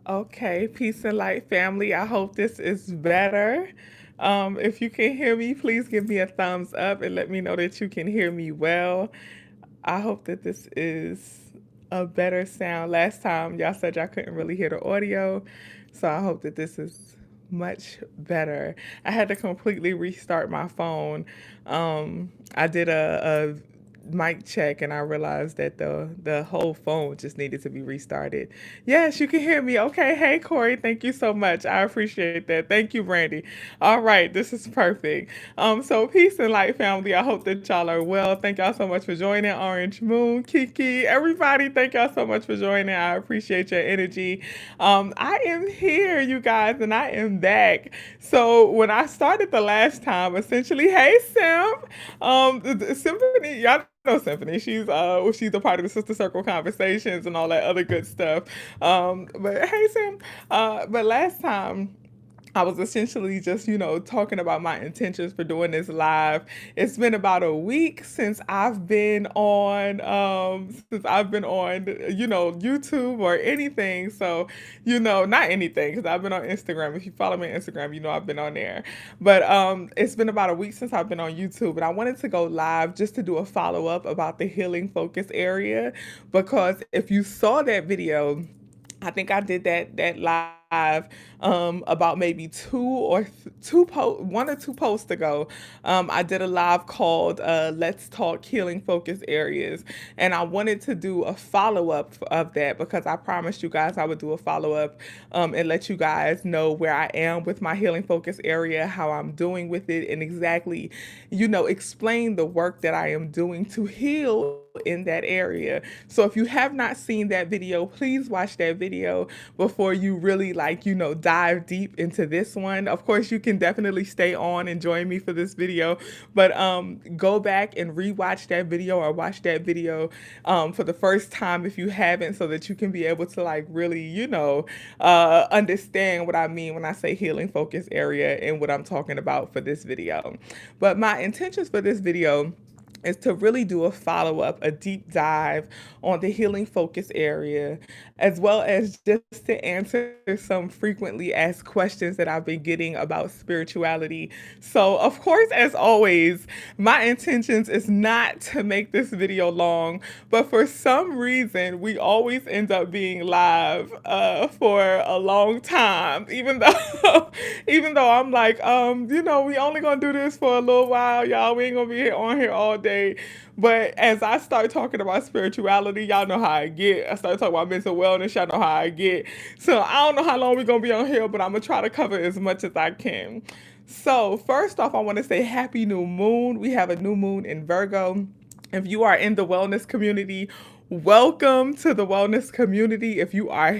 Okay, peace and light family. I hope this is better. If you can hear me, please give me a thumbs up and let me know that you can hear me well. I hope that this is a better sound. Last time y'all said y'all couldn't really hear the audio, so I hope that this is much better. I had to completely restart my phone. I did a mic check and I realized that the whole phone just needed to be restarted. Yes, you can hear me. Okay. Hey Corey, thank you so much. I appreciate that. Thank you, Brandy. All right, this is perfect. So peace and light family. I hope that y'all are well. Thank y'all so much for joining. Orange Moon, Kiki, everybody, thank y'all so much for joining. I appreciate your energy. I am here, you guys, and I am back. So when I started the last time, essentially, hey Sim, the Symphony, y'all know Symphony. She's a part of the Sister Circle conversations and all that other good stuff. But hey Sim, but last time I was essentially just, talking about my intentions for doing this live. It's been about a week since I've been on, YouTube or anything. So, not anything because I've been on Instagram. If you follow me on Instagram, you know I've been on there. But it's been about a week since I've been on YouTube, and I wanted to go live just to do a follow up about the healing focus area because if you saw that video, I think I did that live about maybe one or two posts ago. I did a live called "Let's Talk Healing Focus Areas," and I wanted to do a follow up of that because I promised you guys I would do a follow up and let you guys know where I am with my healing focus area, how I'm doing with it, and exactly, explain the work that I am doing to heal in that area. So if you have not seen that video, please watch that video before you really dive deep into this one. Of course, you can definitely stay on and join me for this video, but go back and rewatch that video or watch that video for the first time if you haven't, so that you can be able to really, understand what I mean when I say healing focus area and what I'm talking about for this video. But my intentions for this video is to really do a follow up, a deep dive on the healing focus area, as well as just to answer some frequently asked questions that I've been getting about spirituality. So, of course, as always, my intentions is not to make this video long, but for some reason, we always end up being live for a long time, even though, even though I'm like, we only gonna do this for a little while, y'all. We ain't gonna be on here all day. But as I start talking about spirituality, y'all know how I get. I start talking about mental wellness, y'all know how I get. So I don't know how long we're gonna be on here, but I'm gonna try to cover as much as I can. So first off, I want to say happy new moon. We have a new moon in Virgo. If you are in the wellness community, welcome to the wellness community. If you are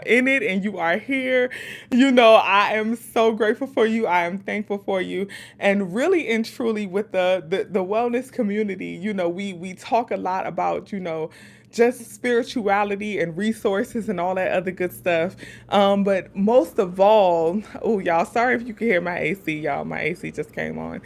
in it and you are here, I am so grateful for you. I am thankful for you. And really and truly with the wellness community, we talk a lot about, just spirituality and resources and all that other good stuff. But most of all, oh y'all, sorry if you can hear my AC, y'all. My AC just came on.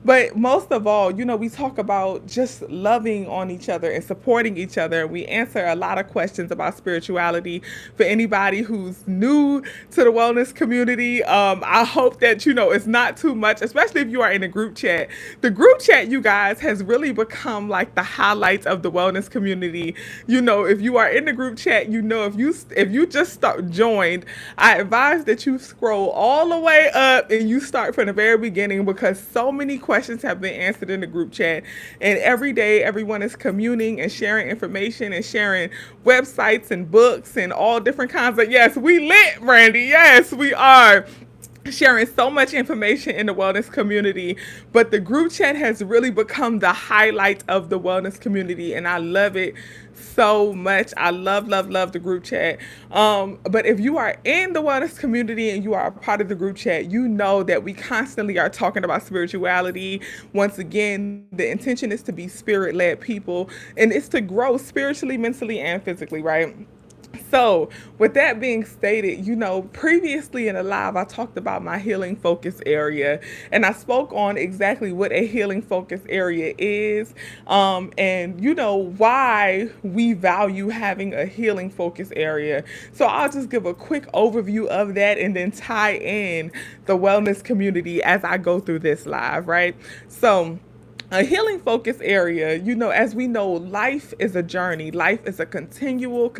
But most of all, we talk about just loving on each other and supporting each other. We answer a lot of questions about spirituality for anybody who's new to the wellness community. I hope that it's not too much, especially if you are in a group chat. The group chat, you guys, has really become like the highlights of the wellness community. If you are in the group chat, if you just joined, I advise that you scroll all the way up and you start from the very beginning because so many questions have been answered in the group chat. And every day, everyone is communing and sharing information and sharing websites and books and all different kinds of, yes, we lit, Brandy. Yes, we are sharing so much information in the wellness community, but the group chat has really become the highlight of the wellness community, and I love it so much. I love the group chat. But if you are in the wellness community and you are a part of the group chat, you know that we constantly are talking about spirituality. Once again, the intention is to be spirit-led people, and it's to grow spiritually, mentally, and physically, right? So, with that being stated, previously in a live, I talked about my healing focus area, and I spoke on exactly what a healing focus area is, and why we value having a healing focus area. So, I'll just give a quick overview of that and then tie in the wellness community as I go through this live, right? So, a healing focus area, as we know, life is a journey. Life is a continual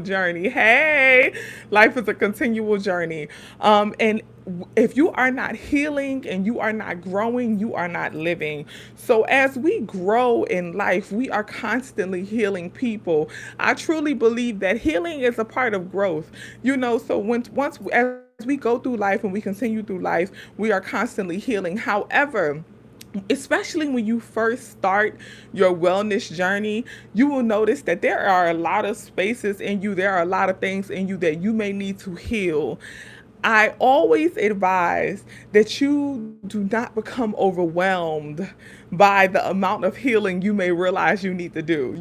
journey. Hey, life is a continual journey. And if you are not healing and you are not growing, you are not living. So as we grow in life, we are constantly healing people. I truly believe that healing is a part of growth. So once as we go through life and we continue through life, we are constantly healing. However, especially when you first start your wellness journey, you will notice that there are a lot of spaces in you, there are a lot of things in you that you may need to heal. I always advise that you do not become overwhelmed by the amount of healing you may realize you need to do.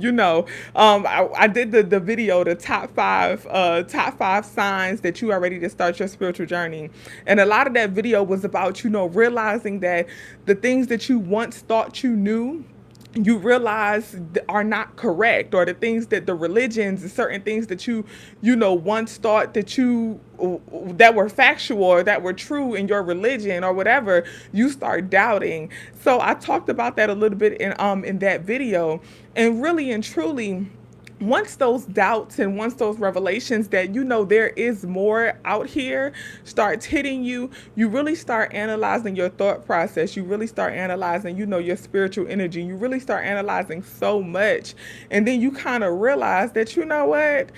I did the video, the top five signs that you are ready to start your spiritual journey, and a lot of that video was about realizing that the things that you once thought you knew, you realize are not correct, or the things that the religions and certain things that you once thought that were factual or that were true in your religion or whatever, you start doubting. So I talked about that a little bit in that video, and really and truly, once those doubts and once those revelations that there is more out here starts hitting you, you really start analyzing your thought process. You really start analyzing, your spiritual energy. You really start analyzing so much. And then you kind of realize that, what?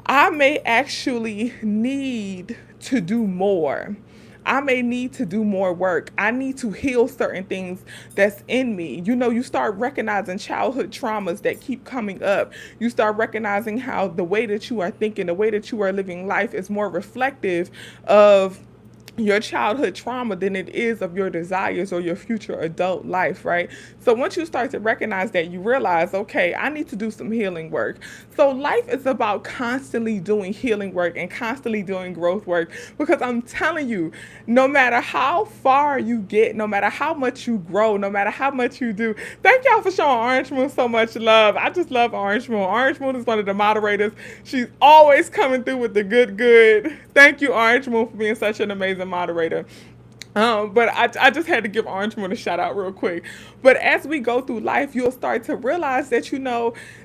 I may actually need to do more. I may need to do more work. I need to heal certain things that's in me. You start recognizing childhood traumas that keep coming up. You start recognizing how the way that you are thinking, the way that you are living life is more reflective of your childhood trauma than it is of your desires or your future adult life, right? So once you start to recognize that, you realize, okay, I need to do some healing work. So life is about constantly doing healing work and constantly doing growth work, because I'm telling you, no matter how far you get, no matter how much you grow, no matter how much you do, thank y'all for showing Orange Moon so much love. I just love Orange Moon. Orange Moon is one of the moderators. She's always coming through with the good. Thank you, Orange Moon, for being such an amazing moderator. But I just had to give Orange Moon a shout out real quick. But as we go through life, you'll start to realize that,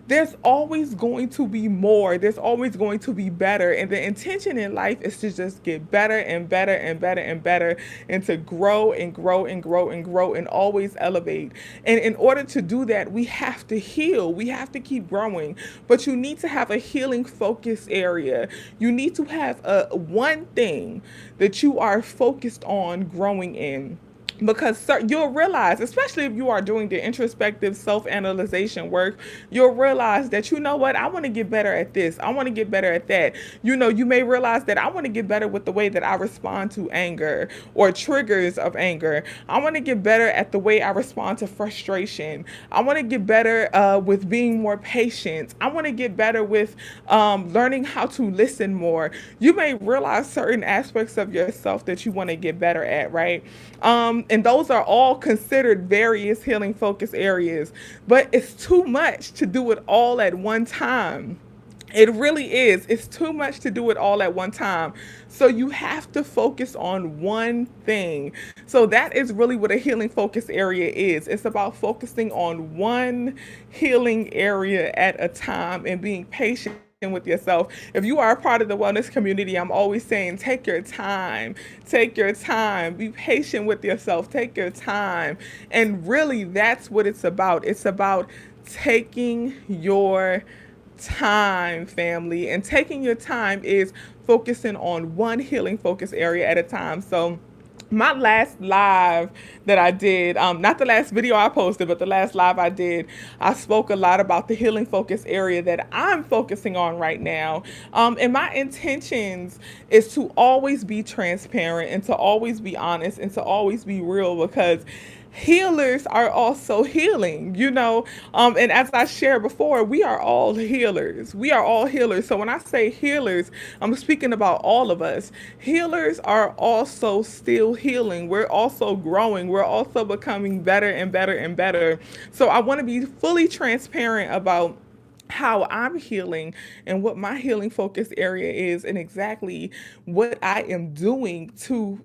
there's always going to be more. There's always going to be better. And the intention in life is to just get better and better and better and better, and to grow and grow and grow and grow and always elevate. And in order to do that, we have to heal. We have to keep growing. But you need to have a healing focus area. You need to have one thing that you are focused on growing in. Because you'll realize, especially if you are doing the introspective self-analyzation work, you'll realize that, what, I want to get better at this. I want to get better at that. You may realize that I want to get better with the way that I respond to anger or triggers of anger. I want to get better at the way I respond to frustration. I want to get better with being more patient. I want to get better with learning how to listen more. You may realize certain aspects of yourself that you want to get better at, right? And those are all considered various healing focus areas, but it's too much to do it all at one time. It really is. It's too much to do it all at one time. So you have to focus on one thing. So that is really what a healing focus area is. It's about focusing on one healing area at a time and being patient with yourself. If you are a part of the wellness community, I'm always saying, take your time, be patient with yourself, take your time. And really, that's what it's about. It's about taking your time, family. And taking your time is focusing on one healing focus area at a time. So my last live that I did, not the last video I posted, but the last live I did, I spoke a lot about the healing focus area that I'm focusing on right now. And my intentions is to always be transparent and to always be honest and to always be real, because healers are also healing, and as I shared before, we are all healers. We are all healers. So when I say healers, I'm speaking about all of us. Healers are also still healing. We're also growing. We're also becoming better and better and better. So I want to be fully transparent about how I'm healing and what my healing focus area is, and exactly what I am doing to,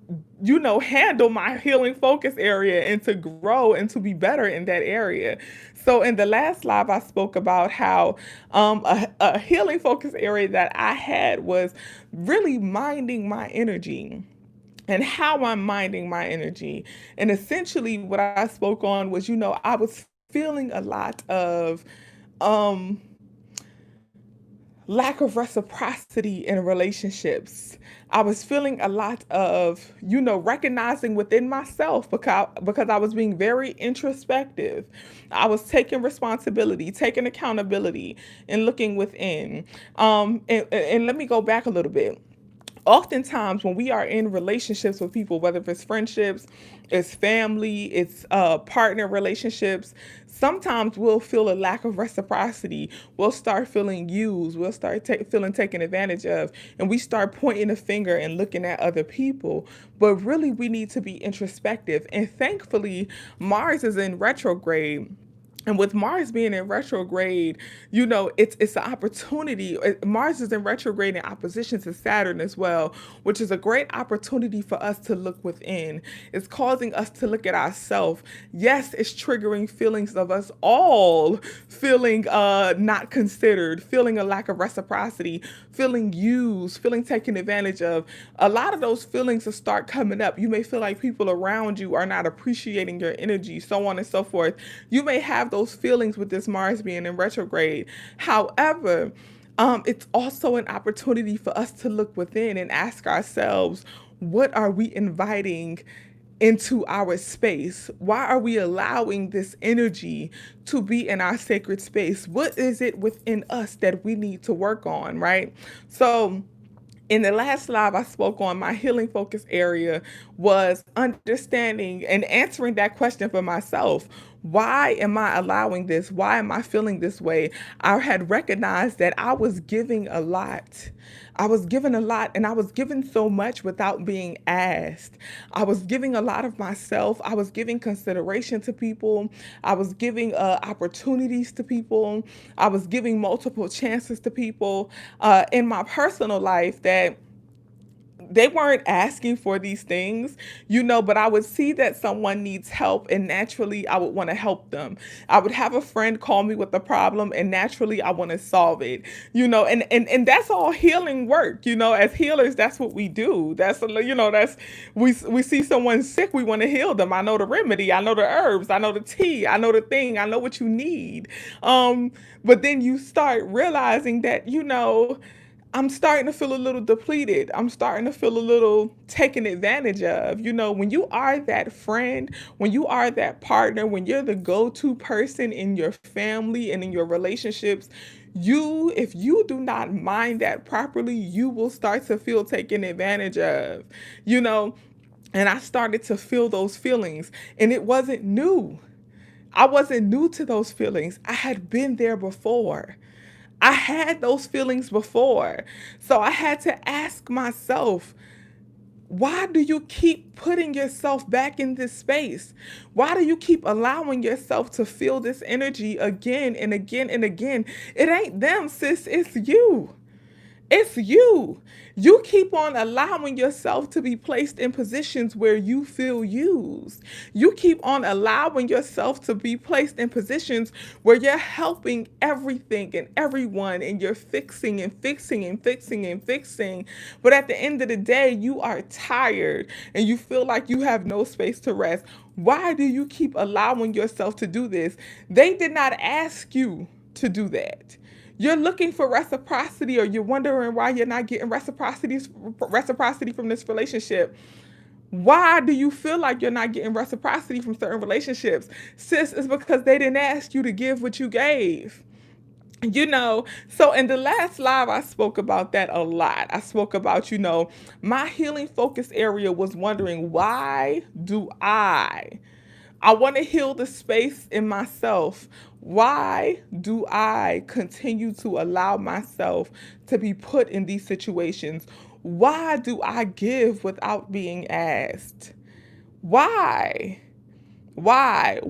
handle my healing focus area and to grow and to be better in that area. So, in the last live, I spoke about how a healing focus area that I had was really minding my energy and how I'm minding my energy. And essentially, what I spoke on was, I was feeling a lot of um lack of reciprocity in relationships. I was feeling a lot of, recognizing within myself, because I was being very introspective. I was taking responsibility, taking accountability, and looking within. And let me go back a little bit. Oftentimes when we are in relationships with people, whether it's friendships, it's family, it's partner relationships, sometimes we'll feel a lack of reciprocity. We'll start feeling used. We'll start feeling taken advantage of, and we start pointing a finger and looking at other people. But really, we need to be introspective. And thankfully, Mars is in retrograde. And with Mars being in retrograde, it's an opportunity. Mars is in retrograde in opposition to Saturn as well, which is a great opportunity for us to look within. It's causing us to look at ourselves. Yes, it's triggering feelings of us all feeling not considered, feeling a lack of reciprocity, feeling used, feeling taken advantage of. A lot of those feelings will start coming up. You may feel like people around you are not appreciating your energy, so on and so forth. You may have those feelings with this Mars being in retrograde. However, it's also an opportunity for us to look within and ask ourselves, what are we inviting into our space? Why are we allowing this energy to be in our sacred space? What is it within us that we need to work on, right? So, in the last live I spoke on, my healing focus area was understanding and answering that question for myself. Why am I allowing this? Why am I feeling this way? I had recognized that I was giving a lot. I was given a lot, and I was given so much without being asked. I was giving a lot of myself. I was giving consideration to people. I was giving opportunities to people. I was giving multiple chances to people in my personal life that they weren't asking for these things, but I would see that someone needs help, and naturally I would want to help them. I would have a friend call me with a problem, and naturally I want to solve it, and that's all healing work. As healers, that's what we do. That's we see someone sick, we want to heal them. I know the remedy, I know the herbs, I know the tea, I know the thing, I know what you need. But then you start realizing that, I'm starting to feel a little depleted. I'm starting to feel a little taken advantage of. When you are that friend, when you are that partner, when you're the go-to person in your family and in your relationships, if you do not mind that properly, you will start to feel taken advantage of, you know. And I started to feel those feelings, and it wasn't new. I wasn't new to those feelings. I had been there before. I had those feelings before. So I had to ask myself, why do you keep putting yourself back in this space? Why do you keep allowing yourself to feel this energy again and again and again? It ain't them, sis, it's you. It's you. You keep on allowing yourself to be placed in positions where you feel used. You keep on allowing yourself to be placed in positions where you're helping everything and everyone, and you're fixing and fixing and fixing and fixing. But at the end of the day, you are tired and you feel like you have no space to rest. Why do you keep allowing yourself to do this? They did not ask you to do that. You're looking for reciprocity, or you're wondering why you're not getting reciprocity from this relationship. Why do you feel like you're not getting reciprocity from certain relationships? Sis, it's because they didn't ask you to give what you gave. So in the last live, I spoke about that a lot. I spoke about, my healing focus area was wondering, why do I I want to heal the space in myself. Why do I continue to allow myself to be put in these situations? Why do I give without being asked? Why? Why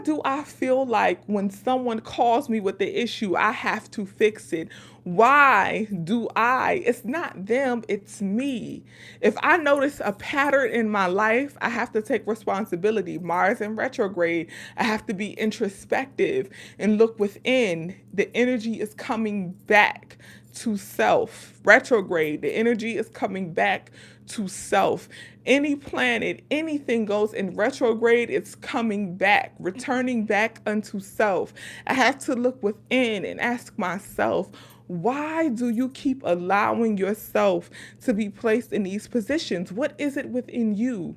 do I feel like when someone calls me with the issue, I have to fix it? Why do I? It's not them, it's me. If I notice a pattern in my life, I have to take responsibility. Mars in retrograde, I have to be introspective and look within. The energy is coming back to self. Retrograde, the energy is coming back to self. Any planet, anything goes in retrograde, it's coming back, returning back unto self. I have to look within and ask myself, why do you keep allowing yourself to be placed in these positions? What is it within you?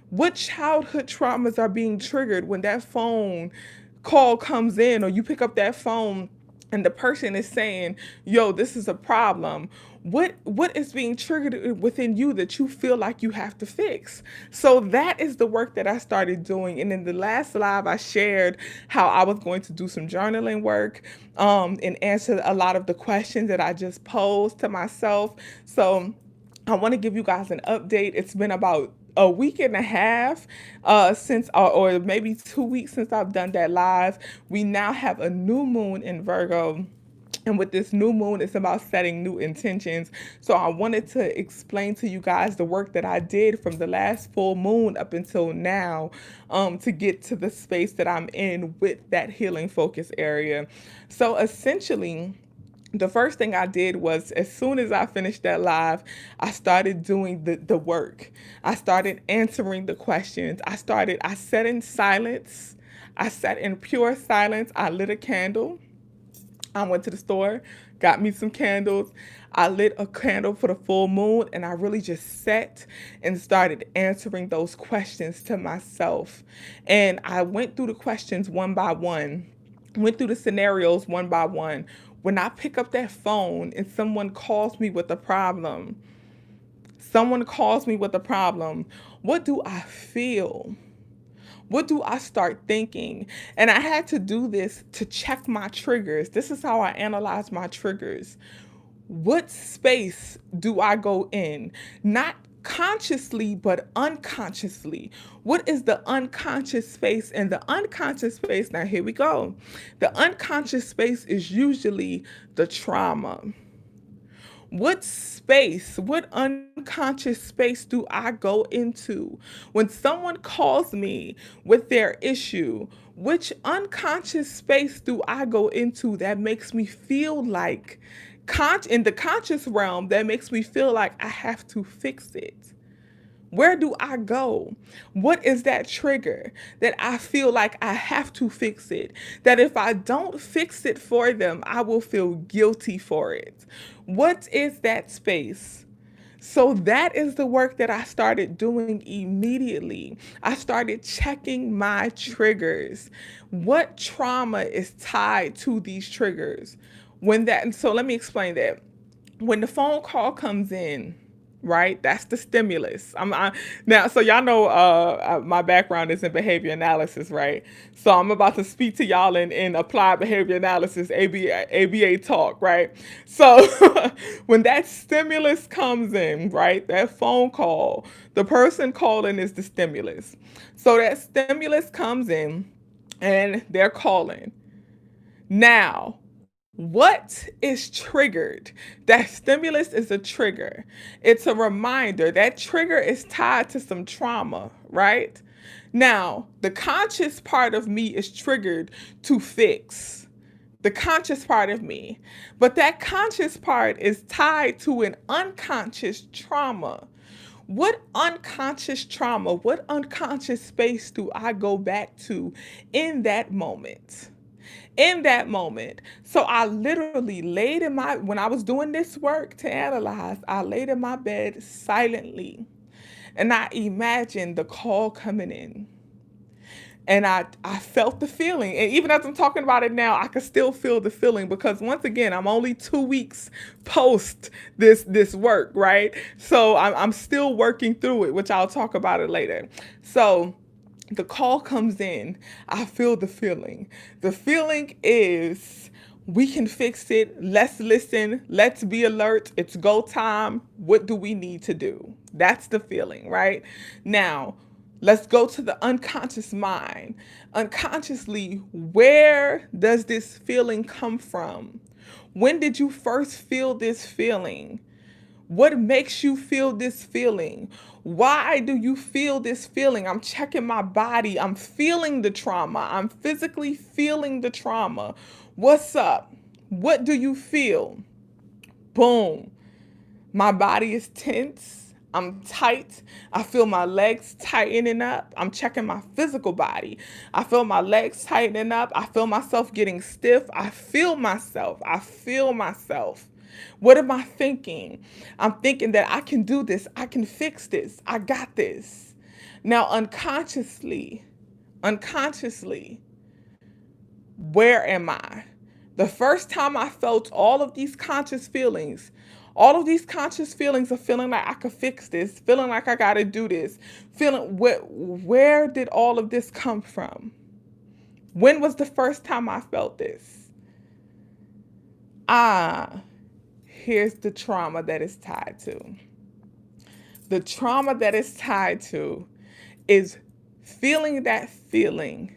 What childhood traumas are being triggered when that phone call comes in, or you pick up that phone and the person is saying, yo, this is a problem? What is being triggered within you that you feel like you have to fix? So that is the work that I started doing. And in the last live, I shared how I was going to do some journaling work, and answer a lot of the questions that I just posed to myself. So I want to give you guys an update. It's been about a week and a half since, or maybe 2 weeks since I've done that live. We now have a new moon in Virgo. And with this new moon, it's about setting new intentions. So I wanted to explain to you guys the work that I did from the last full moon up until now, to get to the space that I'm in with that healing focus area. So essentially, the first thing I did was, as soon as I finished that live, I started doing the work. I started answering the questions. I sat in silence. I sat in pure silence. I lit a candle. I went to the store, got me some candles. I lit a candle for the full moon, and I really just sat and started answering those questions to myself. And I went through the questions one by one, went through the scenarios one by one. When I pick up that phone and someone calls me with a problem, what do I feel? What do I start thinking? And I had to do this to check my triggers. This is how I analyze my triggers. What space do I go in? Not consciously, but unconsciously. What is the unconscious space? And the unconscious space, now here we go. The unconscious space is usually the trauma. What unconscious space do I go into? When someone calls me with their issue, which unconscious space do I go into that makes me feel like, in the conscious realm, that makes me feel like I have to fix it? Where do I go? What is that trigger that I feel like I have to fix it? That if I don't fix it for them, I will feel guilty for it. What is that space? So that is the work that I started doing immediately. I started checking my triggers. What trauma is tied to these triggers? So let me explain that. When the phone call comes in, right? That's the stimulus. Now, so y'all know my background is in behavior analysis, right? So I'm about to speak to y'all in applied behavior analysis, ABA talk, right? So when that stimulus comes in, right, that phone call, the person calling is the stimulus. So that stimulus comes in and they're calling. Now, what is triggered? That stimulus is a trigger. It's a reminder. That trigger is tied to some trauma, right? Now, the conscious part of me is triggered to fix. The conscious part of me. But that conscious part is tied to an unconscious trauma. What unconscious trauma, what unconscious space do I go back to in that moment? So I literally when I was doing this work to analyze, I laid in my bed silently and I imagined the call coming in. And I felt the feeling. And even as I'm talking about it now, I can still feel the feeling because once again, I'm only 2 weeks post this work, right? So I'm still working through it, which I'll talk about it later. So The call comes in. I feel the feeling. The feeling is we can fix it. Let's listen. Let's be alert. It's go time. What do we need to do? That's the feeling, right? Now, let's go to the unconscious mind. Unconsciously, where does this feeling come from? When did you first feel this feeling? What makes you feel this feeling? Why do you feel this feeling? I'm checking my body. I'm feeling the trauma. I'm physically feeling the trauma. What's up? What do you feel? Boom. My body is tense. I'm tight. I feel my legs tightening up. I'm checking my physical body. I feel my legs tightening up. I feel myself getting stiff. I feel myself. I feel myself. What am I thinking? I'm thinking that I can do this. I can fix this. I got this. Now, unconsciously, where am I? The first time I felt all of these conscious feelings of feeling like I could fix this, feeling like I got to do this, feeling where did all of this come from? When was the first time I felt this? Here's the trauma that is tied to. The trauma that is tied to is feeling that feeling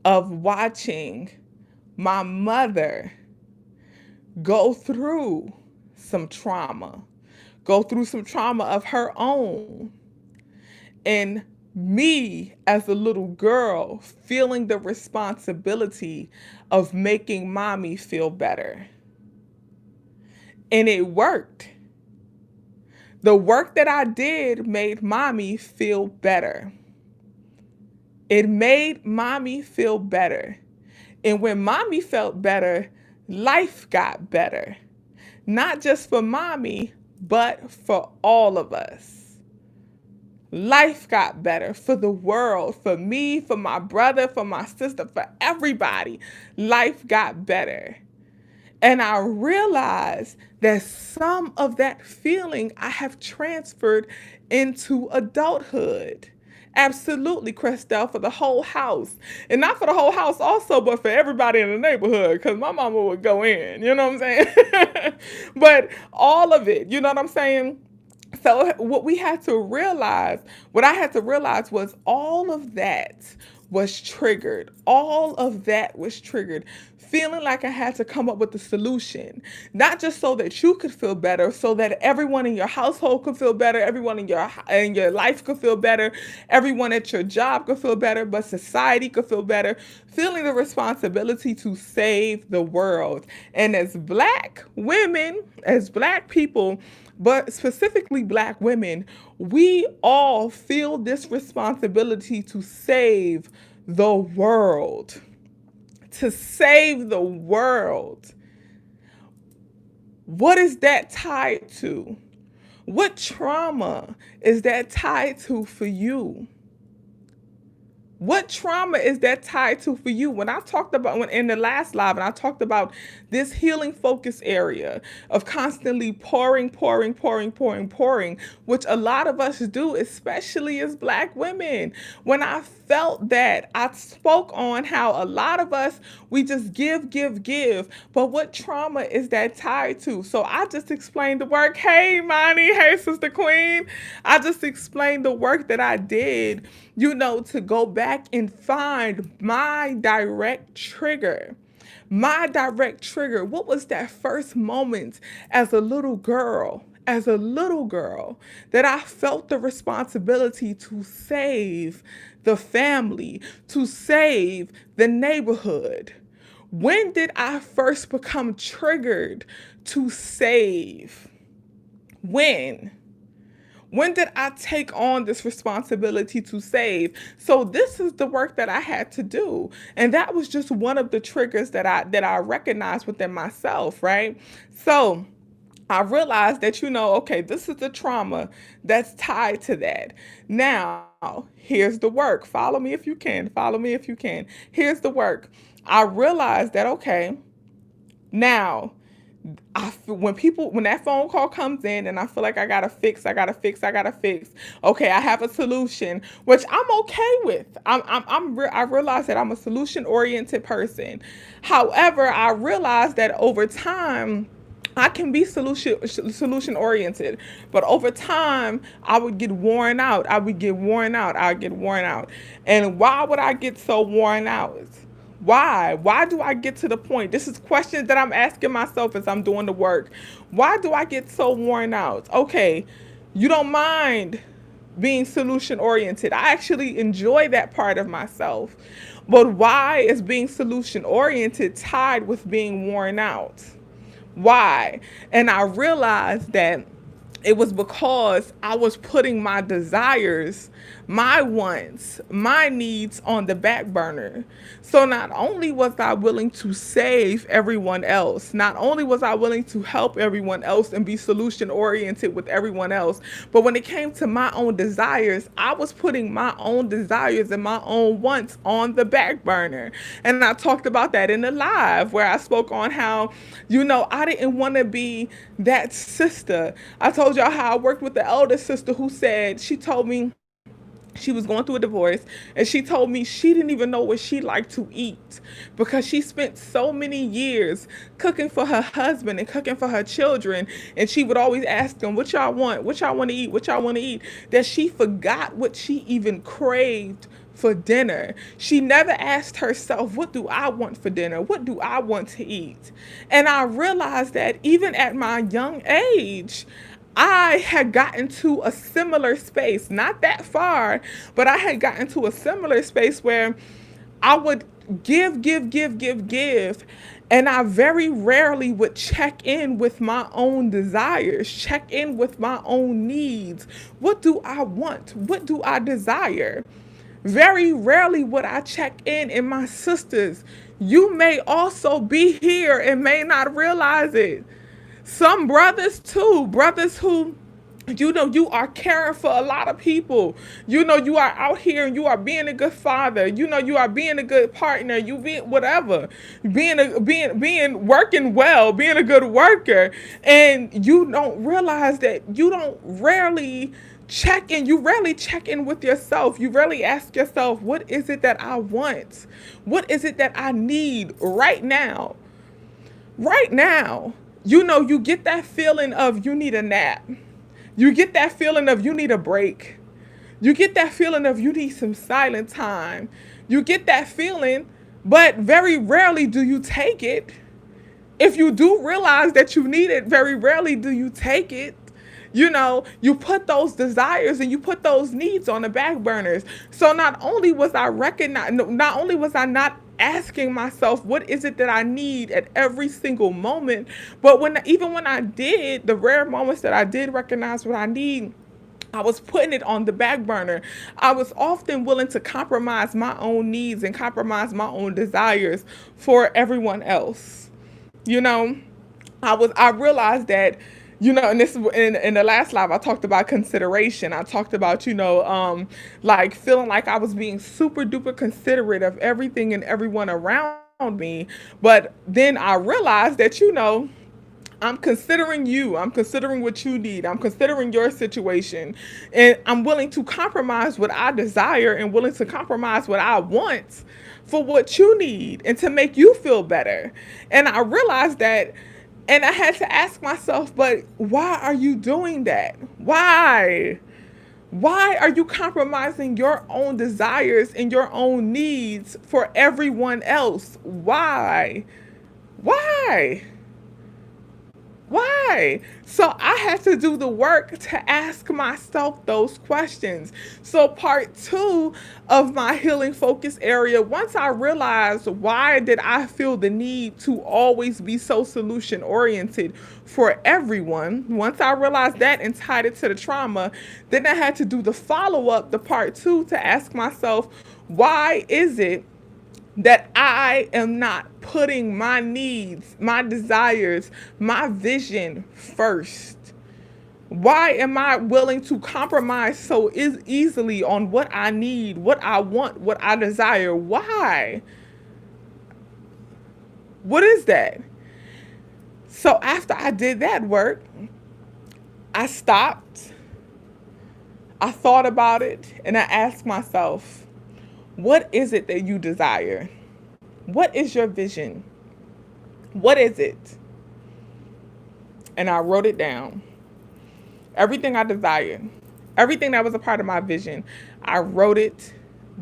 of watching my mother go through some trauma of her own. And me as a little girl feeling the responsibility of making mommy feel better. And it worked. The work that I did made mommy feel better. It made mommy feel better. And when mommy felt better, life got better. Not just for mommy, but for all of us. Life got better for the world, for me, for my brother, for my sister, for everybody. Life got better. And I realized that some of that feeling I have transferred into adulthood. Absolutely, Christelle, for the whole house. And not for the whole house also, but for everybody in the neighborhood, because my mama would go in, you know what I'm saying? But all of it, you know what I'm saying? So what I had to realize was all of that was triggered. All of that was triggered. Feeling like I had to come up with a solution, not just so that you could feel better, so that everyone in your household could feel better, everyone in your life could feel better, everyone at your job could feel better, but society could feel better. Feeling the responsibility to save the world. And as Black women, as Black people, but specifically Black women, we all feel this responsibility to save the world. To save the world. What is that tied to? What trauma is that tied to for you? What trauma is that tied to for you? When I talked about in the last live, and I talked about this healing focus area of constantly pouring, which a lot of us do, especially as Black women. When I felt that, I spoke on how a lot of us, we just give. But what trauma is that tied to? So I just explained the work. Hey, Monty. Hey, Sister Queen. I just explained the work that I did, to go back and find my direct trigger. My direct trigger. What was that first moment as a little girl? That I felt the responsibility to save the family, to save the neighborhood. When did I first become triggered to save? When did I take on this responsibility to save? So this is the work that I had to do. And that was just one of the triggers that I recognized within myself, right? So I realized that, okay, this is the trauma that's tied to that. Now, here's the work. Follow me if you can. Here's the work. I realized that, okay, now when that phone call comes in and I feel like I gotta fix, okay, I have a solution, which I'm okay with. I realize that I'm a solution oriented person. However, I realize that over time, I can be solution oriented, but over time I would get worn out. I get worn out. And why would I get so worn out? Why do I get to the point? This is questions that I'm asking myself as I'm doing the work. Why do I get so worn out? Okay, you don't mind being solution oriented. I actually enjoy that part of myself. But why is being solution oriented tied with being worn out? Why? And I realized that it was because I was putting my desires, my wants, my needs on the back burner. So not only was I willing to save everyone else, not only was I willing to help everyone else and be solution oriented with everyone else, but when it came to my own desires, I was putting my own desires and my own wants on the back burner. And I talked about that in the live where I spoke on how, I didn't want to be that sister. I told y'all how I worked with the elder sister who said, she told me she was going through a divorce, and she told me she didn't even know what she liked to eat because she spent so many years cooking for her husband and cooking for her children, and she would always ask them, what y'all want, what y'all want to eat, what y'all want to eat, that she forgot what she even craved for dinner. She never asked herself, what do I want for dinner? What do I want to eat? And I realized that even at my young age, I had gotten to a similar space, not that far, but I had gotten to a similar space where I would give, and I very rarely would check in with my own desires, check in with my own needs. What do I want? What do I desire? Very rarely would I check in. And my sisters, you may also be here and may not realize it. Some brothers too, brothers who, you are caring for a lot of people. You are out here and you are being a good father. You are being a good partner. You being whatever, being working well, being a good worker, and you don't realize that you don't rarely check in. You rarely check in with yourself. You rarely ask yourself, what is it that I want? What is it that I need right now? Right now. You get that feeling of you need a nap. You get that feeling of you need a break. You get that feeling of you need some silent time. You get that feeling, but very rarely do you take it. If you do realize that you need it, very rarely do you take it. You put those desires and you put those needs on the back burners. So not only was I not asking myself, what is it that I need at every single moment, but even when I did, the rare moments that I did recognize what I need, I was putting it on the back burner. I was often willing to compromise my own needs and compromise my own desires for everyone else. You know, I realized that, and this in the last live, I talked about consideration. I talked about, like feeling like I was being super duper considerate of everything and everyone around me. But then I realized that, I'm considering you. I'm considering what you need. I'm considering your situation. And I'm willing to compromise what I desire and willing to compromise what I want for what you need and to make you feel better. And I realized that, and I had to ask myself, but why are you doing that? Why? Why are you compromising your own desires and your own needs for everyone else? Why? Why? Why? So I had to do the work to ask myself those questions. So part 2 of my healing focus area, once I realized why did I feel the need to always be so solution oriented for everyone, once I realized that and tied it to the trauma, then I had to do the follow-up, the part 2, to ask myself, why is it that I am not putting my needs, my desires, my vision first? Why am I willing to compromise so easily on what I need, what I want, what I desire? Why? What is that? So after I did that work, I stopped, I thought about it, and I asked myself, what is it that you desire? What is your vision? What is it? And I wrote it down. Everything I desired, everything that was a part of my vision, I wrote it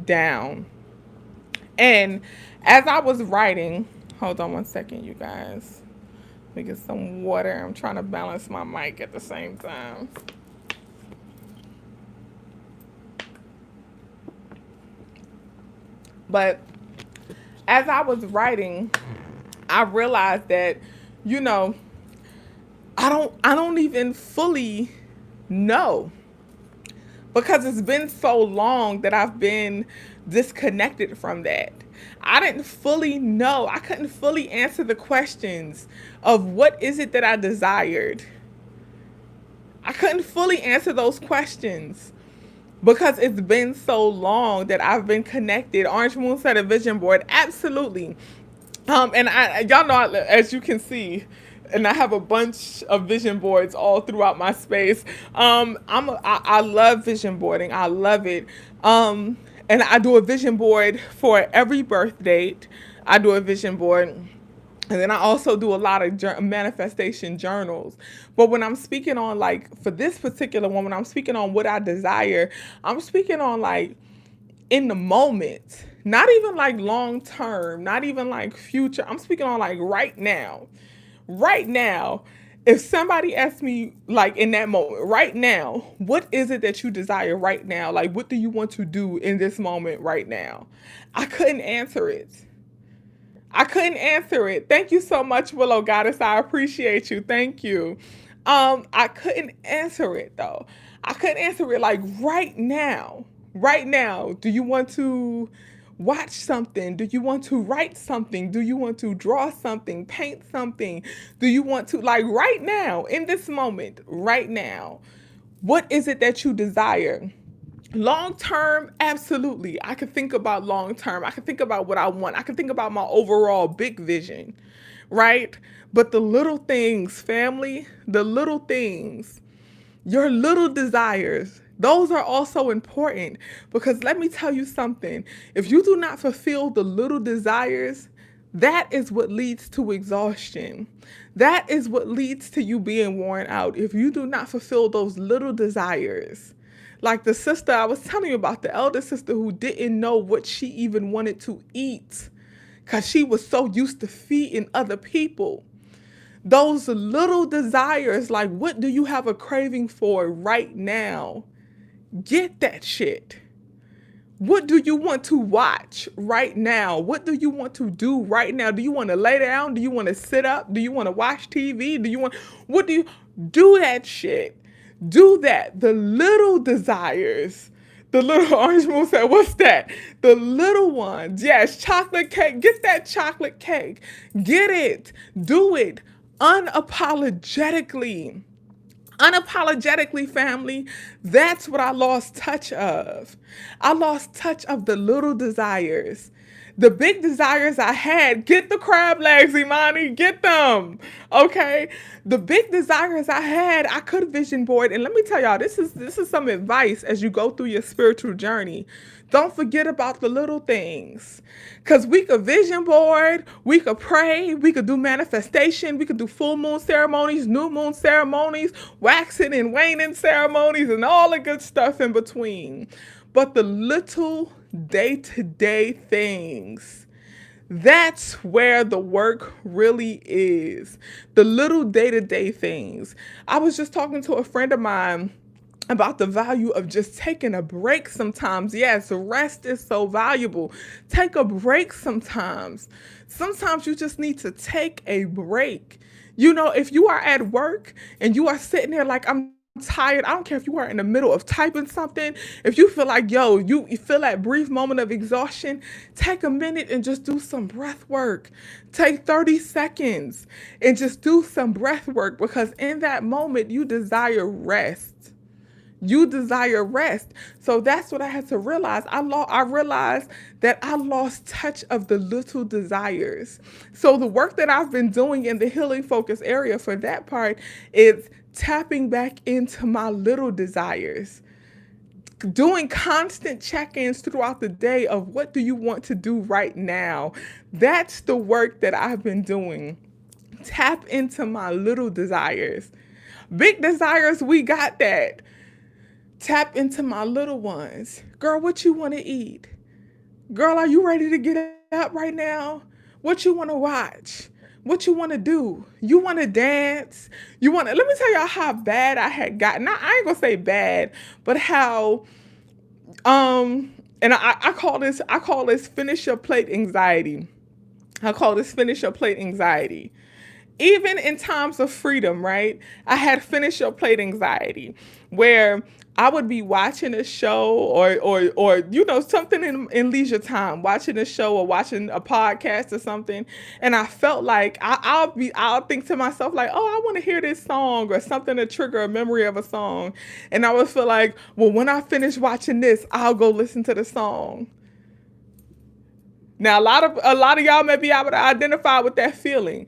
down. And as I was writing, hold on one second, you guys. Let me get some water. I'm trying to balance my mic at the same time. But as I was writing, I realized that, you know, I don't even fully know, because it's been so long that I've been disconnected from that. I didn't fully know. I couldn't fully answer the questions of what is it that I desired. I couldn't fully answer those questions because it's been so long that I've been connected. Orange Moon said a vision board. Absolutely. And y'all know, as you can see, and I have a bunch of vision boards all throughout my space. I love vision boarding. I love it. And I do a vision board for every birth date. I do a vision board. And then I also do a lot of manifestation journals. But when I'm speaking on, like, for this particular one, when I'm speaking on what I desire, I'm speaking on, like, in the moment, not even like long term, not even like future. I'm speaking on like right now. Right now, if somebody asks me, like, in that moment, right now, what is it that you desire right now? Like, what do you want to do in this moment right now? I couldn't answer it. I couldn't answer it. Thank you so much, Willow Goddess. I appreciate you. Thank you. I couldn't answer it though. I couldn't answer it like right now. Right now, do you want to watch something? Do you want to write something? Do you want to draw something, paint something? Do you want to, like, right now, in this moment, right now, what is it that you desire? Long term, absolutely. I can think about long term. I can think about what I want. I can think about my overall big vision, right? But the little things, family, the little things, your little desires, those are also important, because let me tell you something. If you do not fulfill the little desires, that is what leads to exhaustion. That is what leads to you being worn out. If you do not fulfill those little desires, like the sister I was telling you about, the elder sister who didn't know what she even wanted to eat because she was so used to feeding other people. Those little desires, like, what do you have a craving for right now? Get that shit. What do you want to watch right now? What do you want to do right now? Do you want to lay down? Do you want to sit up? Do you want to watch TV? What do you do? That shit. Do that. The little desires. The little Orange Moon said, what's that? The little ones. Yes, chocolate cake. Get that chocolate cake. Get it. Do it unapologetically. Unapologetically, family. That's what I lost touch of. I lost touch of the little desires. The big desires I had, get the crab legs, Imani, get them. Okay? The big desires I had, I could vision board. And let me tell y'all, this is some advice as you go through your spiritual journey. Don't forget about the little things. Because we could vision board, we could pray, we could do manifestation, we could do full moon ceremonies, new moon ceremonies, waxing and waning ceremonies, and all the good stuff in between. But the little day-to-day things, that's where the work really is. The little day-to-day things. I was just talking to a friend of mine about the value of just taking a break sometimes. Yes, rest is so valuable. Take a break sometimes. Sometimes you just need to take a break. You know, if you are at work and you are sitting there like, I'm tired, I don't care if you are in the middle of typing something, if you feel like, you feel that brief moment of exhaustion, take a minute and just do some breath work. Take 30 seconds and just do some breath work, because in that moment you desire rest. You desire rest. So that's what I had to realize. I realized that I lost touch of the little desires. So the work that I've been doing in the healing focus area for that part is tapping back into my little desires, doing constant check-ins throughout the day of what do you want to do right now. That's the work that I've been doing. Tap into my little desires. Big desires, we got that. Tap into my little ones. Girl, what you want to eat? Girl, are you ready to get up right now? What you want to watch? What you want to do? You want to dance? Let me tell y'all how bad I had gotten. I ain't gonna say bad, but how and I call this finish your plate anxiety. I call this finish your plate anxiety. Even in times of freedom, right? I had finish your plate anxiety where I would be watching a show or something in leisure time, watching a show or watching a podcast or something, and I felt like I'll think to myself like, oh, I want to hear this song or something to trigger a memory of a song, and I would feel like, well, when I finish watching this, I'll go listen to the song. Now, a lot of y'all may be able to identify with that feeling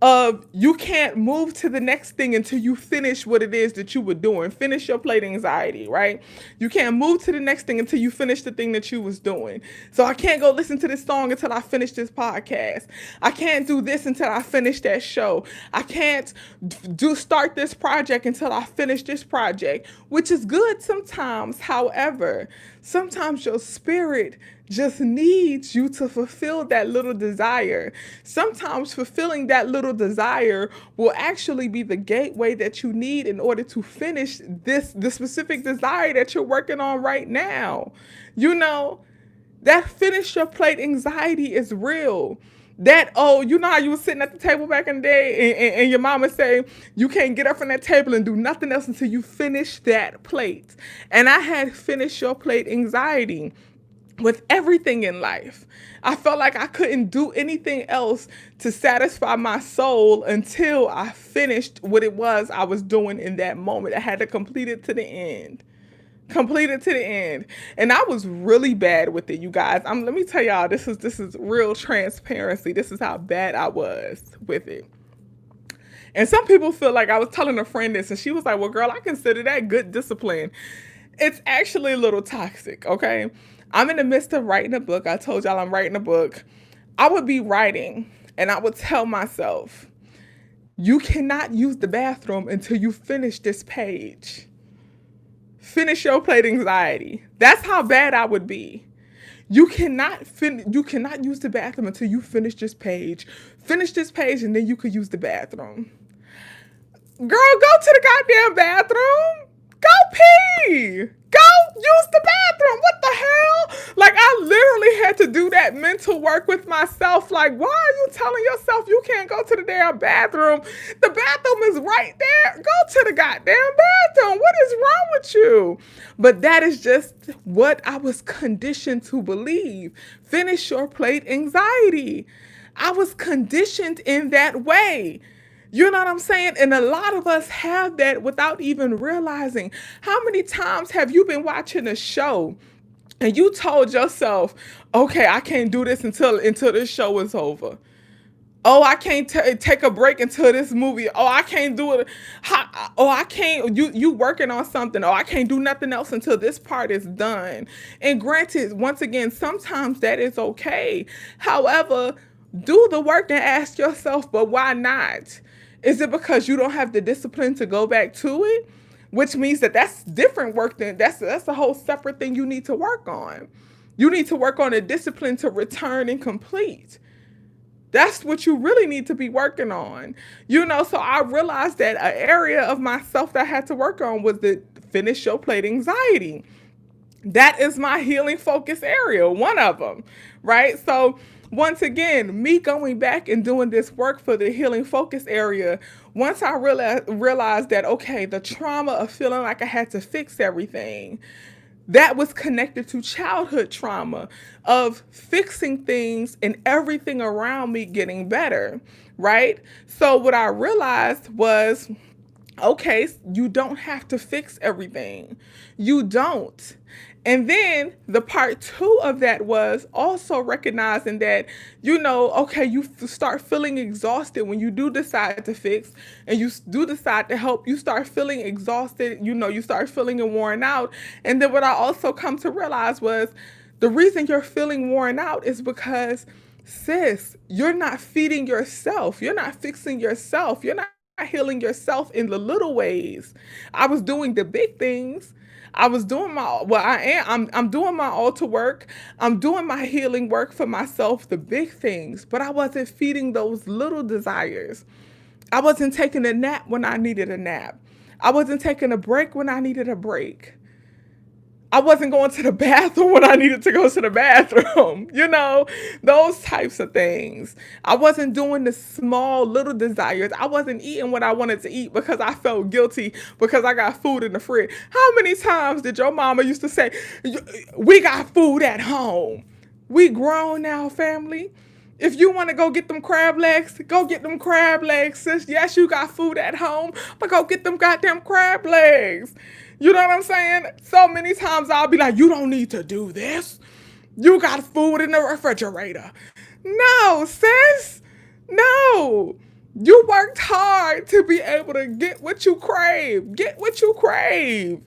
of you can't move to the next thing until you finish what it is that you were doing. Finish your plate anxiety, right? You can't move to the next thing until you finish the thing that you was doing. So I can't go listen to this song until I finish this podcast. I can't do this until I finish that show. I can't start this project until I finish this project, which is good sometimes. However, sometimes your spirit just needs you to fulfill that little desire. Sometimes fulfilling that little desire will actually be the gateway that you need in order to finish the specific desire that you're working on right now. That finish your plate anxiety is real. That, oh, you know how you were sitting at the table back in the day and your mama say, you can't get up from that table and do nothing else until you finish that plate. And I had finish your plate anxiety with everything in life. I felt like I couldn't do anything else to satisfy my soul until I finished what it was I was doing in that moment. I had to complete it to the end. And I was really bad with it, you guys. Let me tell y'all, this is real transparency. This is how bad I was with it. And some people feel like I was telling a friend this, and she was like, well, girl, I consider that good discipline. It's actually a little toxic, okay? I'm in the midst of writing a book. I told y'all I'm writing a book. I would be writing, and I would tell myself, you cannot use the bathroom until you finish this page. Finish your plate anxiety. That's how bad I would be. You cannot use the bathroom until you finish this page. Finish this page, and then you could use the bathroom. Girl, go to the goddamn bathroom. Go pee. Go use the bathroom. What the hell? Like, I literally had to do that mental work with myself. Like, why are you telling yourself you can't go to the damn bathroom? The bathroom is right there. Go to the goddamn bathroom. What is wrong with you? But that is just what I was conditioned to believe. Finish your plate anxiety. I was conditioned in that way. You know what I'm saying? And a lot of us have that without even realizing. How many times have you been watching a show and you told yourself, okay, I can't do this until this show is over. Oh, I can't take a break until this movie. Oh, I can't do it. I can't, you working on something. Oh, I can't do nothing else until this part is done. And granted, once again, sometimes that is okay. However, do the work and ask yourself, but why not? Is it because you don't have the discipline to go back to it? Which means that's different work than that's a whole separate thing you need to work on. You need to work on a discipline to return and complete. That's what you really need to be working on. So I realized that an area of myself that I had to work on was the finish your plate anxiety. That is my healing focus area, one of them, right? So once again, me going back and doing this work for the healing focus area, once I realized that, okay, the trauma of feeling like I had to fix everything, that was connected to childhood trauma of fixing things and everything around me getting better, right? So what I realized was Okay, you don't have to fix everything. You don't. And then the part two of that was also recognizing that, okay, start feeling exhausted when you do decide to fix and you do decide to help. You start feeling exhausted, you start feeling worn out. And then what I also come to realize was the reason you're feeling worn out is because, sis, you're not feeding yourself. You're not fixing yourself. You're not healing yourself in the little ways. I was doing the big things. I was doing I'm doing my altar work. I'm doing my healing work for myself, the big things, but I wasn't feeding those little desires. I wasn't taking a nap when I needed a nap. I wasn't taking a break when I needed a break. I wasn't going to the bathroom when I needed to go to the bathroom, those types of things. I wasn't doing the small little desires. I wasn't eating what I wanted to eat because I felt guilty because I got food in the fridge. How many times did your mama used to say, we got food at home? We grown now, family. If you want to go get them crab legs, go get them crab legs, sis. Yes, you got food at home, but go get them goddamn crab legs. You know what I'm saying? So many times I'll be like, you don't need to do this. You got food in the refrigerator. No, sis. No. You worked hard to be able to get what you crave. Get what you crave.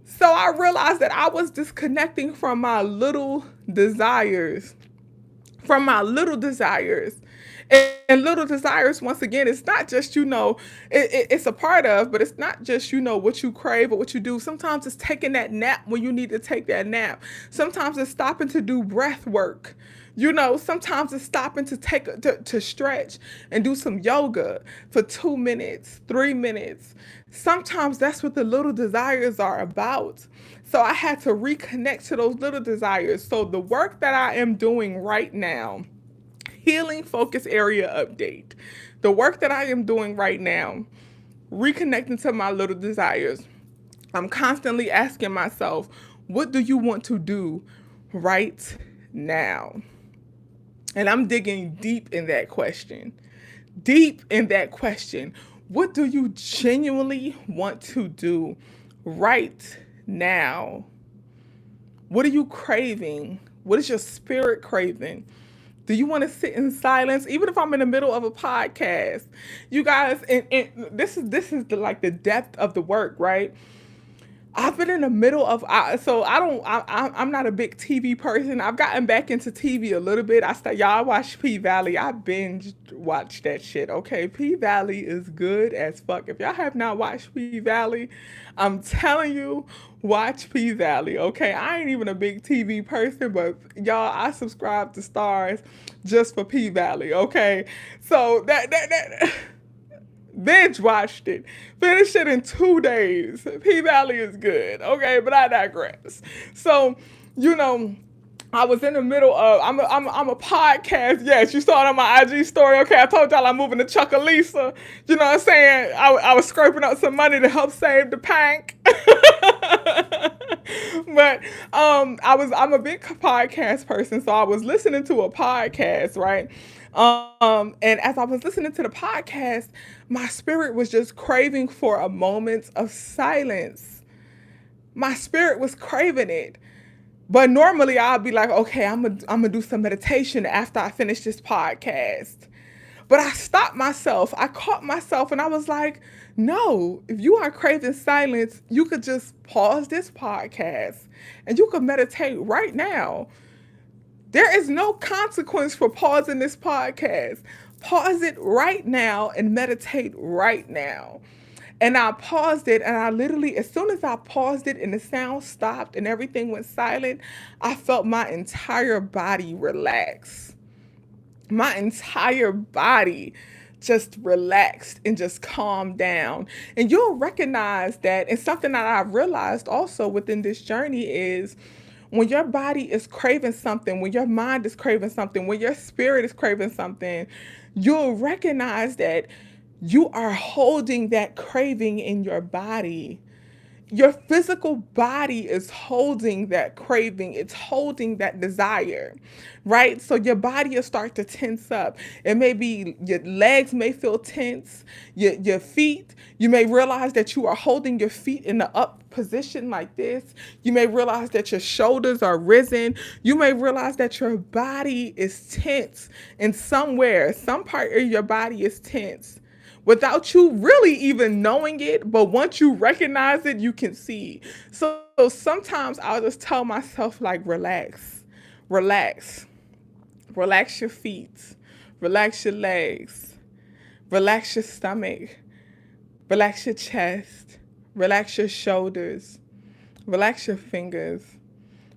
So I realized that I was disconnecting from my little desires. And little desires, once again, it's not just, it's a part of, but it's not just, what you crave or what you do. Sometimes it's taking that nap when you need to take that nap. Sometimes it's stopping to do breath work. Sometimes it's stopping to stretch and do some yoga for 2 minutes, 3 minutes. Sometimes that's what the little desires are about. So I had to reconnect to those little desires. So the work that I am doing right now, healing focus area update, the work that I am doing right now, reconnecting to my little desires, I'm constantly asking myself, what do you want to do right now? And I'm digging deep in that question. What do you genuinely want to do right now? What are you craving? What is your spirit craving? Do you want to sit in silence? Even if I'm in the middle of a podcast, you guys, and this is the depth of the work, right? I've been in the middle of, I'm not a big TV person. I've gotten back into TV a little bit. I watch P-Valley. I binge watch that shit, okay? P-Valley is good as fuck. If y'all have not watched P-Valley, I'm telling you, watch P-Valley, okay? I ain't even a big TV person, but y'all, I subscribe to Stars just for P-Valley, okay? So that binge watched it. Finished it in 2 days. P-Valley is good. Okay, but I digress. So, I was in the middle of, I'm a podcast. Yes, you saw it on my IG story. Okay, I told y'all I'm moving to Chuckalisa. You know what I'm saying? I was scraping up some money to help save the pank. But I'm a big podcast person, so I was listening to a podcast, right? And as I was listening to the podcast, my spirit was just craving for a moment of silence. My spirit was craving it. But normally I'll be like, okay, I'm gonna do some meditation after I finish this podcast. But I stopped myself. I caught myself and I was like, no, if you are craving silence, you could just pause this podcast and you could meditate right now. There is no consequence for pausing this podcast. Pause it right now and meditate right now. And I paused it, and I literally, as soon as I paused it and the sound stopped and everything went silent, I felt my entire body relax. My entire body just relaxed and just calmed down. And you'll recognize that. And something that I've realized also within this journey is when your body is craving something, when your mind is craving something, when your spirit is craving something, you'll recognize that you are holding that craving in your body. your physical body is holding that craving, it's holding that desire, right? So your body will start to tense up. It may be your legs may feel tense, your feet, you may realize that you are holding your feet in the up position like this. You may realize that your shoulders are risen. You may realize that your body is tense and somewhere, some part of your body is tense without you really even knowing it. But once you recognize it, you can see. So sometimes I'll just tell myself, like, relax, relax, relax your feet, relax your legs, relax your stomach, relax your chest, relax your shoulders, relax your fingers,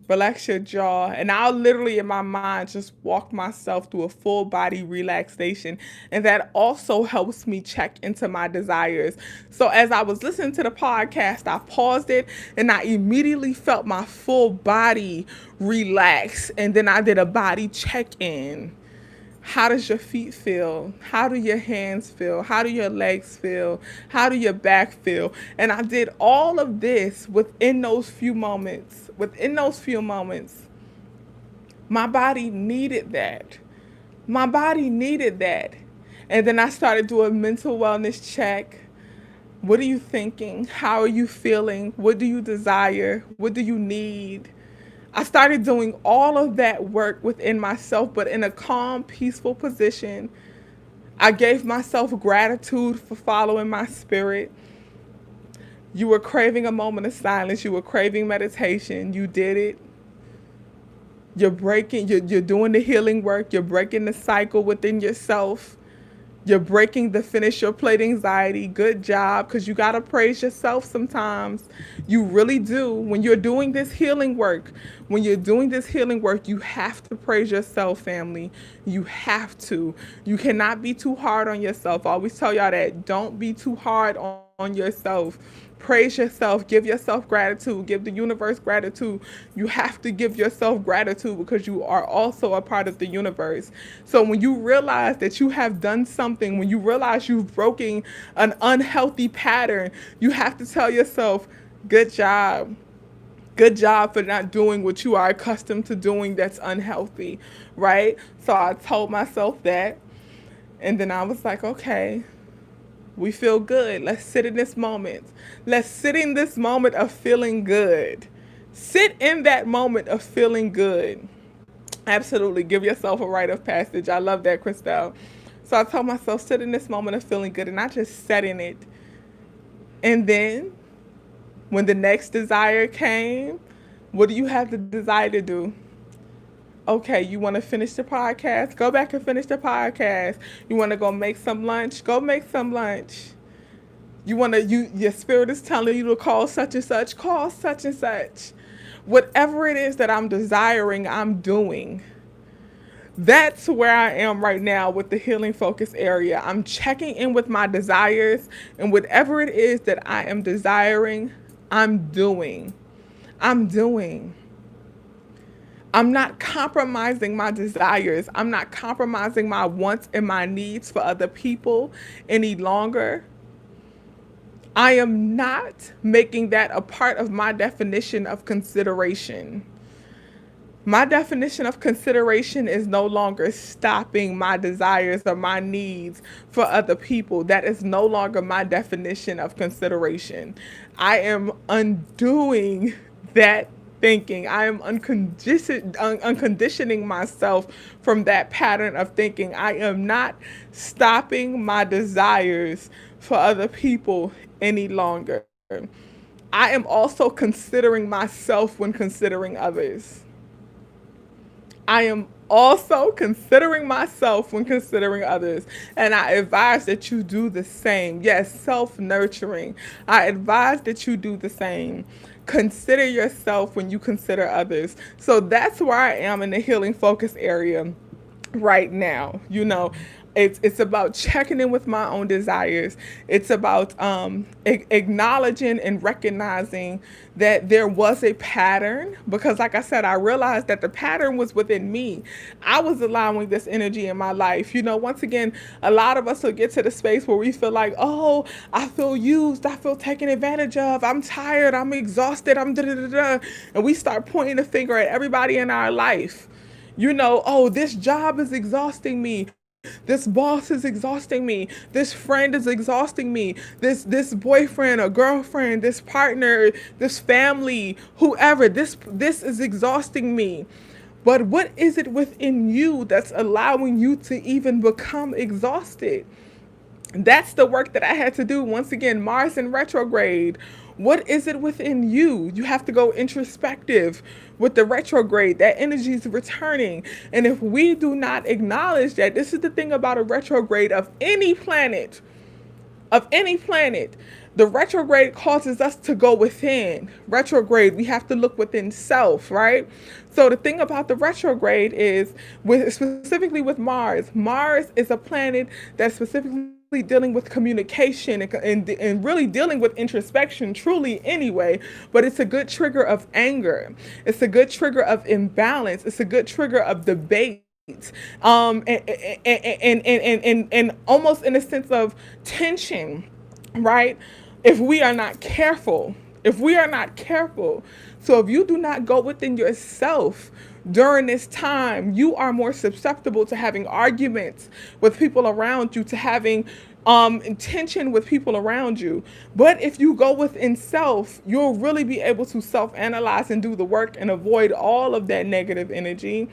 relax your jaw. And I'll literally in my mind just walk myself through a full body relaxation. And that also helps me check into my desires. So as I was listening to the podcast, I paused it and I immediately felt my full body relax. And then I did a body check-in. How does your feet feel? How do your hands feel? How do your legs feel? How do your back feel? And I did all of this within those few moments. Within those few moments, my body needed that. My body needed that. And then I started doing mental wellness check. What are you thinking? How are you feeling? What do you desire? What do you need? I started doing all of that work within myself, but in a calm, peaceful position. I gave myself gratitude for following my spirit. You were craving a moment of silence. You were craving meditation. You did it. You're doing the healing work. You're breaking the cycle within yourself. You're breaking the finish your plate anxiety. Good job, because you got to praise yourself sometimes. You really do. When you're doing this healing work, you have to praise yourself, family. You have to. You cannot be too hard on yourself. I always tell y'all that. Don't be too hard on yourself. Praise yourself. Give yourself gratitude. Give the universe gratitude. You have to give yourself gratitude because you are also a part of the universe. So when you realize that you have done something, when you realize you've broken an unhealthy pattern, you have to tell yourself, good job. Good job for not doing what you are accustomed to doing that's unhealthy, right? So I told myself that. And then I was like, okay, we feel good. Let's sit in this moment. Let's sit in this moment of feeling good. Sit in that moment of feeling good. Absolutely. Give yourself a rite of passage. I love that, Christelle. So I told myself, sit in this moment of feeling good, and I just sat in it. And then when the next desire came, what do you have the desire to do? Okay, you want to finish the podcast? Go back and finish the podcast. You want to go make some lunch? Go make some lunch. Your spirit is telling you to call such and such? Call such and such. Whatever it is that I'm desiring, I'm doing. That's where I am right now with the healing focus area. I'm checking in with my desires, and whatever it is that I am desiring, I'm doing. I'm doing. I'm not compromising my desires. I'm not compromising my wants and my needs for other people any longer. I am not making that a part of my definition of consideration. My definition of consideration is no longer stopping my desires or my needs for other people. That is no longer my definition of consideration. I am undoing that thinking. I am unconditioning myself from that pattern of thinking. I am not stopping my desires for other people any longer. I am also considering myself when considering others. I am also considering myself when considering others. And I advise that you do the same. Yes, self-nurturing. I advise that you do the same. Consider yourself when you consider others. So that's where I am in the healing focus area right now. It's about checking in with my own desires. It's about acknowledging and recognizing that there was a pattern, because like I said, I realized that the pattern was within me. I was allowing this energy in my life. Once again, a lot of us will get to the space where we feel like, oh, I feel used, I feel taken advantage of, I'm tired, I'm exhausted, I'm da da da da, and we start pointing the finger at everybody in our life. Oh, this job is exhausting me. This boss is exhausting me. This friend is exhausting me. This boyfriend or girlfriend, this partner, this family, whoever, this is exhausting me. But what is it within you that's allowing you to even become exhausted? That's the work that I had to do. Once again, Mars in retrograde. What is it within you? You have to go introspective with the retrograde. That energy is returning. And if we do not acknowledge that, this is the thing about a retrograde of any planet, the retrograde causes us to go within. Retrograde, we have to look within self, right? So the thing about the retrograde is, specifically with Mars, Mars is a planet that's specifically dealing with communication and really dealing with introspection, truly anyway. But it's a good trigger of anger. It's a good trigger of imbalance. It's a good trigger of debate. And almost in a sense of tension, right? If we are not careful, so if you do not go within yourself during this time, you are more susceptible to having arguments with people around you, to having tension with people around you. But if you go within self, you'll really be able to self-analyze and do the work and avoid all of that negative energy.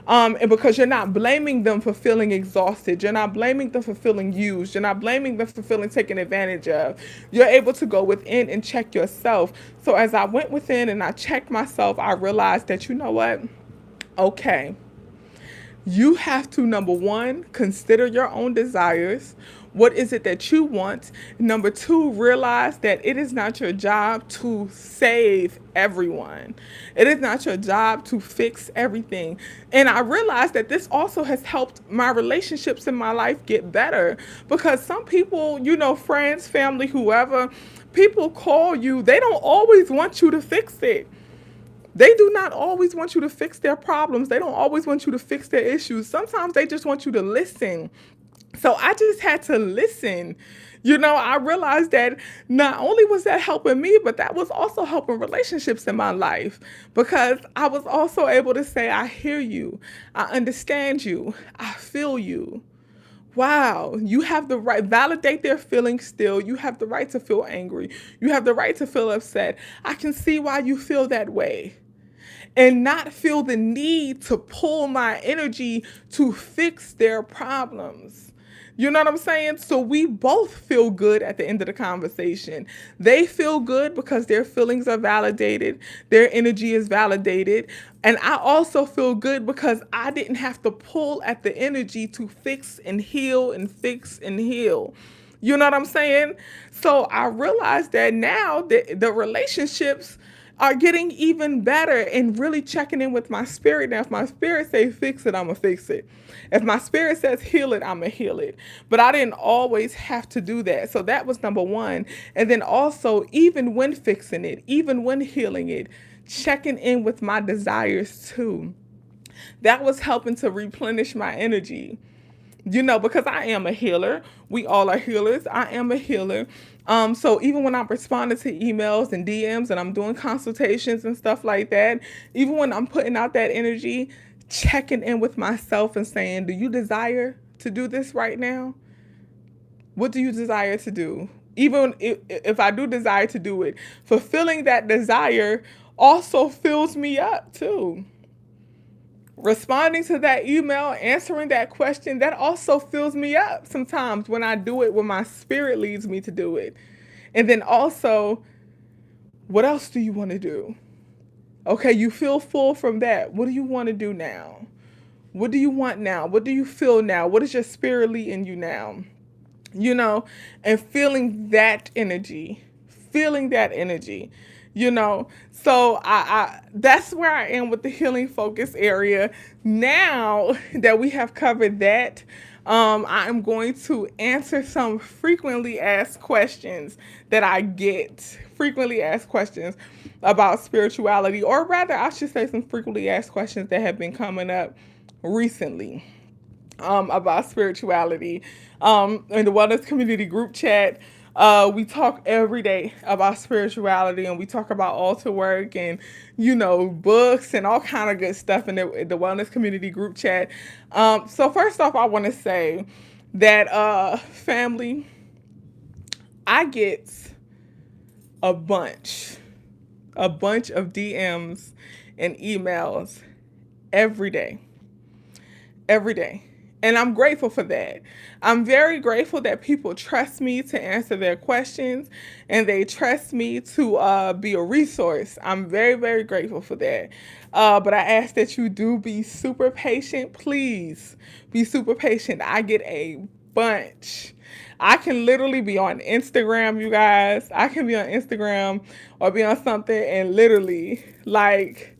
And because you're not blaming them for feeling exhausted, you're not blaming them for feeling used, you're not blaming them for feeling taken advantage of. You're able to go within and check yourself. So as I went within and I checked myself, I realized that, you know what? Okay. You have to, number one, consider your own desires. What is it that you want? Number two, realize that it is not your job to save everyone. It is not your job to fix everything. And I realized that this also has helped my relationships in my life get better, because some people, friends, family, whoever, people call you, they don't always want you to fix it. They do not always want you to fix their problems. They don't always want you to fix their issues. Sometimes they just want you to listen. So I just had to listen. I realized that not only was that helping me, but that was also helping relationships in my life, because I was also able to say, I hear you. I understand you. I feel you. Wow, you have the right, validate their feelings still. You have the right to feel angry. You have the right to feel upset. I can see why you feel that way. And not feel the need to pull my energy to fix their problems. You know what I'm saying? So we both feel good at the end of the conversation. They feel good because their feelings are validated. Their energy is validated. And I also feel good because I didn't have to pull at the energy to fix and heal and fix and heal. You know what I'm saying? So I realized that now the relationships are getting even better, and really checking in with my spirit. Now, if my spirit says fix it, I'm going to fix it. If my spirit says heal it, I'm going to heal it. But I didn't always have to do that. So that was number one. And then also, even when fixing it, even when healing it, checking in with my desires too. That was helping to replenish my energy. Because I am a healer. We all are healers. I am a healer. So even when I'm responding to emails and DMs and I'm doing consultations and stuff like that, even when I'm putting out that energy, checking in with myself and saying, do you desire to do this right now? What do you desire to do? Even if I do desire to do it, fulfilling that desire also fills me up too. Responding to that email, answering that question, that also fills me up sometimes when I do it, when my spirit leads me to do it. And then also, what else do you want to do? Okay, you feel full from that. What do you want to do now? What do you want now? What do you feel now? What is your spirit leading you now? And feeling that energy. So I that's where I am with the healing focus area. Now that we have covered that, I am going to answer some frequently asked questions that I get, frequently asked questions about spirituality, or rather, I should say some frequently asked questions that have been coming up recently about spirituality. In the wellness community group chat, we talk every day about spirituality, and we talk about altar work and books and all kind of good stuff in the wellness community group chat. So first off, I want to say that family, I get a bunch of DMs and emails every day. Every day. And I'm grateful for that. I'm very grateful that people trust me to answer their questions and they trust me to be a resource. I'm very, very grateful for that. But I ask that you do be super patient. Please be super patient. I get a bunch. I can literally be on Instagram, you guys. I can be on Instagram or be on something and literally like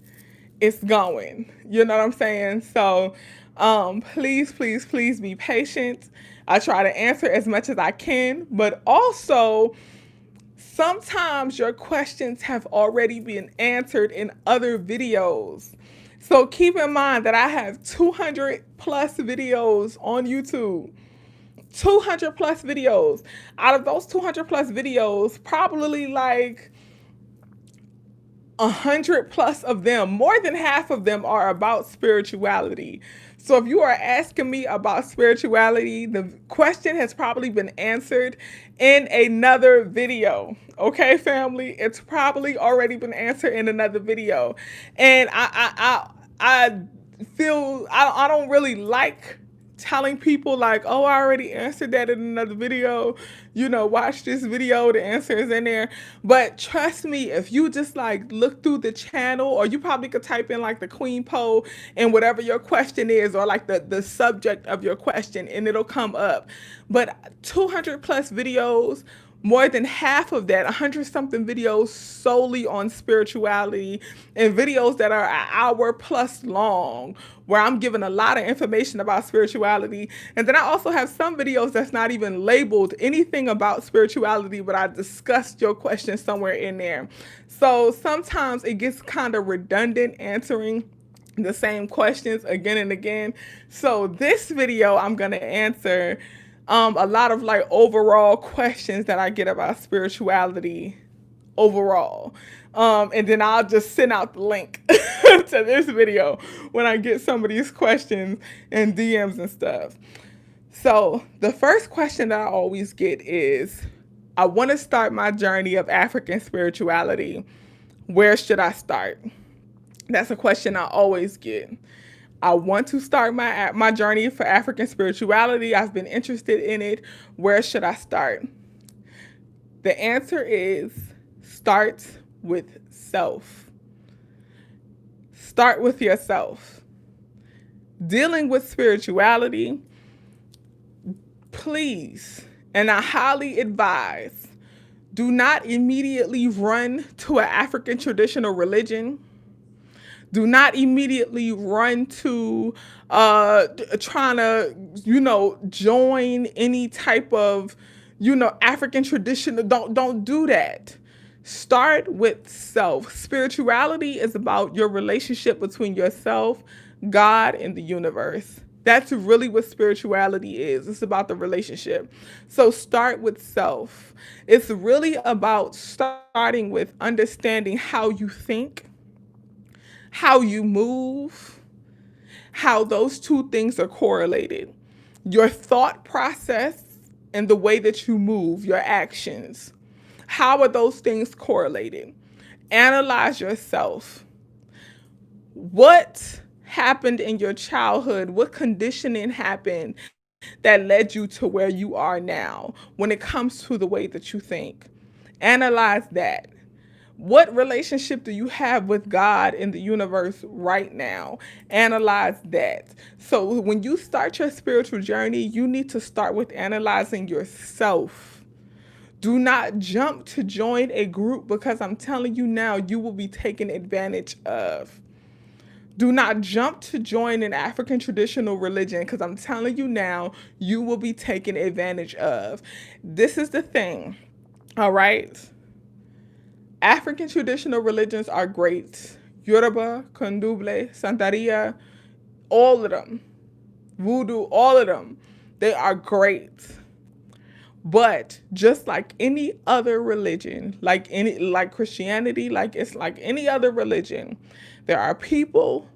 it's going. You know what I'm saying? So please, please, please be patient. I try to answer as much as I can, but also sometimes your questions have already been answered in other videos. So keep in mind that I have 200 plus videos on YouTube. 200 plus videos. Out of those 200 plus videos, probably like 100 plus of them, more than half of them are about spirituality. So if you are asking me about spirituality, the question has probably been answered in another video. Okay, family, it's probably already been answered in another video. And I feel I don't really like telling people like, oh, I already answered that in another video, watch this video, the answer is in there. But trust me, if you just like look through the channel, or you probably could type in like TheQueenPo and whatever your question is, or like the subject of your question, and it'll come up. But 200 plus videos, more than half of that, 100 something videos solely on spirituality, and videos that are an hour plus long, where I'm giving a lot of information about spirituality. And then I also have some videos that's not even labeled anything about spirituality, but I discussed your question somewhere in there. So sometimes it gets kind of redundant answering the same questions again and again. So this video, I'm going to answer a lot of like overall questions that I get about spirituality overall. And then I'll just send out the link to this video when I get some of these questions and DMs and stuff. So the first question that I always get is, I want to start my journey of African spirituality. Where should I start? That's a question I always get. I want to start my journey for African spirituality. I've been interested in it. Where should I start? The answer is start with self. Start with yourself. Dealing with spirituality, please, and I highly advise, do not immediately run to an African traditional religion. Do not immediately run to trying to, join any type of, African tradition. Don't do that. Start with self. Spirituality is about your relationship between yourself, God, and the universe. That's really what spirituality is. It's about the relationship. So start with self. It's really about starting with understanding how you think, how you move, how those two things are correlated. Your thought process and the way that you move, your actions. How are those things correlated? Analyze yourself. What happened in your childhood? What conditioning happened that led you to where you are now when it comes to the way that you think? Analyze that. What relationship do you have with God in the universe right now? Analyze that. So when you start your spiritual journey, you need to start with analyzing yourself. Do not jump to join a group, because I'm telling you now, you will be taken advantage of. Do not jump to join an African traditional religion, because I'm telling you now, you will be taken advantage of. This is the thing, all right? African traditional religions are great. Yoruba, Kundubli, Santeria, all of them. Voodoo, all of them. They are great. But just like any other religion, like Christianity, it's like any other religion, there are people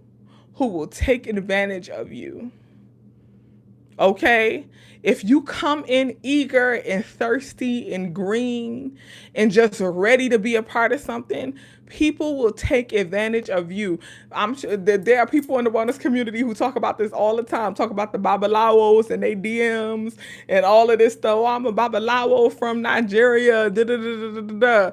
who will take advantage of you. Okay? If you come in eager and thirsty and green and just ready to be a part of something, people will take advantage of you. I'm sure that there are people in the wellness community who talk about this all the time, talk about the babalawos and they DMs and all of this stuff. Oh, I'm a babalawo from Nigeria, da da da da da da.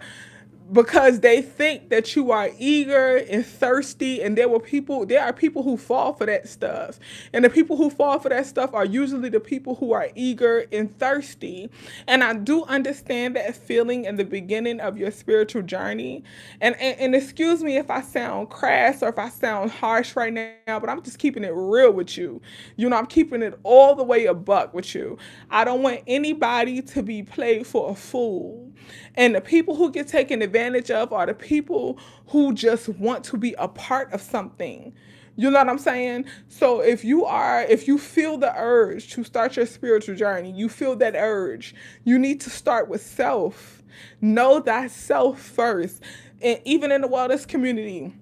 Because they think that you are eager and thirsty, and there are people who fall for that stuff. And the people who fall for that stuff are usually the people who are eager and thirsty. And I do understand that feeling in the beginning of your spiritual journey. And excuse me if I sound crass or if I sound harsh right now, but I'm just keeping it real with you. You know, I'm keeping it all the way a buck with you. I don't want anybody to be played for a fool. And the people who get taken advantage of are the people who just want to be a part of something. You know what I'm saying? So if you feel the urge to start your spiritual journey, you feel that urge, you need to start with self. Know thyself first. And even in the wellness community,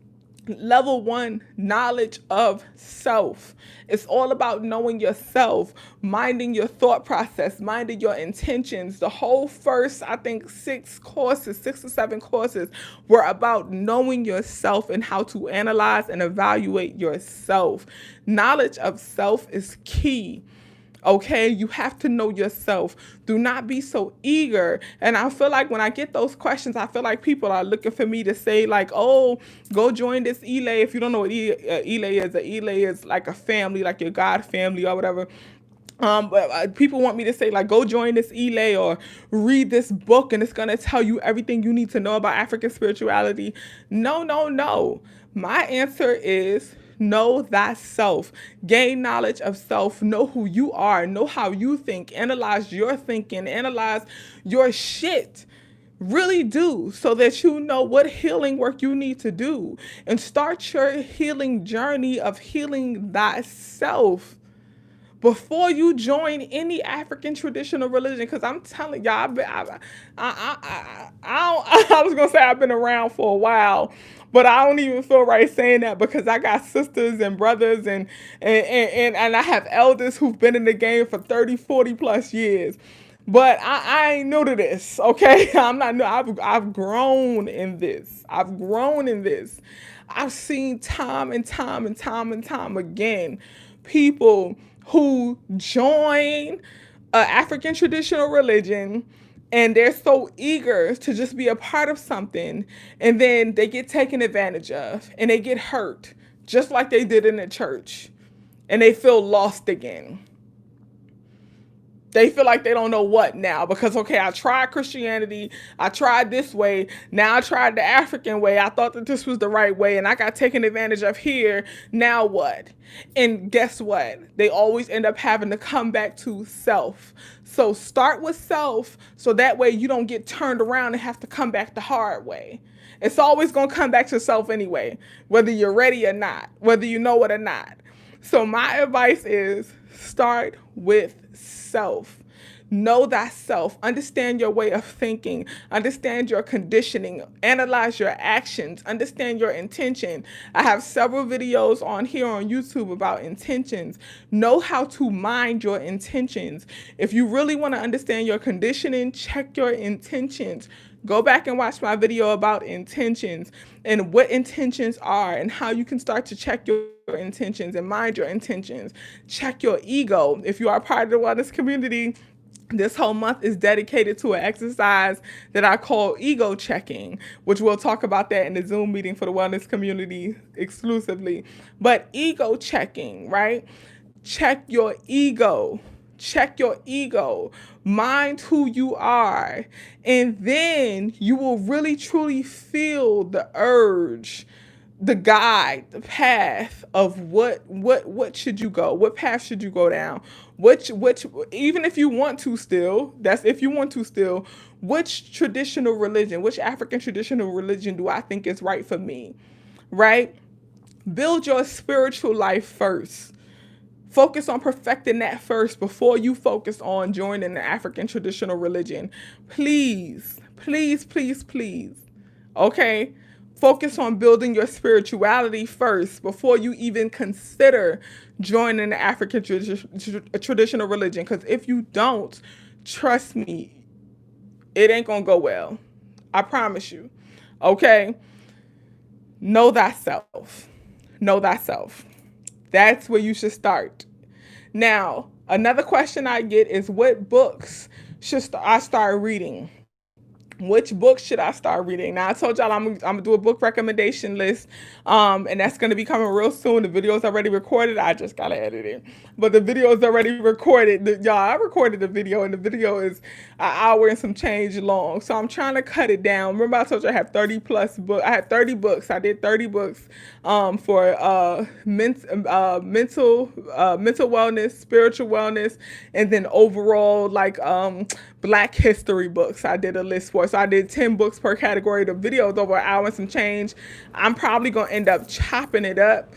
level 1, knowledge of self. It's all about knowing yourself, minding your thought process, minding your intentions. The whole first, I think, 6 or 7 courses were about knowing yourself and how to analyze and evaluate yourself. Knowledge of self is key. Okay, you have to know yourself. Do not be so eager. And I feel like when I get those questions, I feel like people are looking for me to say like, oh, go join this Elay. If you don't know what Elay is, Elay is like a family, like your God family or whatever. But people want me to say like, go join this Elay or read this book and it's going to tell you everything you need to know about African spirituality. No, no, no. My answer is know thyself. Gain knowledge of self. Know who you are. Know how you think. Analyze your thinking. Analyze your shit. Really do, so that you know what healing work you need to do. And start your healing journey of healing thyself before you join any African traditional religion. Because I'm telling y'all, I was going to say I've been around for a while, but I don't even feel right saying that because I got sisters and brothers and I have elders who've been in the game for 30, 40 plus years. But I ain't new to this, okay? I'm not new. I've grown in this. I've grown in this. I've seen time and time and time and time again people who join an African traditional religion and they're so eager to just be a part of something, and then they get taken advantage of and they get hurt just like they did in the church, and they feel lost again. They feel like they don't know what now because, okay, I tried Christianity. I tried this way. Now I tried the African way. I thought that this was the right way and I got taken advantage of here. Now what? And guess what? They always end up having to come back to self. So start with self so that way you don't get turned around and have to come back the hard way. It's always going to come back to self anyway, whether you're ready or not, whether you know it or not. So my advice is start with self. Know thyself. Understand your way of thinking. Understand your conditioning. Analyze your actions. Understand your intention. I have several videos on here on YouTube about intentions. Know how to mind your intentions. If you really want to understand your conditioning, check your intentions. Go back and watch my video about intentions and what intentions are and how you can start to check your intentions and mind your intentions. Check your ego. If you are part of the wellness community, this whole month is dedicated to an exercise that I call ego checking, which we'll talk about that in the Zoom meeting for the wellness community exclusively. But ego checking, right? Check your ego. Check your ego. Mind who you are. And then you will really truly feel the urge the guide, the path of what should you go, what path should you go down, which even if you want to still, that's if you want to still, which traditional religion, which African traditional religion do I think is right for me, right? Build your spiritual life first. Focus on perfecting that first before you focus on joining the African traditional religion. Please, please, please, please. Okay? Focus on building your spirituality first before you even consider joining the African traditional religion. Because if you don't, trust me, it ain't going to go well. I promise you. Okay? Know thyself. Know thyself. That's where you should start. Now, another question I get is what books should I start reading? Which books should I start reading? Now, I told y'all I'm gonna do a book recommendation list, and that's gonna be coming real soon. The video is already recorded. I just gotta edit it, but the video is already recorded. Y'all, I recorded the video, and the video is an hour and some change long. So I'm trying to cut it down. Remember, I told you I have 30 plus books. I had 30 books. I did 30 books for mental wellness, spiritual wellness, and then overall like Black history books. I did a list for. So I did 10 books per category. The video is over an hour and some change. I'm probably going to end up chopping it up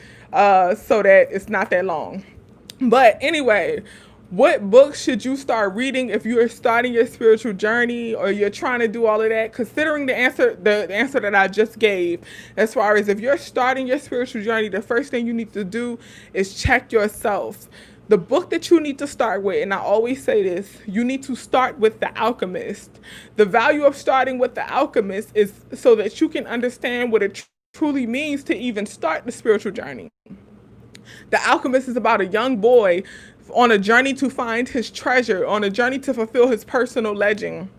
so that it's not that long. But anyway, what books should you start reading if you're starting your spiritual journey or you're trying to do all of that? Considering the answer that I just gave, as far as if you're starting your spiritual journey, the first thing you need to do is check yourself. The book that you need to start with, and I always say this, you need to start with The Alchemist. The value of starting with The Alchemist is so that you can understand what it truly means to even start the spiritual journey. The Alchemist is about a young boy on a journey to find his treasure, on a journey to fulfill his personal legend.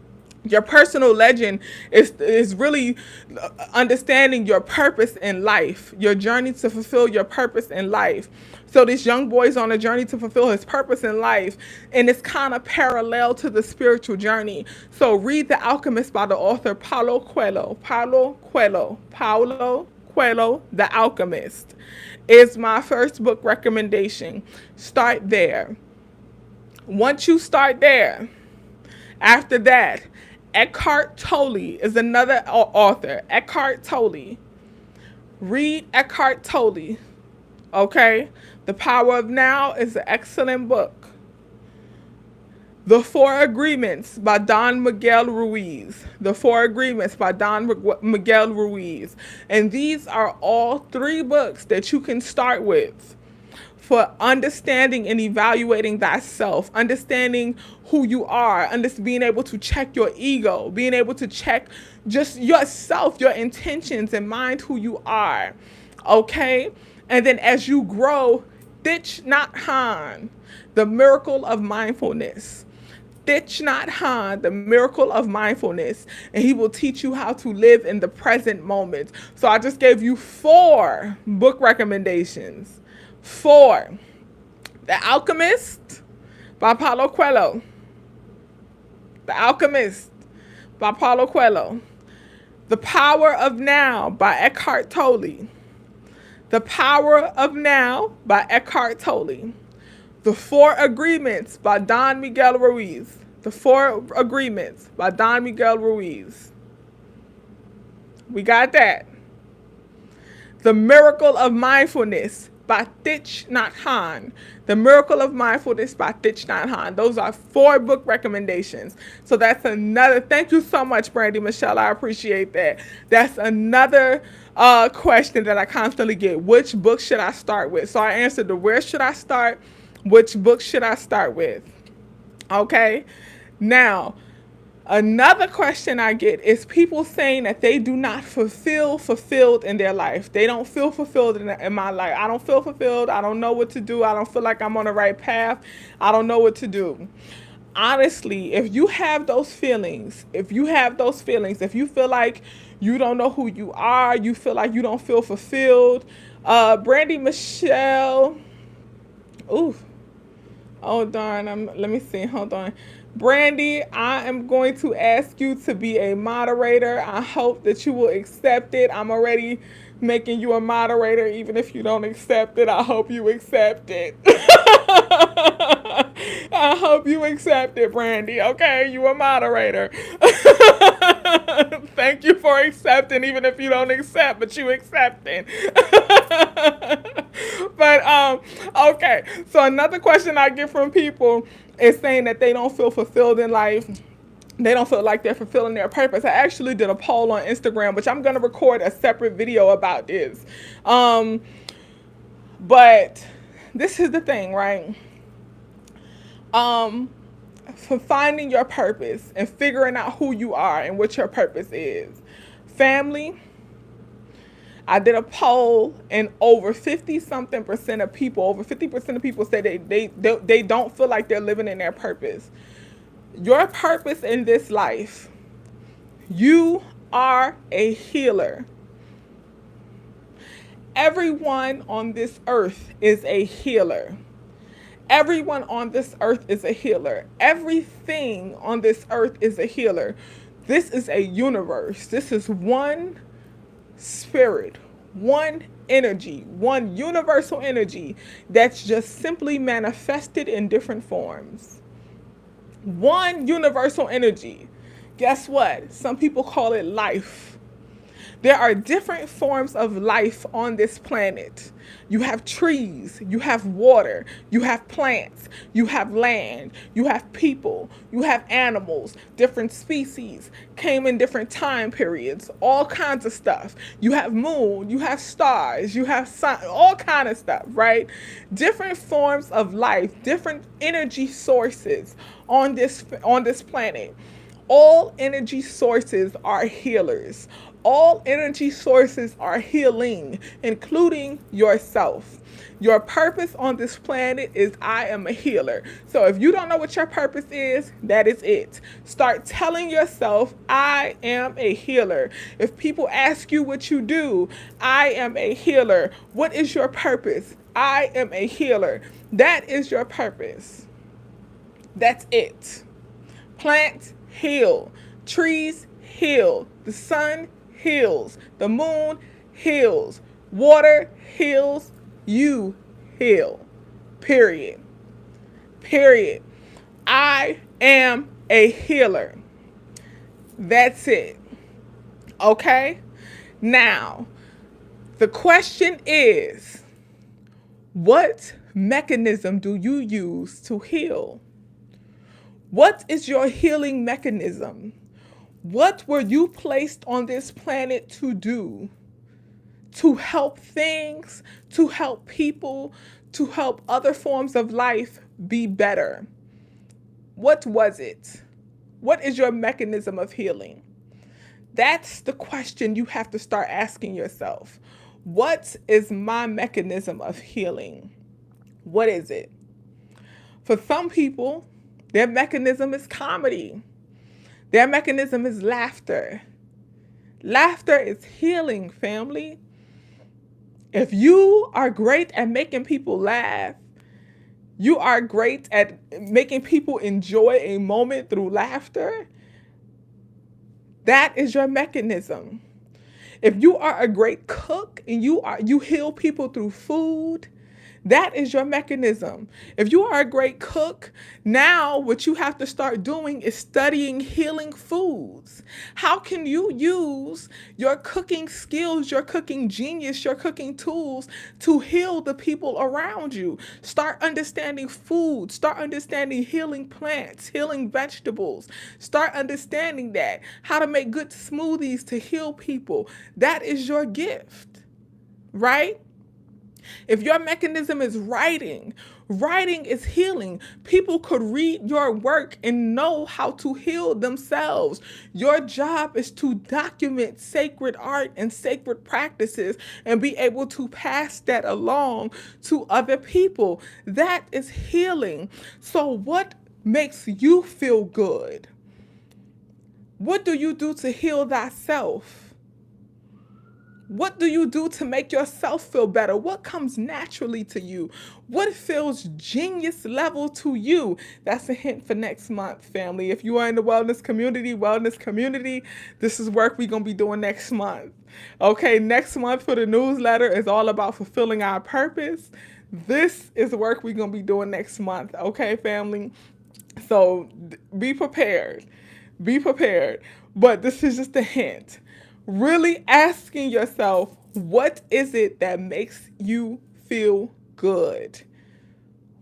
Your personal legend is really understanding your purpose in life, your journey to fulfill your purpose in life. So this young boy is on a journey to fulfill his purpose in life, and it's kind of parallel to the spiritual journey. So read The Alchemist by the author Paulo Coelho. Paulo Coelho, The Alchemist is my first book recommendation. Start there. Once you start there, after that, Eckhart Tolle is another author. Eckhart Tolle. Read Eckhart Tolle. Okay? The Power of Now is an excellent book. The Four Agreements by Don Miguel Ruiz. The Four Agreements by Don Miguel Ruiz. And these are all 3 books that you can start with for understanding and evaluating thyself, understanding who you are, being able to check your ego, being able to check just yourself, your intentions, and mind who you are. Okay? And then as you grow, Thich Nhat Hanh, The Miracle of Mindfulness. Thich Nhat Hanh, The Miracle of Mindfulness, and he will teach you how to live in the present moment. So I just gave you 4 book recommendations. 4. The Alchemist by Paulo Coelho. The Alchemist by Paulo Coelho. The Power of Now by Eckhart Tolle. The Power of Now by Eckhart Tolle. The Four Agreements by Don Miguel Ruiz. The Four Agreements by Don Miguel Ruiz. We got that. The Miracle of Mindfulness by Thich Nhat Hanh. The Miracle of Mindfulness by Thich Nhat Hanh. Those are 4 book recommendations. So that's another, thank you so much, Brandy Michelle. I appreciate that. That's another question that I constantly get. Which book should I start with? So I answered the where should I start? Which book should I start with? Okay. Now, another question I get is people saying that they do not feel fulfilled in their life. They don't feel fulfilled in my life. I don't feel fulfilled. I don't know what to do. I don't feel like I'm on the right path. I don't know what to do. Honestly, if you have those feelings, if you feel like you don't know who you are, you feel like you don't feel fulfilled, Brandy Michelle, ooh, oh darn, let me see, hold on. Brandy, I am going to ask you to be a moderator. I hope that you will accept it. I'm already making you a moderator, even if you don't accept it. I hope you accept it. I hope you accept it, Brandy. Okay, you a moderator. Thank you for accepting, even if you don't accept, but you accepting. But okay. So another question I get from people is saying that they don't feel fulfilled in life. They don't feel like they're fulfilling their purpose. I actually did a poll on Instagram, which I'm going to record a separate video about this. But this is the thing, right? For finding your purpose and figuring out who you are and what your purpose is. Family, I did a poll and over 50-something% of people, over 50% of people say they don't feel like they're living in their purpose. Your purpose in this life, you are a healer. Everyone on this earth is a healer. Everyone on this earth is a healer. Everything on this earth is a healer. This is a universe. This is one spirit, one energy, one universal energy that's just simply manifested in different forms. One universal energy. Guess what? Some people call it life. There are different forms of life on this planet. You have trees, you have water, you have plants, you have land, you have people, you have animals, different species, came in different time periods, all kinds of stuff. You have moon, you have stars, you have sun, all kind of stuff, right? Different forms of life, different energy sources on this planet. All energy sources are healers. All energy sources are healing, including yourself. Your purpose on this planet is I am a healer. So if you don't know what your purpose is, that is it. Start telling yourself, I am a healer. If people ask you what you do, I am a healer. What is your purpose? I am a healer. That is your purpose. That's it. Plants heal. Trees heal. The sun heals. The moon heals. Water heals. You heal. Period. Period. I am a healer. That's it. Okay? Now, the question is, what mechanism do you use to heal? What is your healing mechanism? What were you placed on this planet to do? To help things, to help people, to help other forms of life be better. What was it? What is your mechanism of healing? That's the question you have to start asking yourself. What is my mechanism of healing? What is it? For some people, their mechanism is comedy. Their mechanism is laughter. Laughter is healing, family. If you are great at making people laugh, you are great at making people enjoy a moment through laughter, that is your mechanism. If you are a great cook and you heal people through food, that is your mechanism. If you are a great cook, now what you have to start doing is studying healing foods. How can you use your cooking skills, your cooking genius, your cooking tools to heal the people around you? Start understanding food. Start understanding healing plants, healing vegetables. Start understanding that. How to make good smoothies to heal people. That is your gift, right? If your mechanism is writing is healing. People could read your work and know how to heal themselves. Your job is to document sacred art and sacred practices and be able to pass that along to other people. That is healing. So what makes you feel good? What do you do to heal thyself? What do you do to make yourself feel better? What comes naturally to you? What feels genius level to you? That's a hint for next month, family. If you are in the wellness community, this is work we're going to be doing next month. Okay, next month for the newsletter is all about fulfilling our purpose. This is the work we're going to be doing next month. Okay, family? So be prepared. Be prepared. But this is just a hint. Really asking yourself, what is it that makes you feel good?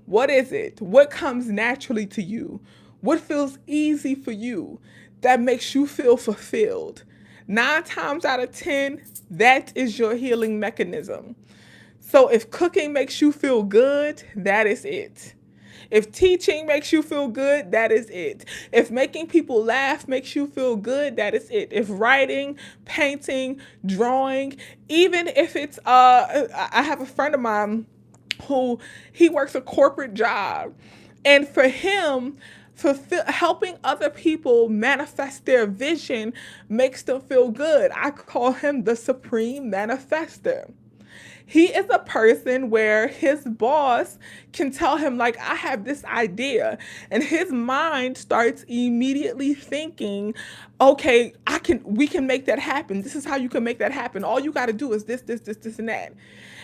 What is it? What comes naturally to you? What feels easy for you that makes you feel fulfilled? 9 times out of 10, that is your healing mechanism. So if cooking makes you feel good, that is it. If teaching makes you feel good, that is it. If making people laugh makes you feel good, that is it. If writing, painting, drawing, even if it's I have a friend of mine who he works a corporate job, and for him, helping other people manifest their vision makes them feel good. I call him the supreme manifester. He is a person where his boss can tell him, like, I have this idea, and his mind starts immediately thinking, okay, we can make that happen. This is how you can make that happen. All you got to do is this, and that.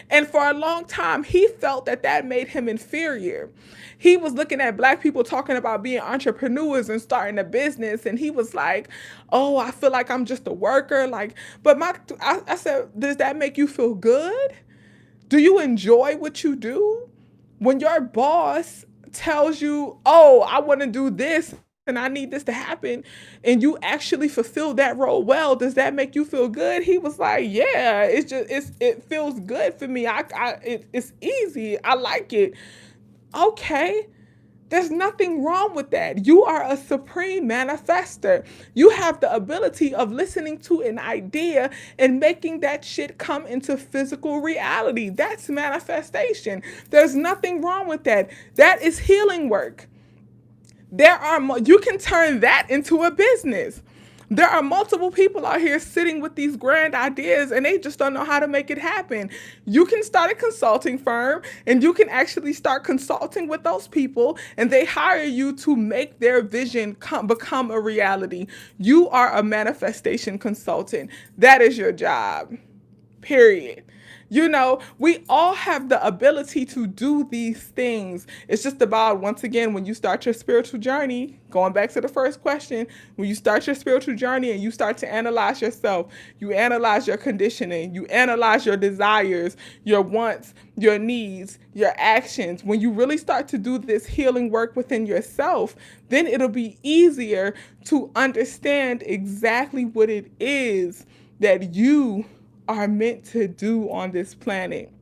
And for a long time, he felt that made him inferior. He was looking at Black people talking about being entrepreneurs and starting a business, and he was like, oh, I feel like I'm just a worker. Like, but I said, does that make you feel good? Do you enjoy what you do? When your boss tells you, oh, I want to do this and I need this to happen, and you actually fulfill that role well, does that make you feel good? He was like, yeah, it feels good for me. It's easy. I like it. Okay. There's nothing wrong with that. You are a supreme manifester. You have the ability of listening to an idea and making that shit come into physical reality. That's manifestation. There's nothing wrong with that. That is healing work. You can turn that into a business. There are multiple people out here sitting with these grand ideas and they just don't know how to make it happen. You can start a consulting firm and you can actually start consulting with those people, and they hire you to make their vision become a reality. You are a manifestation consultant. That is your job. Period. We all have the ability to do these things. It's just about, once again, when you start your spiritual journey, going back to the first question, when you start your spiritual journey and you start to analyze yourself, you analyze your conditioning, you analyze your desires, your wants, your needs, your actions. When you really start to do this healing work within yourself, then it'll be easier to understand exactly what it is that you are meant to do on this planet.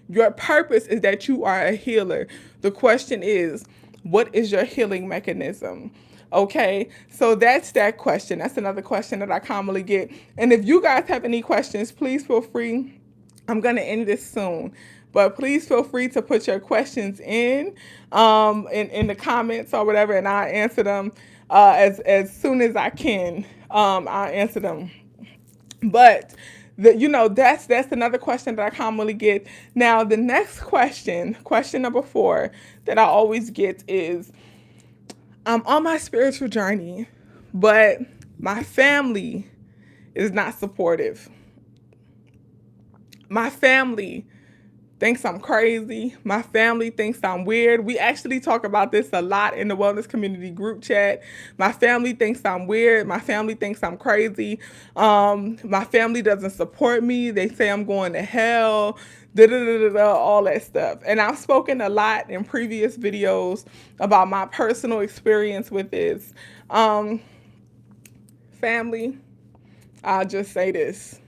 Your purpose is that you are a healer. The question is, what is your healing mechanism? Okay, so that's that question. That's another question that I commonly get. And if you guys have any questions, please feel free. I'm going to end this soon, but please feel free to put your questions in the comments or whatever, and I'll answer them as soon as I can. I'll answer them. But that's another question that I commonly get. Now, the next question number 4 that I always get is, I'm on my spiritual journey, but my family is not supportive. My family thinks I'm crazy. My family thinks I'm weird. We actually talk about this a lot in the wellness community group chat. My family thinks I'm weird. My family thinks I'm crazy. My family doesn't support me. They say I'm going to hell, all that stuff. And I've spoken a lot in previous videos about my personal experience with this. Family, I'll just say this.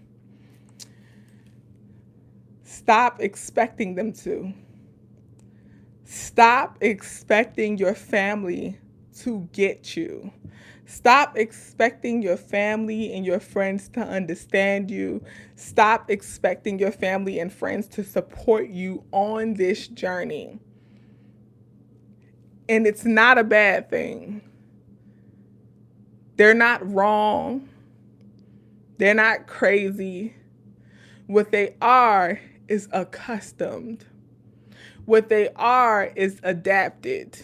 Stop expecting them to. Stop expecting your family to get you. Stop expecting your family and your friends to understand you. Stop expecting your family and friends to support you on this journey. And it's not a bad thing. They're not wrong. They're not crazy. What they are is accustomed. What they are is adapted.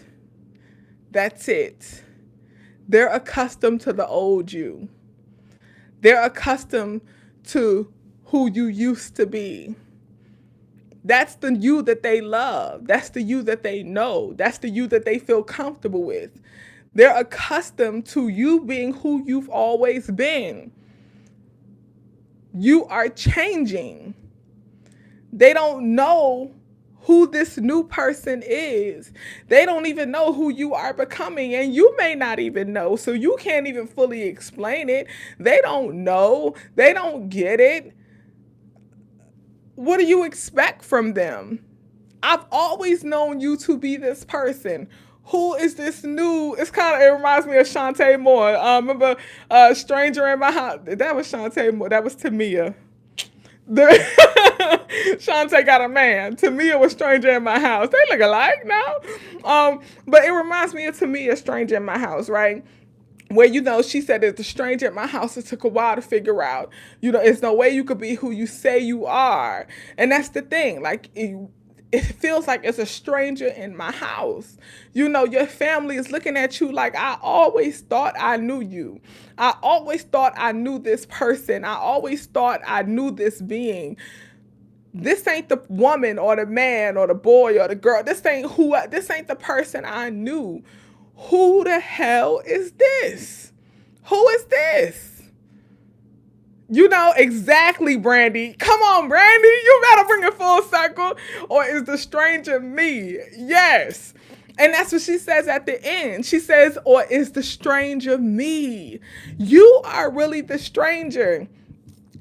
That's it. They're accustomed to the old you. They're accustomed to who you used to be. That's the you that they love. That's the you that they know. That's the you that they feel comfortable with. They're accustomed to you being who you've always been. You are changing. They don't know who this new person is. They don't even know who you are becoming, and you may not even know, so you can't even fully explain it. They don't know. They don't get it. What do you expect from them? I've always known you to be this person. Who is this new? It reminds me of Shantae Moore. Remember Stranger in My House? That was Shantae Moore. That was Tamia. Shantae got a man. Tamia was Stranger in My House. They look alike now. But it reminds me of Tamia, Stranger in My House, right? Where, she said that the stranger at my house, it took a while to figure out, it's no way you could be who you say you are. And that's the thing. Like, it feels like it's a stranger in my house. Your family is looking at you like, I always thought I knew you. I always thought I knew this person. I always thought I knew this being. This ain't the woman or the man or the boy or the girl. This ain't the person I knew. Who the hell is this? Who is this? Exactly, Brandy. Come on, Brandy. You better bring it full circle. Or is the stranger me? Yes. And that's what she says at the end. She says, or is the stranger me? You are really the stranger.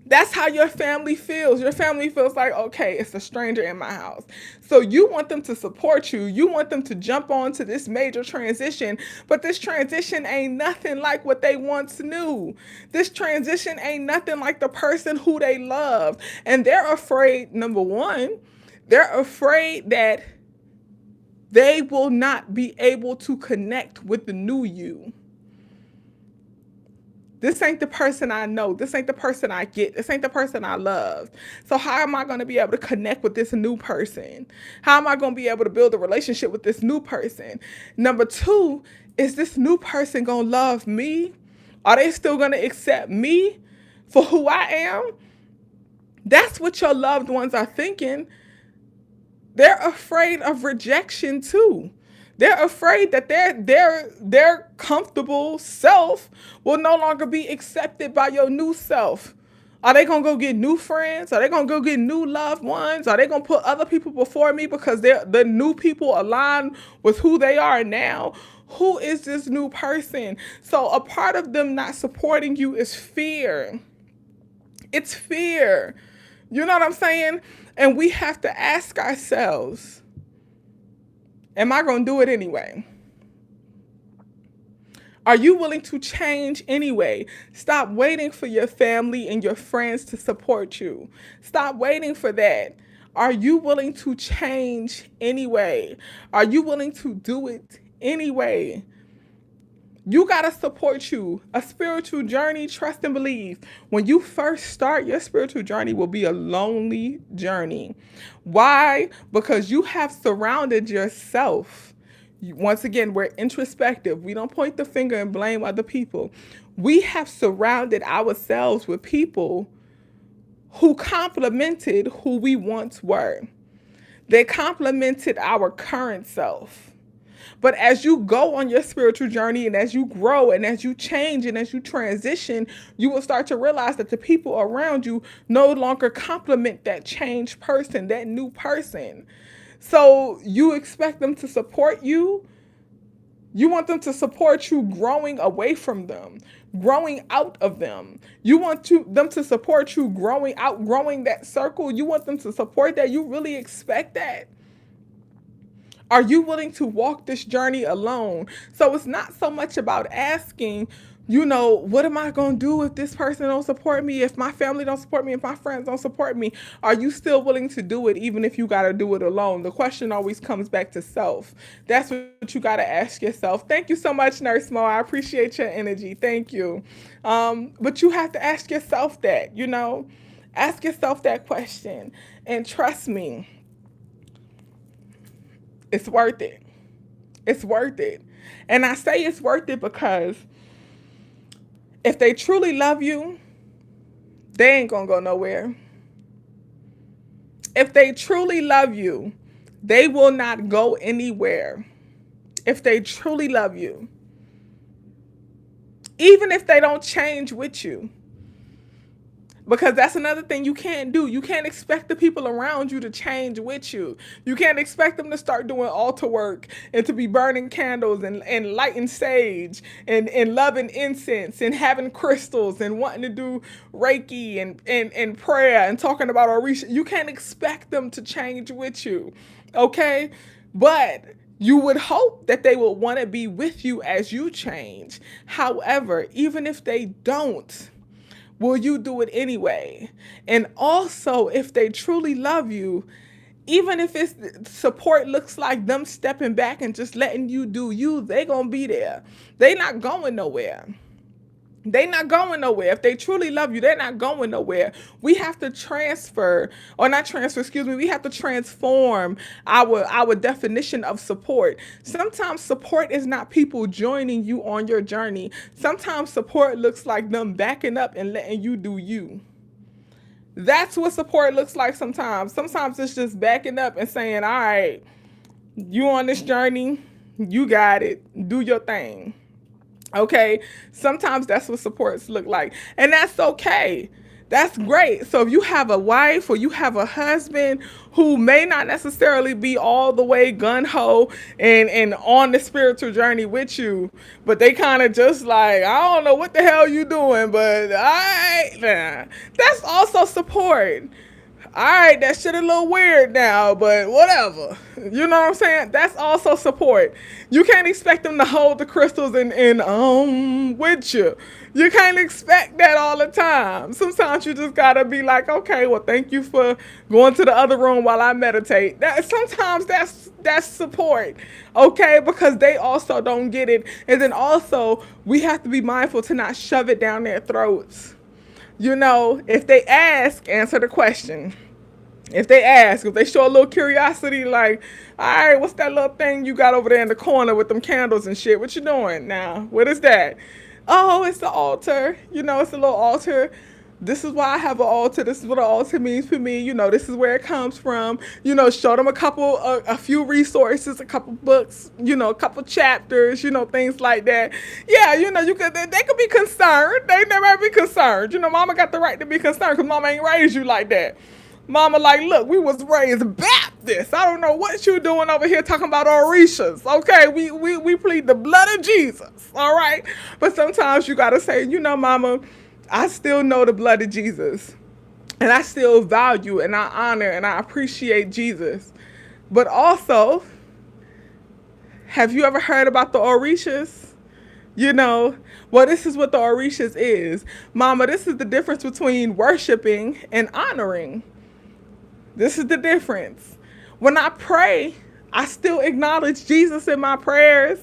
That's how your family feels. Your family feels like, okay, it's a stranger in my house. So you want them to support you. You want them to jump onto this major transition, but this transition ain't nothing like what they once knew. This transition ain't nothing like the person who they loved. And they're afraid, number one, they're afraid that they will not be able to connect with the new you. This ain't the person I know. This ain't the person I get. This ain't the person I love. So how am I going to be able to connect with this new person? How am I going to be able to build a relationship with this new person? Number two, is this new person going to love me? Are they still going to accept me for who I am? That's what your loved ones are thinking. They're afraid of rejection too. They're afraid that their comfortable self will no longer be accepted by your new self. Are they going to go get new friends? Are they going to go get new loved ones? Are they going to put other people before me because the new people align with who they are now? Who is this new person? So a part of them not supporting you is fear. It's fear. You know what I'm saying? And we have to ask ourselves, am I going to do it anyway? Are you willing to change anyway? Stop waiting for your family and your friends to support you. Stop waiting for that. Are you willing to change anyway? Are you willing to do it anyway? You got to support you. A spiritual journey, trust and believe. When you first start, your spiritual journey will be a lonely journey. Why? Because you have surrounded yourself. Once again, we're introspective. We don't point the finger and blame other people. We have surrounded ourselves with people who complemented who we once were. They complemented our current self. But as you go on your spiritual journey and as you grow and as you change and as you transition, you will start to realize that the people around you no longer complement that changed person, that new person. So you expect them to support you. You want them to support you growing away from them, growing out of them. You want them to support you outgrowing that circle. You want them to support that. You really expect that. Are you willing to walk this journey alone? So it's not so much about asking, what am I going to do if this person don't support me, if my family don't support me, if my friends don't support me? Are you still willing to do it even if you got to do it alone? The question always comes back to self. That's what you got to ask yourself. Thank you so much, Nurse Mo. I appreciate your energy. Thank you. But you have to ask yourself that, Ask yourself that question. And trust me, it's worth it. It's worth it. And I say it's worth it because if they truly love you, they ain't gonna go nowhere. If they truly love you, they will not go anywhere. If they truly love you, even if they don't change with you. Because that's another thing you can't do. You can't expect the people around you to change with you. You can't expect them to start doing altar work and to be burning candles and lighting sage and loving incense and having crystals and wanting to do Reiki and prayer and talking about Orisha. You can't expect them to change with you, okay? But you would hope that they would want to be with you as you change. However, even if they don't, will you do it anyway? And also, if they truly love you, even if it's support looks like them stepping back and just letting you do you, they gonna be there. They not going nowhere. They not going nowhere. If they truly love you, they're not going nowhere. We have to we have to transform our definition of support. Sometimes support is not people joining you on your journey. Sometimes support looks like them backing up and letting you do you. That's what support looks like sometimes. Sometimes it's just backing up and saying, all right, you on this journey, you got it, do your thing. Okay, sometimes that's what supports look like, and that's okay. That's great. So if you have a wife or you have a husband who may not necessarily be all the way gun-ho and on the spiritual journey with you, but they kind of just like, I don't know what the hell you doing, but that's also support. All right, that shit a little weird now, but whatever. You know what I'm saying? That's also support. You can't expect them to hold the crystals and with you. You can't expect that all the time. Sometimes you just gotta be like, okay, well, thank you for going to the other room while I meditate. Sometimes that's support, okay? Because they also don't get it. And then also, we have to be mindful to not shove it down their throats. You know, if they ask, answer the question. If they show a little curiosity, like, all right, what's that little thing you got over there in the corner with them candles and shit? What you doing now? What is that? Oh, it's the altar. You know, it's a little altar. This is why I have an altar. This is what an altar means for me. You know, this is where it comes from. You know, show them a few resources, a couple books, you know, a couple chapters, you know, things like that. Yeah, you know, they could be concerned. They never be concerned. You know, mama got the right to be concerned because mama ain't raised you like that. Mama like, look, we was raised Baptist. I don't know what you doing over here talking about Orishas. Okay, we plead the blood of Jesus. All right, but sometimes you gotta say, you know, mama, I still know the blood of Jesus, and I still value and I honor and I appreciate Jesus. But also, have you ever heard about the Orishas? You know, well, this is what the Orishas is. Mama, this is the difference between worshiping and honoring. This is the difference. When I pray, I still acknowledge Jesus in my prayers.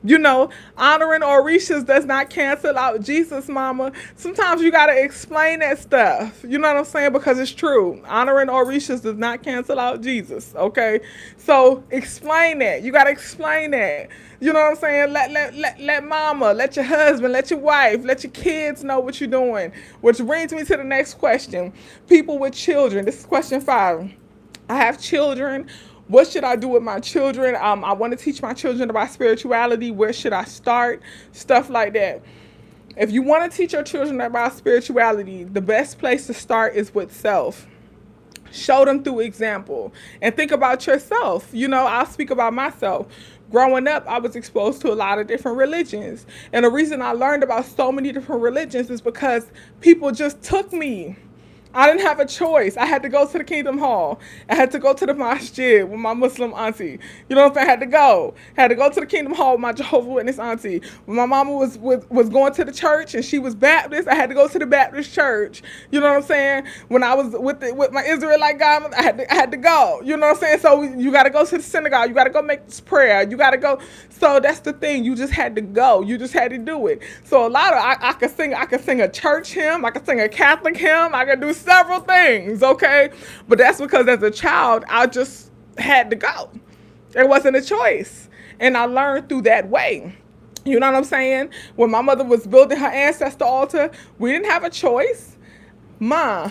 You know, honoring Orishas does not cancel out Jesus, mama. Sometimes you got to explain that stuff. You know what I'm saying? Because it's true. Honoring Orishas does not cancel out Jesus, okay? So explain that. You got to explain that. You know what I'm saying? Let mama, let your husband, let your wife, let your kids know what you're doing. Which brings me to the next question. People with children. This is question 5. I have children. What should I do with my children? I want to teach my children about spirituality. Where should I start? Stuff like that. If you want to teach your children about spirituality, the best place to start is with self. Show them through example. And think about yourself. You know, I'll speak about myself. Growing up, I was exposed to a lot of different religions. And the reason I learned about so many different religions is because people just took me. I didn't have a choice. I had to go to the Kingdom Hall. I had to go to the masjid with my Muslim auntie. You know what I'm saying? I had to go. Had to go to the Kingdom Hall with my Jehovah's Witness auntie. When my mama was going to the church and she was Baptist, I had to go to the Baptist church. You know what I'm saying? When I was with my Israelite godmother, I had to go. You know what I'm saying? So you got to go to the synagogue. You got to go make this prayer. You got to go. So that's the thing. You just had to go. You just had to do it. So a lot of I could sing a church hymn. I could sing a Catholic hymn. I could do several things, okay? But that's because as a child, I just had to go. There wasn't a choice. And I learned through that way. You know what I'm saying? When my mother was building her ancestor altar, we didn't have a choice. Ma,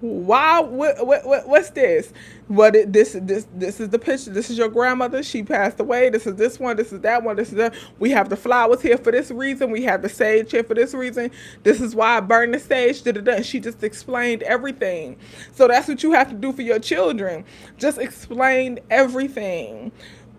why? What's this? This is the picture. This is your grandmother. She passed away. This is this one. This is that one. This is that. We have the flowers here for this reason. We have the sage here for this reason. This is why I burned the sage. And she just explained everything. So that's what you have to do for your children. Just explain everything.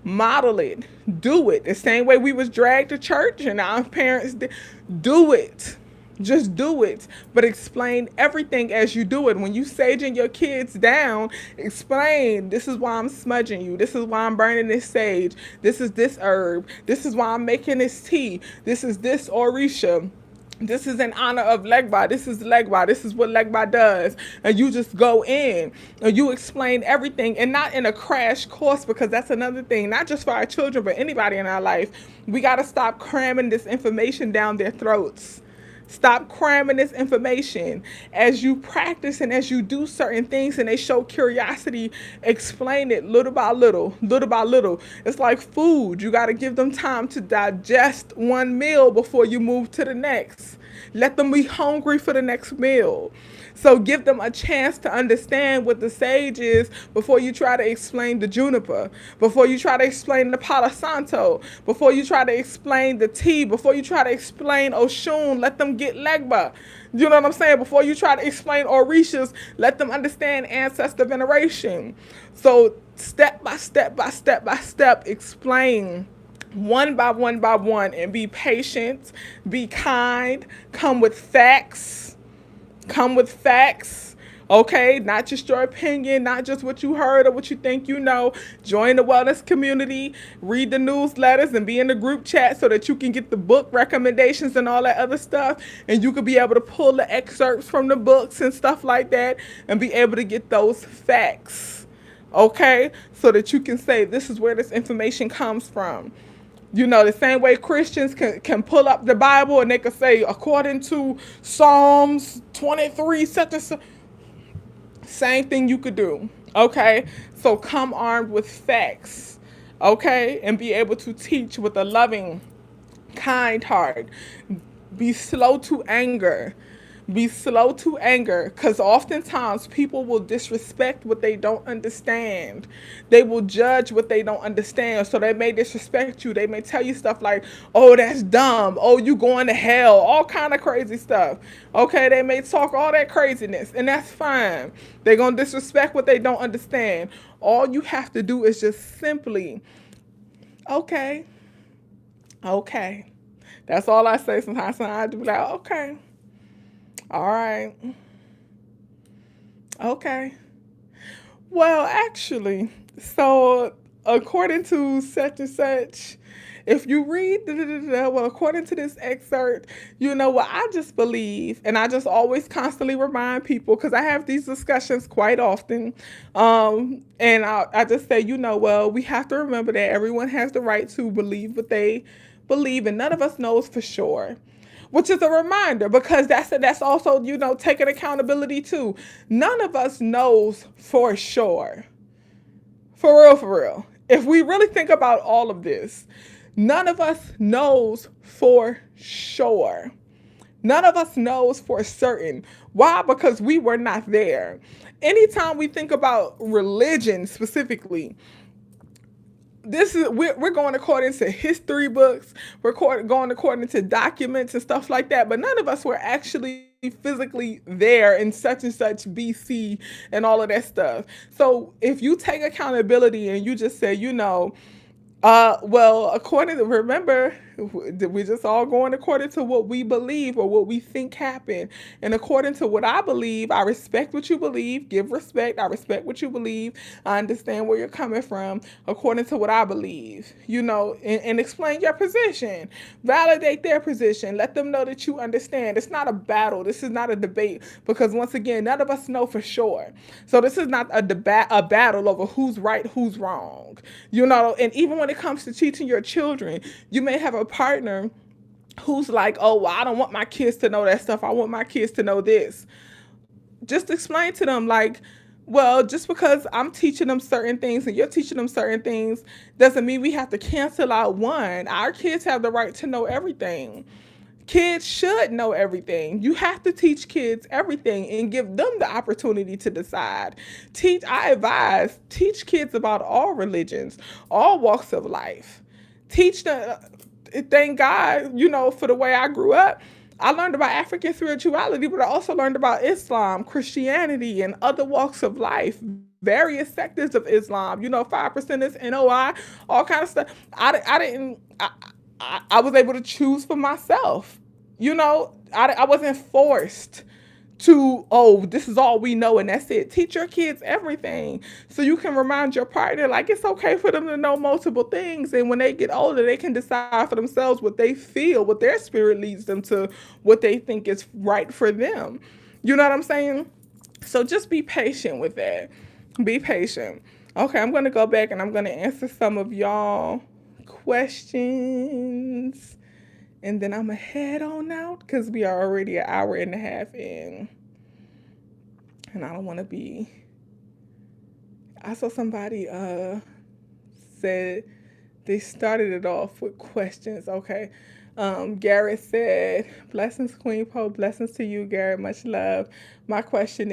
Model it. Do it. The same way we was dragged to church and our parents did. Do it. Just do it, but explain everything as you do it. When you saging your kids down, explain, this is why I'm smudging you. This is why I'm burning this sage. This is this herb. This is why I'm making this tea. This is this Orisha. This is in honor of Legba. This is Legba. This is what Legba does. And you just go in and you explain everything, and not in a crash course, because that's another thing, not just for our children, but anybody in our life. We got to stop cramming this information down their throats. Stop cramming this information. As you practice and as you do certain things and they show curiosity, explain it little by little, little by little. It's like food. You got to give them time to digest one meal before you move to the next. Let them be hungry for the next meal. So give them a chance to understand what the sage is before you try to explain the juniper, before you try to explain the Palo Santo, before you try to explain the tea, before you try to explain Oshun, let them get Legba. You know what I'm saying? Before you try to explain Orishas, let them understand ancestor veneration. So step by step by step by step, explain one by one, and be patient, be kind, come with facts. Come with facts, okay? Not just your opinion, not just what you heard or what you think you know. Join the wellness community, read the newsletters, and be in the group chat so that you can get the book recommendations and all that other stuff. And you could be able to pull the excerpts from the books and stuff like that and be able to get those facts, okay? So that you can say, this is where this information comes from. You know, the same way Christians can pull up the Bible and they can say, according to Psalms 23, such and such. Same thing you could do, okay? So come armed with facts, okay? And be able to teach with a loving, kind heart. Be slow to anger. Be slow to anger, because oftentimes people will disrespect what they don't understand. They will judge what they don't understand. So they may disrespect you. They may tell you stuff like, oh, that's dumb. Oh, you going to hell. All kind of crazy stuff. Okay, they may talk all that craziness, and that's fine. They're going to disrespect what they don't understand. All you have to do is just simply, okay. That's all I say sometimes. I do like, okay. All right. Okay. Well, actually, so according to such and such, if you read, well, according to this excerpt, you know what, I just believe, and I just always constantly remind people, because I have these discussions quite often, and I just say, you know, well, we have to remember that everyone has the right to believe what they believe, and none of us knows for sure. Which is a reminder, because that's also, you know, taking accountability too. None of us knows for sure. For real. If we really think about all of this, none of us knows for sure. None of us knows for certain. Why? Because we were not there. Anytime we think about religion specifically, we're going according to history books, we're going according to documents and stuff like that, but none of us were actually physically there in such and such BC and all of that stuff. So if you take accountability and you just say, you know, well, according to, remember, we're just all going according to what we believe or what we think happened. And according to what I believe, I respect what you believe, give respect. I respect what you believe. I understand where you're coming from according to what I believe, you know, and explain your position, validate their position, let them know that you understand. It's not a battle. This is not a debate, because once again, none of us know for sure. So this is not a battle over who's right, who's wrong, you know. And even when it comes to teaching your children, you may have a partner who's like, oh, well, I don't want my kids to know that stuff. I want my kids to know this. just explain to them, like, well, just because I'm teaching them certain things and you're teaching them certain things doesn't mean we have to cancel out one. Our kids have the right to know everything. Kids should know everything. You have to teach kids everything and give them the opportunity to decide. I advise, teach kids about all religions, all walks of life. Teach them, thank God, for the way I grew up. I learned about African spirituality, but I also learned about Islam, Christianity, and other walks of life, various sectors of Islam, 5%ers, NOI, all kind of stuff. I didn't, I was able to choose for myself. I wasn't forced to, oh, this is all we know and that's it. Teach your kids everything so you can remind your partner, like, it's okay for them to know multiple things. And when they get older, they can decide for themselves what they feel, what their spirit leads them to, what they think is right for them. You know what I'm saying? So just be patient with that. Be patient. Okay, I'm going to go back and I'm going to answer some of y'all questions. And then I'm going to head on out because we are already an hour and a half in. And I don't want to be... I saw somebody said they started it off with questions. Okay. Garrett said, blessings, QueenPo. Blessings to you, Garrett. Much love. My question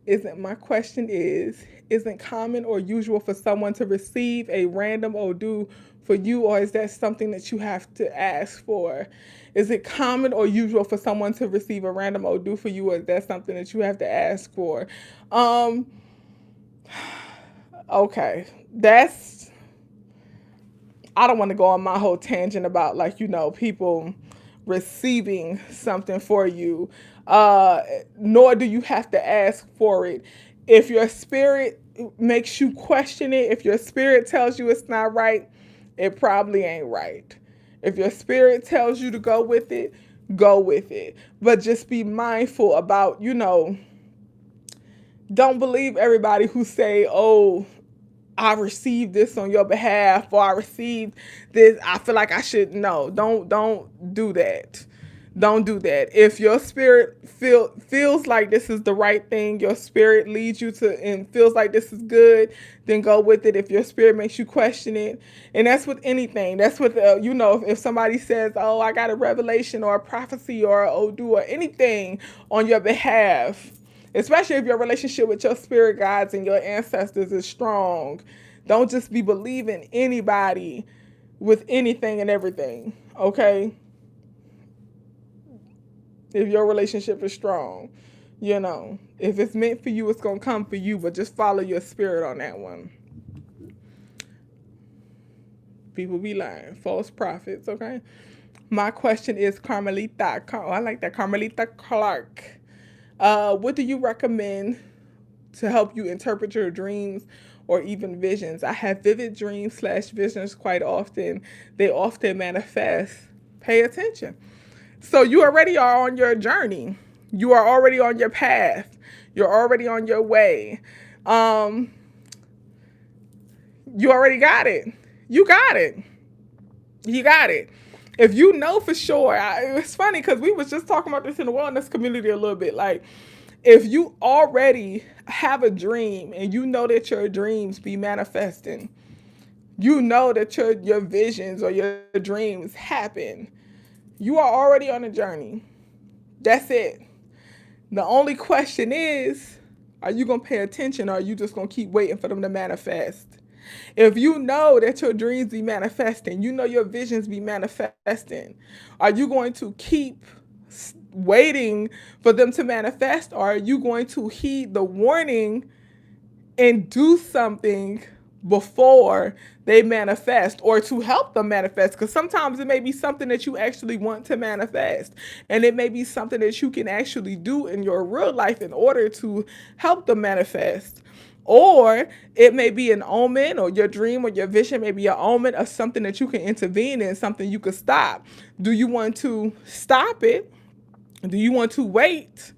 isn't common or usual for someone to receive a random Odu for you, or is that something that you have to ask for? Is it common or usual for someone to receive a random Odu for you, or is that something that you have to ask for? Okay, I don't want to go on my whole tangent about, like, people receiving something for you, nor do you have to ask for it. If your spirit makes you question it, if your spirit tells you it's not right, it probably ain't right. If your spirit tells you to go with it, go with it. But just be mindful about, don't believe everybody who say, oh, I received this on your behalf, or I received this, I feel like I should know. Don't do that. Don't do that. If your spirit feels like this is the right thing, your spirit leads you to and feels like this is good, then go with it. If your spirit makes you question it, and that's with anything. That's with, if somebody says, oh, I got a revelation or a prophecy or an Odu or anything on your behalf, especially if your relationship with your spirit guides and your ancestors is strong, don't just be believing anybody with anything and everything, okay? If your relationship is strong, if it's meant for you, it's going to come for you, but just follow your spirit on that one. People be lying. False prophets, okay? My question is Carmelita. I like that. Carmelita Clark. What do you recommend to help you interpret your dreams or even visions? I have vivid dreams/visions quite often. They often manifest. Pay attention. So you already are on your journey. You are already on your path. You're already on your way. You already got it. You got it. You got it. If you know for sure, it's funny because we was just talking about this in the wellness community a little bit. Like, if you already have a dream and you know that your dreams be manifesting, you know that your visions or your dreams happen, you are already on a journey. That's it. The only question is, are you going to pay attention, or are you just going to keep waiting for them to manifest? If you know that your dreams be manifesting, you know your visions be manifesting, are you going to keep waiting for them to manifest, or are you going to heed the warning and do something before they manifest, or to help them manifest? Because sometimes it may be something that you actually want to manifest, and it may be something that you can actually do in your real life in order to help them manifest. Or it may be an omen, or your dream or your vision may be an omen of something that you can intervene in, something you could stop. Do you want to stop it? Do you want to wait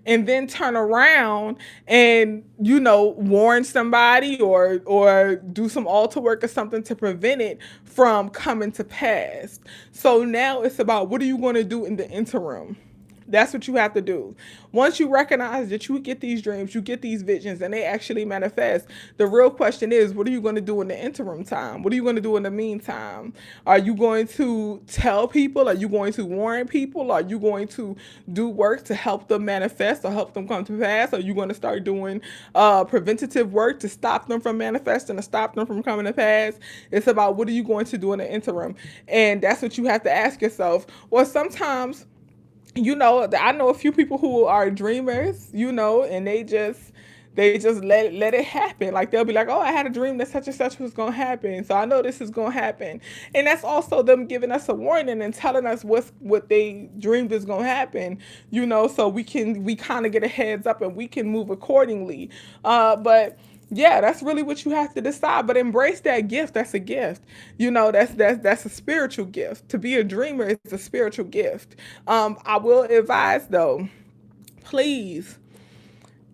and then turn around and, warn somebody or do some altar work or something to prevent it from coming to pass? So now it's about, what are you going to do in the interim? That's what you have to do. Once you recognize that you get these dreams, you get these visions, and they actually manifest, the real question is, what are you going to do in the interim time? What are you going to do in the meantime? Are you going to tell people? Are you going to warn people? Are you going to do work to help them manifest or help them come to pass? Are you going to start doing preventative work to stop them from manifesting, to stop them from coming to pass? It's about what are you going to do in the interim? And that's what you have to ask yourself. Or sometimes, I know a few people who are dreamers, and they just let it happen. Like they'll be like, "Oh, I had a dream that such and such was gonna happen, so I know this is gonna happen." And that's also them giving us a warning and telling us what they dreamed is gonna happen. So we kind of get a heads up and we can move accordingly. But yeah, that's really what you have to decide. But embrace that gift. That's a gift. That's a spiritual gift. To be a dreamer is a spiritual gift. I will advise though, please,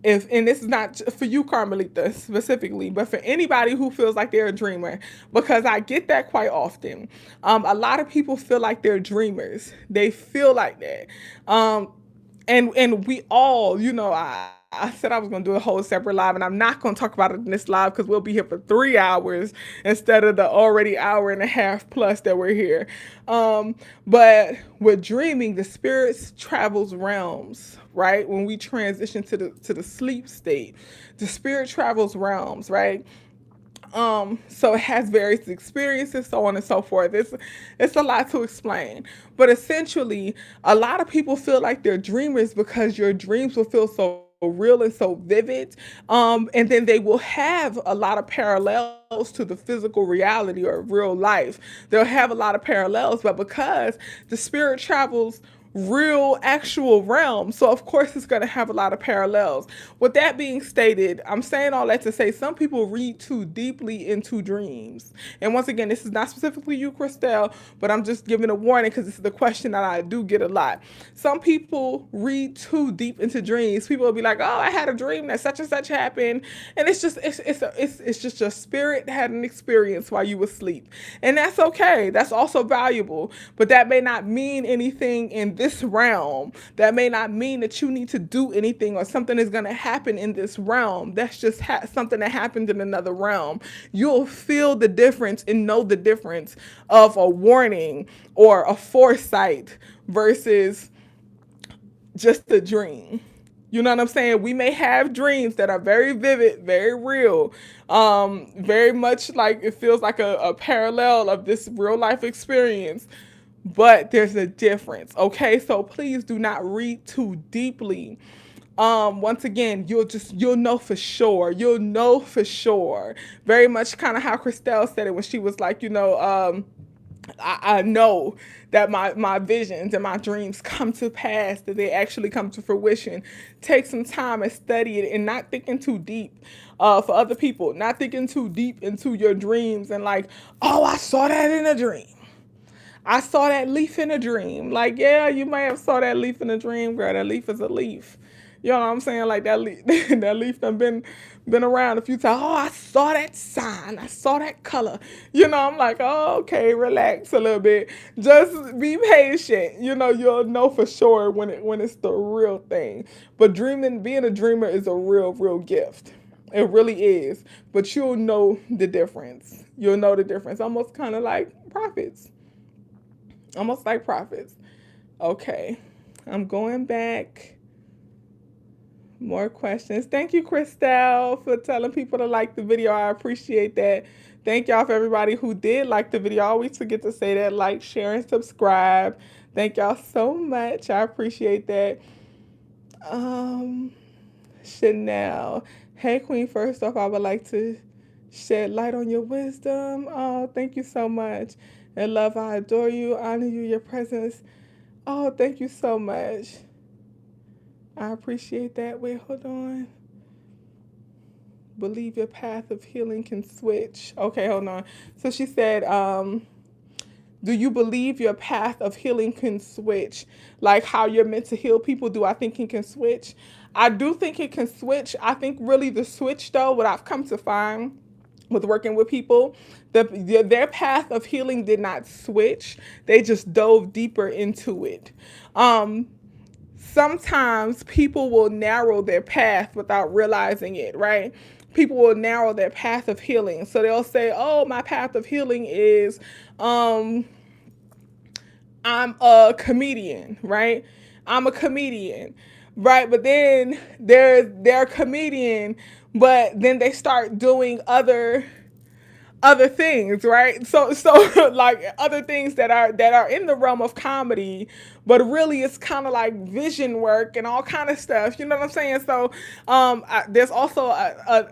and this is not for you, Carmelita, specifically, but for anybody who feels like they're a dreamer, because I get that quite often. A lot of people feel like they're dreamers. They feel like that. And we all, I said I was going to do a whole separate live, and I'm not going to talk about it in this live because we'll be here for 3 hours instead of the already hour and a half plus that we're here. But with dreaming, the spirits travels realms, right? When we transition to the sleep state, the spirit travels realms, right? So it has various experiences, so on and so forth. It's a lot to explain. But essentially, a lot of people feel like they're dreamers because your dreams will feel so real and so vivid. And then they will have a lot of parallels to the physical reality or real life. They'll have a lot of parallels, but because the spirit travels real actual realm, so of course it's going to have a lot of parallels. With that being stated, I'm saying all that to say some people read too deeply into dreams. And once again, this is not specifically you, Christelle, but I'm just giving a warning because this is the question that I do get a lot. Some people read too deep into dreams. People will be like, "Oh, I had a dream that such and such happened," and it's just your spirit had an experience while you were asleep, and that's okay. That's also valuable, but that may not mean anything in this realm. That may not mean that you need to do anything or something is going to happen in this realm. That's just something that happened in another realm. You'll feel the difference and know the difference of a warning or a foresight versus just a dream. You know what I'm saying? We may have dreams that are very vivid, very real, very much like it feels like a parallel of this real life experience. But there's a difference, okay? So please do not read too deeply. Once again, you'll know for sure. You'll know for sure. Very much kind of how Christelle said it when she was like, I know that my visions and my dreams come to pass, that they actually come to fruition. Take some time and study it and not thinking too deep for other people. Not thinking too deep into your dreams and like, "Oh, I saw that in a dream. I saw that leaf in a dream." Like, yeah, you may have saw that leaf in a dream, girl. That leaf is a leaf. You know what I'm saying? Like that leaf, that leaf done been around a few times. "Oh, I saw that sign. I saw that color." I'm like, "Oh, okay, relax a little bit. Just be patient." You'll know for sure when it's the real thing. But being a dreamer is a real gift. It really is. But you'll know the difference. You'll know the difference. Almost kind of like prophets. Almost like prophets. Okay, I'm going back. More questions. Thank you, Christelle, for telling people to like the video. I appreciate that. Thank y'all for everybody who did like the video. I always forget to say that. Like, share, and subscribe. Thank y'all so much. I appreciate that. Chanel. "Hey, Queen, first off, I would like to shed light on your wisdom." Oh, thank you so much. "And love, I adore you, honor you, your presence." Oh, thank you so much. I appreciate that. Wait, hold on. "Believe your path of healing can switch." Okay, hold on. So she said, "Do you believe your path of healing can switch? Like how you're meant to heal people, do I think it can switch?" I do think it can switch. I think really the switch, though, what I've come to find with working with people, their path of healing did not switch. They just dove deeper into it. sometimes people will narrow their path without realizing it, right? People will narrow their path of healing. So they'll say, oh, my path of healing is I'm a comedian, right? I'm a comedian, right? But then they're a comedian, but then they start doing other things, right? So like other things that are in the realm of comedy, but really it's kind of like vision work and all kind of stuff. You know what I'm saying? So there's also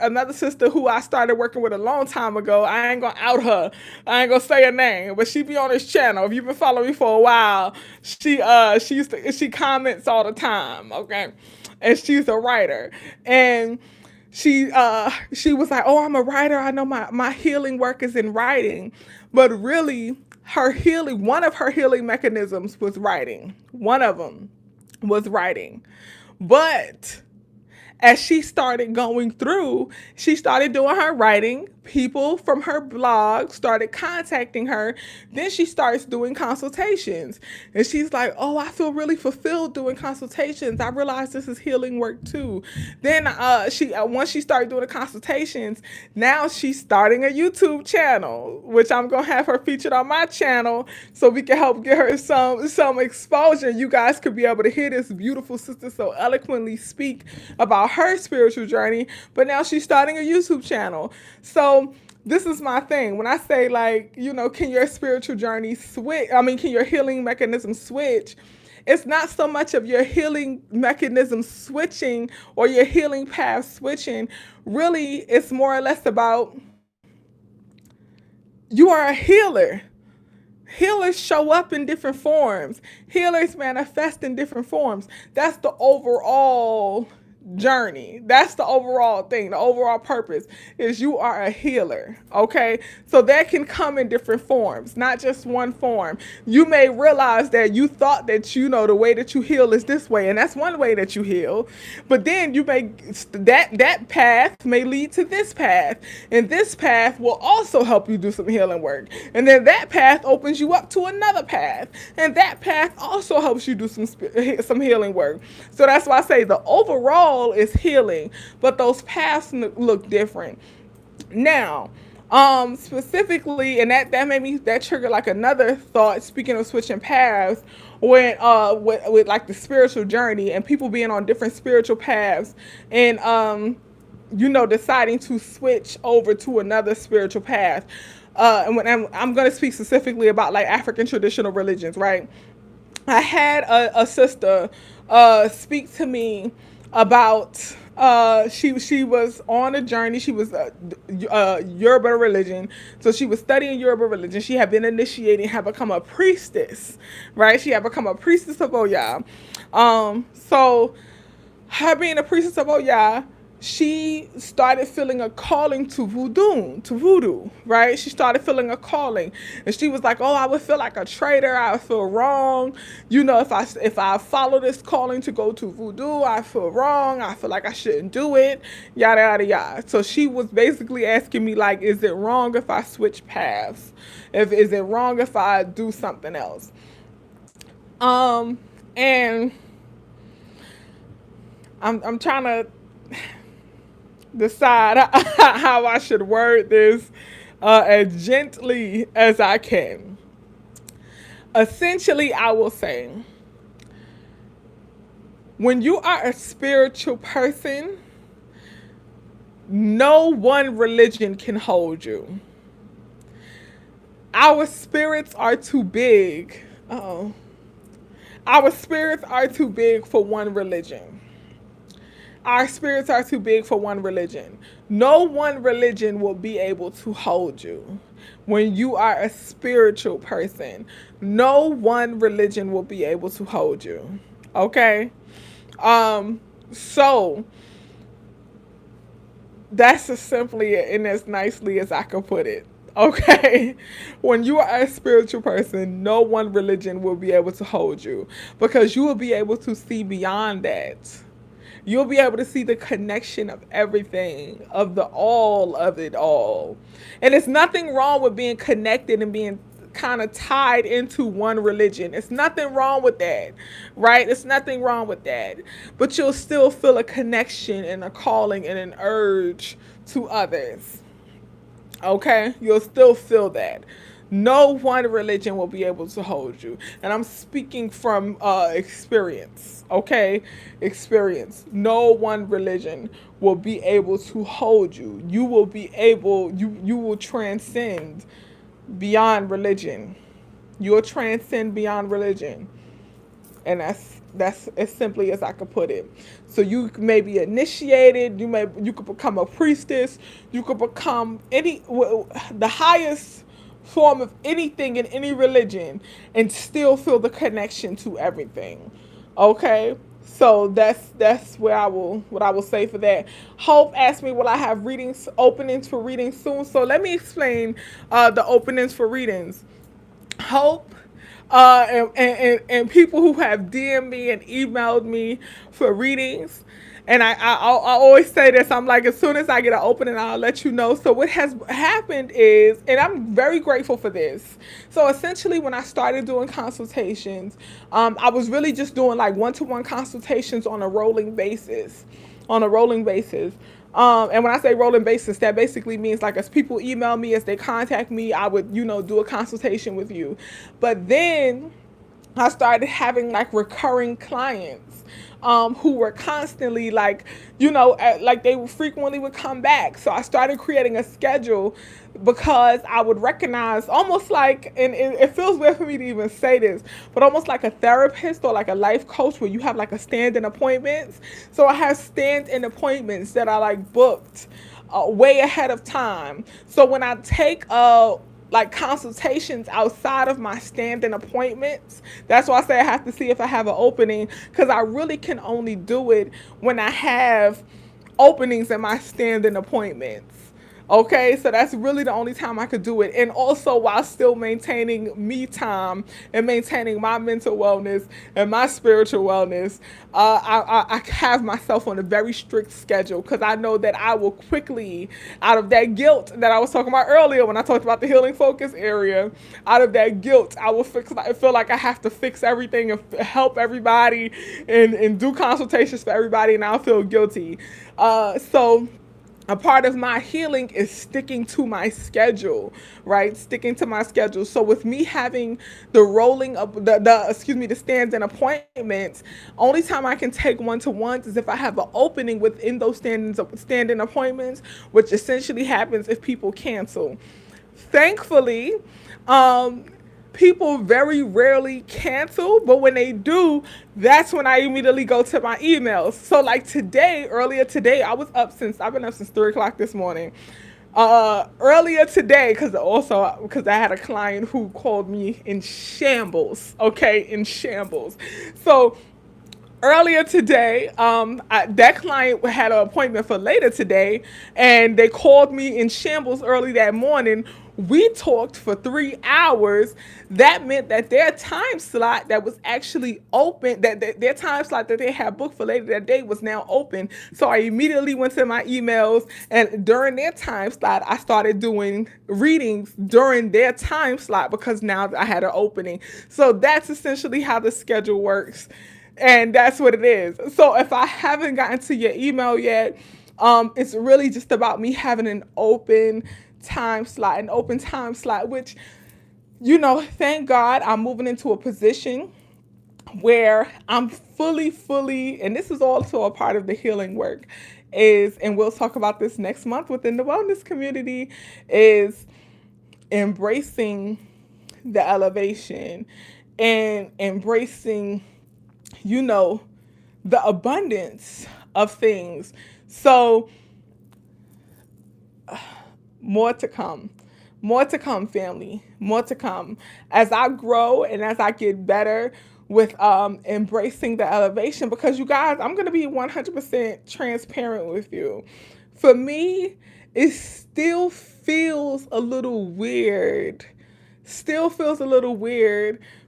another sister who I started working with a long time ago. I ain't gonna out her. I ain't gonna say her name, but she be on this channel. If you've been following me for a while, she comments all the time. Okay, and she's a writer and she was like, oh, I'm a writer. I know my healing work is in writing. But really, one of her healing mechanisms was writing. One of them was writing. But as she started going through, she started doing her writing. People from her blog started contacting her. Then she starts doing consultations. And she's like, oh, I feel really fulfilled doing consultations. I realize this is healing work too. Then once she started doing the consultations, now she's starting a YouTube channel, which I'm going to have her featured on my channel so we can help get her some exposure. You guys could be able to hear this beautiful sister so eloquently speak about her spiritual journey, but now she's starting a YouTube channel. So this is my thing. When I say, like, you know, can your spiritual journey switch? I mean, can your healing mechanism switch? It's not so much of your healing mechanism switching or your healing path switching. Really, it's more or less about you are a healer. Healers show up in different forms. Healers manifest in different forms. That's the overall journey. That's the overall thing. The overall purpose is you are a healer. Okay. So that can come in different forms, not just one form. You may realize that you thought that, you know, the way that you heal is this way, and that's one way that you heal. But then you may, that path may lead to this path, and this path will also help you do some healing work. And then that path opens you up to another path, and that path also helps you do some healing work. So that's why I say the overall is healing, but those paths look different. Now, specifically, and that made me, that triggered like another thought, speaking of switching paths, when with like the spiritual journey and people being on different spiritual paths and you know, deciding to switch over to another spiritual path. And when I'm going to speak specifically about like African traditional religions, right? I had a sister speak to me about she was on a journey. She was Yoruba religion, so she was studying Yoruba religion. She had been initiating, had become a priestess, right? She had become a priestess of Oya. So her being a priestess of Oya, she started feeling a calling to voodoo, right? She started feeling a calling, and she was like, oh, I would feel like a traitor. I would feel wrong. You know, if I follow this calling to go to voodoo, I feel wrong. I feel like I shouldn't do it, yada, yada, yada. So she was basically asking me, like, is it wrong if I switch paths? Is it wrong if I do something else? And I'm trying to decide how I should word this as gently as I can. Essentially, I will say, when you are a spiritual person, no one religion can hold you. Our spirits are too big. Our spirits are too big for one religion. Our spirits are too big for one religion. No one religion will be able to hold you. When you are a spiritual person, no one religion will be able to hold you. Okay? So that's as simply and as nicely as I can put it. Okay? When you are a spiritual person, no one religion will be able to hold you, because you will be able to see beyond that. You'll be able to see the connection of everything, of the all of it all. And there's nothing wrong with being connected and being kind of tied into one religion. It's nothing wrong with that, right? It's nothing wrong with that. But you'll still feel a connection and a calling and an urge to others. Okay? You'll still feel that. No one religion will be able to hold you. And I'm speaking from experience, okay? Experience. No one religion will be able to hold you. You will be able, you will transcend beyond religion. You'll transcend beyond religion. And that's as simply as I could put it. So you may be initiated, you could become a priestess, you could become the highest form of anything in any religion and still feel the connection to everything. Okay? So that's where what I will say for that. Hope asked me, will I have openings for readings soon? So let me explain the openings for readings. Hope and people who have DM'd me and emailed me for readings. And I always say this, I'm like, as soon as I get an opening, I'll let you know. So what has happened is, and I'm very grateful for this. So essentially when I started doing consultations, I was really just doing like one-to-one consultations on a rolling basis. And when I say rolling basis, that basically means like as people email me, as they contact me, I would, do a consultation with you. But then I started having like recurring clients who were constantly like, like they frequently would come back. So I started creating a schedule because I would recognize almost like, and it feels weird for me to even say this, but almost like a therapist or like a life coach where you have like a stand-in appointments. So I have stand-in appointments that are like booked way ahead of time. So when I take like consultations outside of my stand-in appointments. That's why I say I have to see if I have an opening, because I really can only do it when I have openings in my stand-in appointments. Okay, so that's really the only time I could do it. And also while still maintaining me time and maintaining my mental wellness and my spiritual wellness, I have myself on a very strict schedule because I know that I will quickly, out of that guilt that I was talking about earlier when I talked about the healing focus area, out of that guilt, I feel like I have to fix everything and help everybody and do consultations for everybody, and I'll feel guilty. So a part of my healing is sticking to my schedule, right? Sticking to my schedule. So with me having the rolling up, the stand-in appointments, only time I can take one-to-ones is if I have an opening within those stand-in appointments, which essentially happens if people cancel. Thankfully, people very rarely cancel, but when they do, that's when I immediately go to my emails. So like earlier today, I've been up since 3 o'clock this morning. Earlier today, because I had a client who called me in shambles, okay, in shambles. So earlier today, that client had an appointment for later today, and they called me in shambles early that morning. We talked for 3 hours. That meant that their time slot that was actually open, that their time slot that they had booked for later that day was now open. So I immediately went to my emails, and during their time slot, I started doing readings during their time slot because now I had an opening. So that's essentially how the schedule works. And that's what it is. So if I haven't gotten to your email yet, it's really just about me having an open time slot, which, thank God I'm moving into a position where I'm fully, and this is also a part of the healing work, and we'll talk about this next month within the wellness community, is embracing the elevation and embracing the abundance of things. So more to come, family, more to come as I grow and as I get better with embracing the elevation, because you guys, I'm going to be 100% transparent with you. For me, it still feels a little weird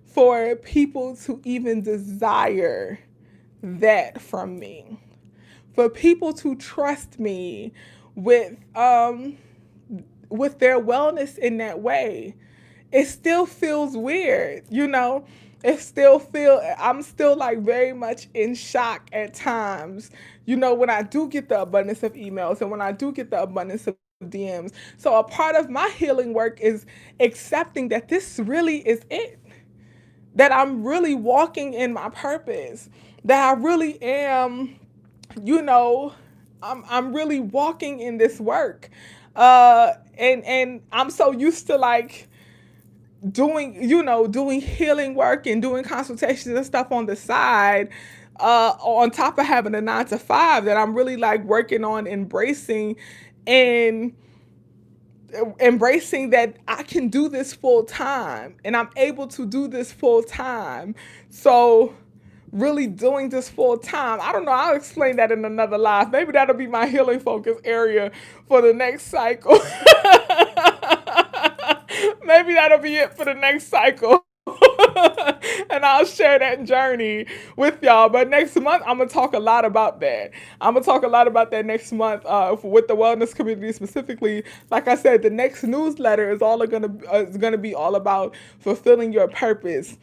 for people to even desire that from me, for people to trust me with their wellness in that way. it still feels weird, I'm still like very much in shock at times, when I do get the abundance of emails and when I do get the abundance of DMs. So a part of my healing work is accepting that this really is it, that I'm really walking in my purpose, that I really am, you know, I'm really walking in this work. And I'm so used to like doing healing work and doing consultations and stuff on the side, on top of having a 9 to 5, that I'm really like working on and embracing that I can do this full time and I'm able to do this full time. So really doing this full time. I don't know. I'll explain that in another live. Maybe that'll be my healing focus area for the next cycle. Maybe that'll be it for the next cycle. And I'll share that journey with y'all. But next month, I'm going to talk a lot about that. I'm going to talk a lot about that next month with the wellness community specifically. Like I said, the next newsletter is going to be all about fulfilling your purpose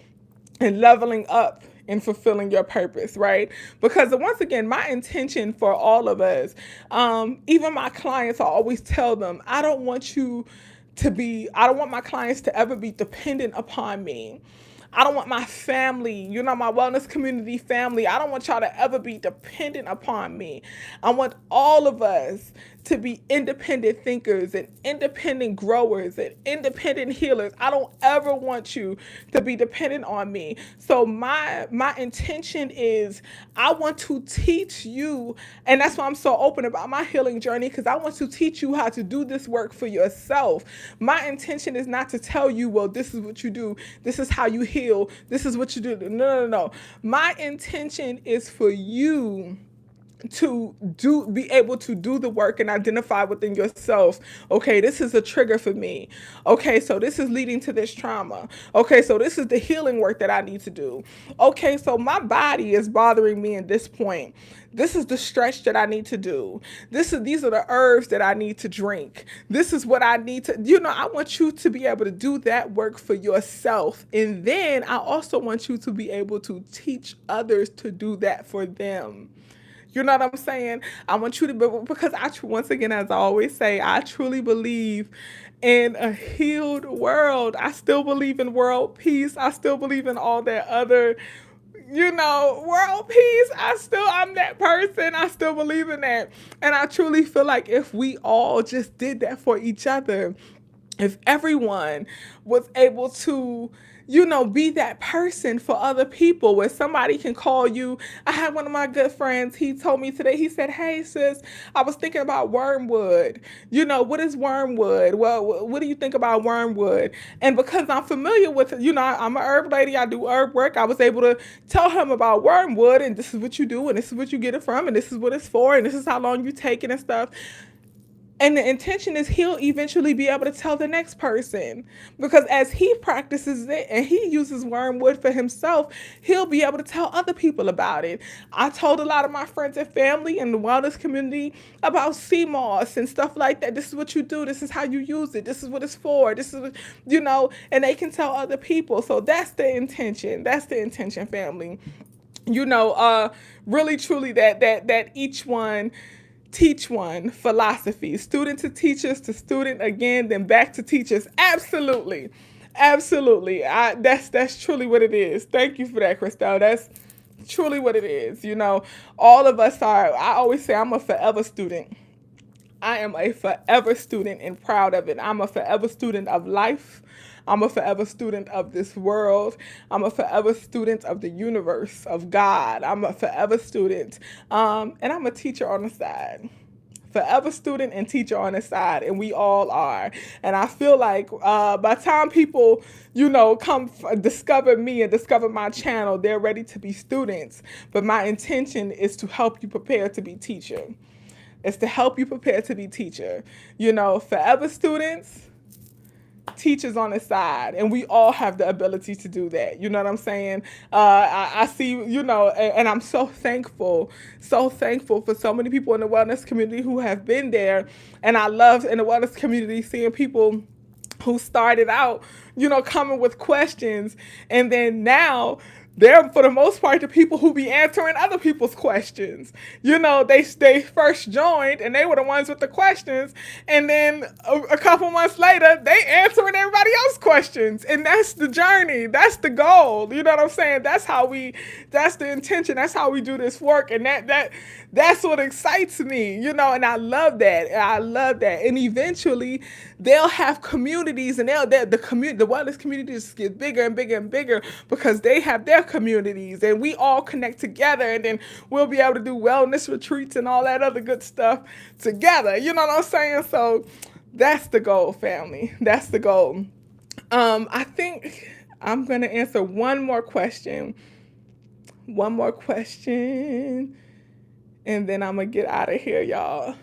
and leveling up and fulfilling your purpose, right? Because once again, my intention for all of us, even my clients, I always tell them, I don't want my clients to ever be dependent upon me. I don't want my family, my wellness community family, I don't want y'all to ever be dependent upon me. I want all of us to be independent thinkers and independent growers and independent healers. I don't ever want you to be dependent on me. So my intention is I want to teach you, and that's why I'm so open about my healing journey, because I want to teach you how to do this work for yourself. My intention is not to tell you, well, this is what you do, this is how you heal, this is what you do. No. My intention is for you to be able to do the work and identify within yourself, okay, this is a trigger for me. Okay, so this is leading to this trauma. Okay, so this is the healing work that I need to do. Okay, so my body is bothering me at this point. This is the stretch that I need to do. These are the herbs that I need to drink. This is what I need to, I want you to be able to do that work for yourself. And then I also want you to be able to teach others to do that for them. You know what I'm saying? I want you to, because once again, as I always say, I truly believe in a healed world. I still believe in world peace. I still believe in all that other, world peace. I'm that person. I still believe in that. And I truly feel like if we all just did that for each other, if everyone was able to, be that person for other people, where somebody can call you. I had one of my good friends, he told me today, he said, hey sis, I was thinking about wormwood. What is wormwood? Well, what do you think about wormwood? And because I'm familiar with, I'm an herb lady, I do herb work, I was able to tell him about wormwood, and this is what you do, and this is what you get it from, and this is what it's for, and this is how long you take it and stuff. And the intention is he'll eventually be able to tell the next person, because as he practices it and he uses wormwood for himself, he'll be able to tell other people about it. I told a lot of my friends and family in the wellness community about sea moss and stuff like that. This is what you do. This is how you use it. This is what it's for. This is, and they can tell other people. So that's the intention. That's the intention, family. Really, truly that each one teach one philosophy, student to teachers, to student again, then back to teachers. Absolutely. That's truly what it is. Thank you for that, Christelle. That's truly what it is. All of us are, I always say I'm a forever student. I am a forever student and proud of it. I'm a forever student of life. I'm a forever student of this world. I'm a forever student of the universe, of God. I'm a forever student. And I'm a teacher on the side. Forever student and teacher on the side. And we all are. And I feel like by the time people, come discover me and discover my channel, they're ready to be students. But my intention is to help you prepare to be teacher. It's to help you prepare to be teacher. Forever students, teachers on the side, and we all have the ability to do that. You know what I'm saying? I see, and I'm so thankful for so many people in the wellness community who have been there. And I love in the wellness community seeing people who started out, coming with questions. And then now they're, for the most part, the people who be answering other people's questions. They first joined and they were the ones with the questions. And then a couple months later, they answering everybody else's questions. And that's the journey. That's the goal. You know what I'm saying? That's the intention. That's how we do this work. And that's what excites me, and I love that. And eventually they'll have communities, and the wellness communities get bigger and bigger and bigger because they have their communities, and we all connect together, and then we'll be able to do wellness retreats and all that other good stuff together. You know what I'm saying? So that's the goal, family. That's the goal. I think I'm going to answer one more question. And then I'm going to get out of here, y'all.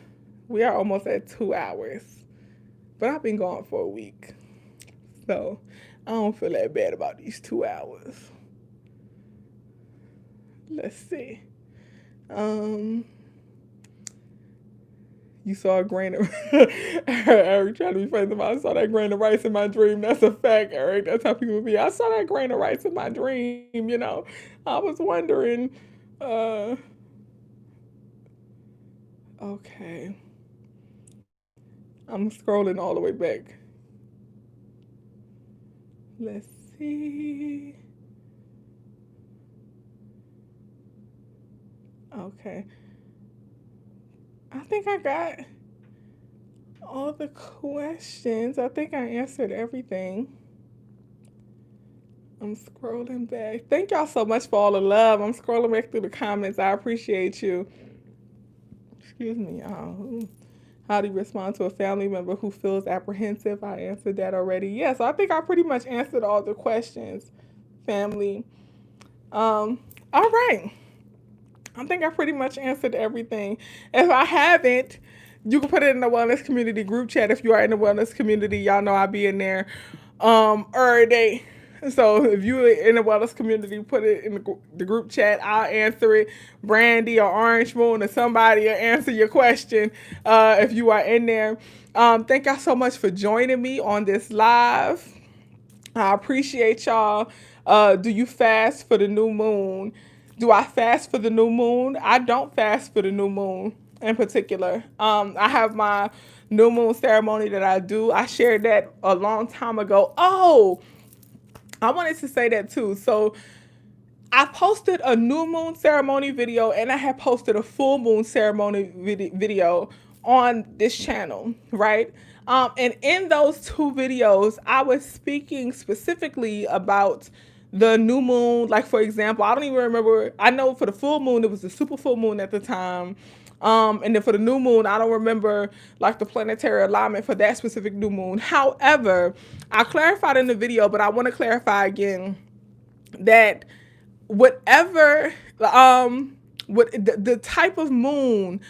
We are almost at 2 hours. But I've been gone for a week. So I don't feel that bad about these 2 hours. Let's see. You saw a grain of Eric trying to be friends about. I saw that grain of rice in my dream. That's a fact, Eric. That's how people be. I saw that grain of rice in my dream, I was wondering. Okay. I'm scrolling all the way back. Let's see. Okay. I think I got all the questions. I think I answered everything. I'm scrolling back. Thank y'all so much for all the love. I'm scrolling back through the comments. I appreciate you. Excuse me. How do you respond to a family member who feels apprehensive? I answered that already. Yeah, so I think I pretty much answered all the questions, family. All right. I think I pretty much answered everything. If I haven't, you can put it in the wellness community group chat. If you are in the wellness community, y'all know I'll be in there every day. So if you're in the wellness community, put it in the group chat. I'll answer it. Brandy or Orange Moon or somebody will answer your question if you are in there. Thank y'all so much for joining me on this live. I appreciate y'all. Do you fast for the new moon? Do I fast for the new moon? I don't fast for the new moon in particular. I have my new moon ceremony that I do. I shared that a long time ago. Oh, I wanted to say that too. So I posted a new moon ceremony video and I had posted a full moon ceremony video on this channel, right? And in those two videos, I was speaking specifically about the new moon. Like, for example, I don't even remember. I know for the full moon, it was the super full moon at the time. And then for the new moon, I don't remember like the planetary alignment for that specific new moon. However, I clarified in the video, but I want to clarify again that whatever, the type of moon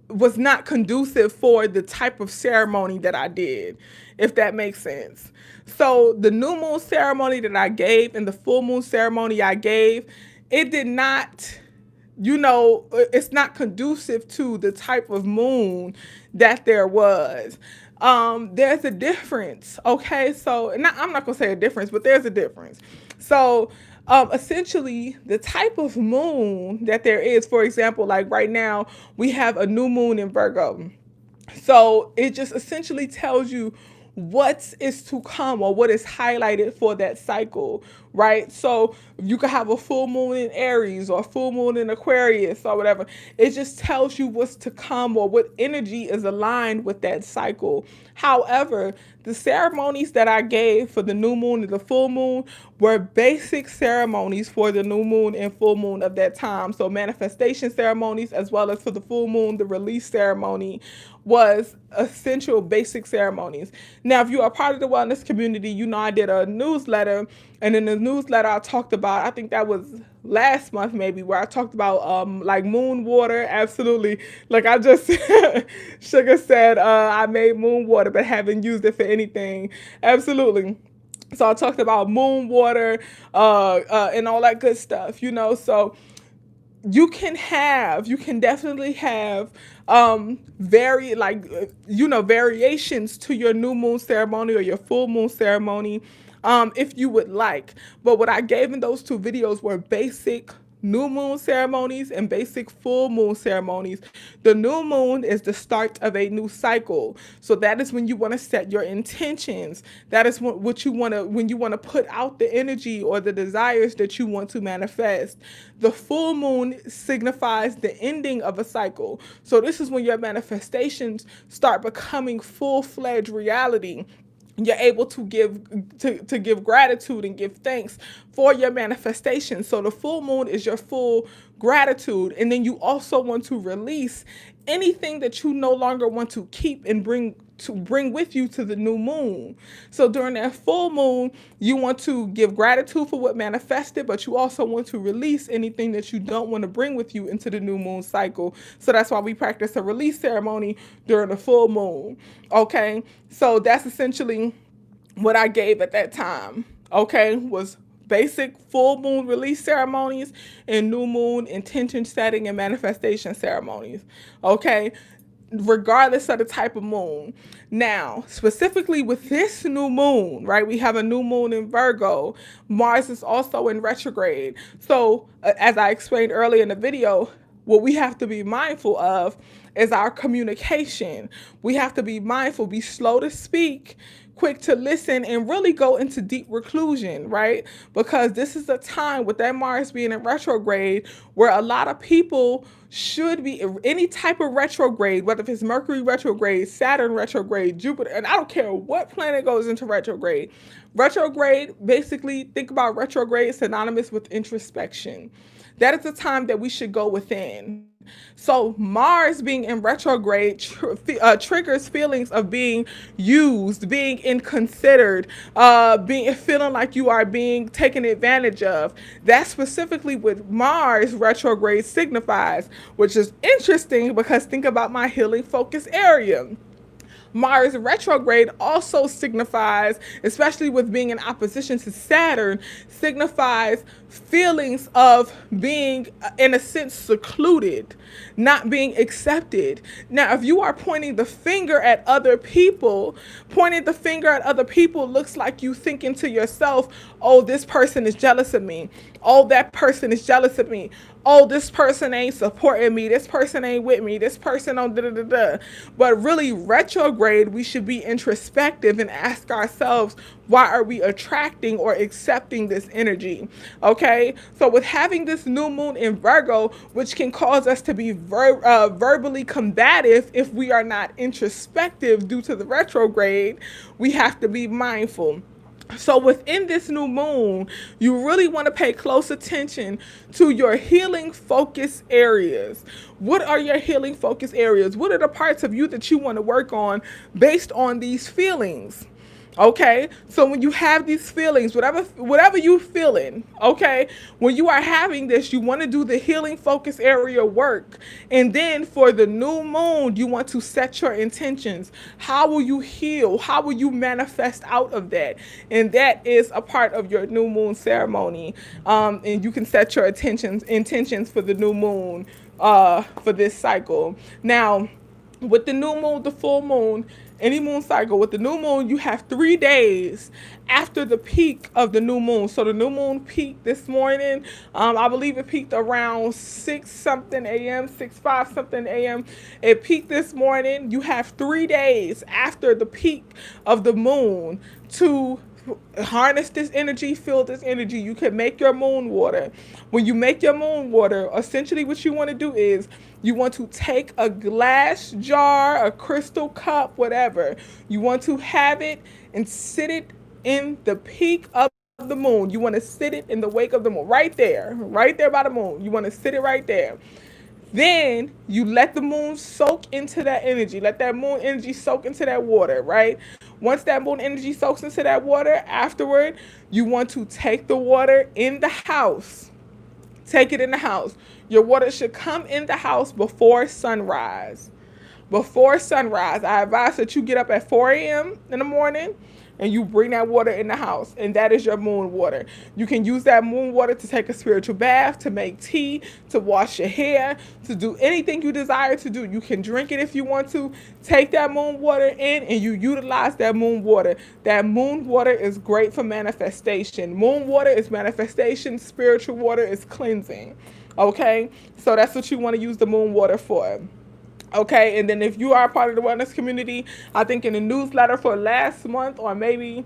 was not conducive for the type of ceremony that I did, if that makes sense. So the new moon ceremony that I gave and the full moon ceremony I gave, it did not, it's not conducive to the type of moon that there was. There's a difference, okay? So, I'm not gonna say a difference, but there's a difference. So, essentially, the type of moon that there is, for example, like right now, we have a new moon in Virgo. So it just essentially tells you what is to come or what is highlighted for that cycle, right? So you could have a full moon in Aries or a full moon in Aquarius or whatever. It just tells you what's to come or what energy is aligned with that cycle. However, the ceremonies that I gave for the new moon and the full moon were basic ceremonies for the new moon and full moon of that time. So manifestation ceremonies, as well as for the full moon, the release ceremony was essential basic ceremonies. Now, if you are part of the wellness community, I did a newsletter, and in the newsletter I talked about, I think that was last month maybe, where I talked about like moon water. Absolutely. Like I just Sugar said, I made moon water but haven't used it for anything. Absolutely. So I talked about moon water and all that good stuff, so you can definitely have variations to your new moon ceremony or your full moon ceremony, if you would like. But what I gave in those two videos were basic new moon ceremonies and basic full moon ceremonies. The new moon is the start of a new cycle. So that is when you want to set your intentions. That is what you want to, when you want to put out the energy or the desires that you want to manifest. The full moon signifies the ending of a cycle. So this is when your manifestations start becoming full-fledged reality. You're able to give gratitude and give thanks for your manifestation. So the full moon is your full gratitude, and then you also want to release anything that you no longer want to keep and bring with you to the new moon. So during that full moon, you want to give gratitude for what manifested, but you also want to release anything that you don't want to bring with you into the new moon cycle. So that's why we practice a release ceremony during the full moon. Okay, so that's essentially what I gave at that time. Okay, was basic full moon release ceremonies and new moon intention setting and manifestation ceremonies. Okay, regardless of the type of moon. Now, specifically with this new moon, right? We have a new moon in Virgo. Mars is also in retrograde. So, as I explained earlier in the video, what we have to be mindful of is our communication. We have to be mindful, be slow to speak, quick to listen, and really go into deep reclusion, right? Because this is a time with that Mars being in retrograde where a lot of people should be, any type of retrograde, whether if it's Mercury retrograde, Saturn retrograde, Jupiter, and I don't care what planet goes into retrograde. Retrograde, basically, think about retrograde synonymous with introspection. That is the time that we should go within. So Mars being in retrograde triggers feelings of being used, being considered, feeling like you are being taken advantage of. That's specifically what Mars retrograde signifies, which is interesting because think about my healing focus area. Mars retrograde also signifies, especially with being in opposition to Saturn, signifies feelings of being, in a sense, secluded, not being accepted. Now, if you are pointing the finger at other people, looks like you thinking to yourself, oh, this person is jealous of me. Oh, that person is jealous of me. Oh, this person ain't supporting me. This person ain't with me. This person on da-da-da-da. But really, retrograde, we should be introspective and ask ourselves, why are we attracting or accepting this energy? Okay, so with having this new moon in Virgo, which can cause us to be verbally combative if we are not introspective due to the retrograde, we have to be mindful. So within this new moon, you really want to pay close attention to your healing focus areas. What are your healing focus areas? What are the parts of you that you want to work on based on these feelings? Okay, so when you have these feelings, whatever you feeling, okay, when you are having this, you want to do the healing focus area work. And then for the new moon, you want to set your intentions. How will you heal? How will you manifest out of that? And that is a part of your new moon ceremony. And you can set your intentions for the new moon for this cycle. Now, with the new moon, the full moon, any moon cycle, with the new moon, you have 3 days after the peak of the new moon. So the new moon peaked this morning. I believe it peaked around 6 something a.m., 6:05 something a.m. It peaked this morning. You have 3 days after the peak of the moon to harness this energy, feel this energy. You can make your moon water. When you make your moon water, essentially what you want to do is you want to take a glass jar, a crystal cup, whatever. You want to have it and sit it in the peak of the moon. You want to sit it in the wake of the moon, right there by the moon. You want to sit it right there. Then you let the moon soak into that energy. Let that moon energy soak into that water, right? Once that moon energy soaks into that water, afterward, you want to take the water in the house. Take it in the house. Your water should come in the house before sunrise. Before sunrise. I advise that you get up at 4 a.m. in the morning. and you bring that water in the house, and that is your moon water. You can use that moon water to take a spiritual bath, to make tea, to wash your hair, to do anything you desire to do. You can drink it if you want to. Take that moon water in and you utilize that moon water. That moon water is great for manifestation. Moon water is manifestation. Spiritual water is cleansing. Okay? So that's what you want to use the moon water for. Okay, and then if you are a part of the wellness community, I think in the newsletter for last month, or maybe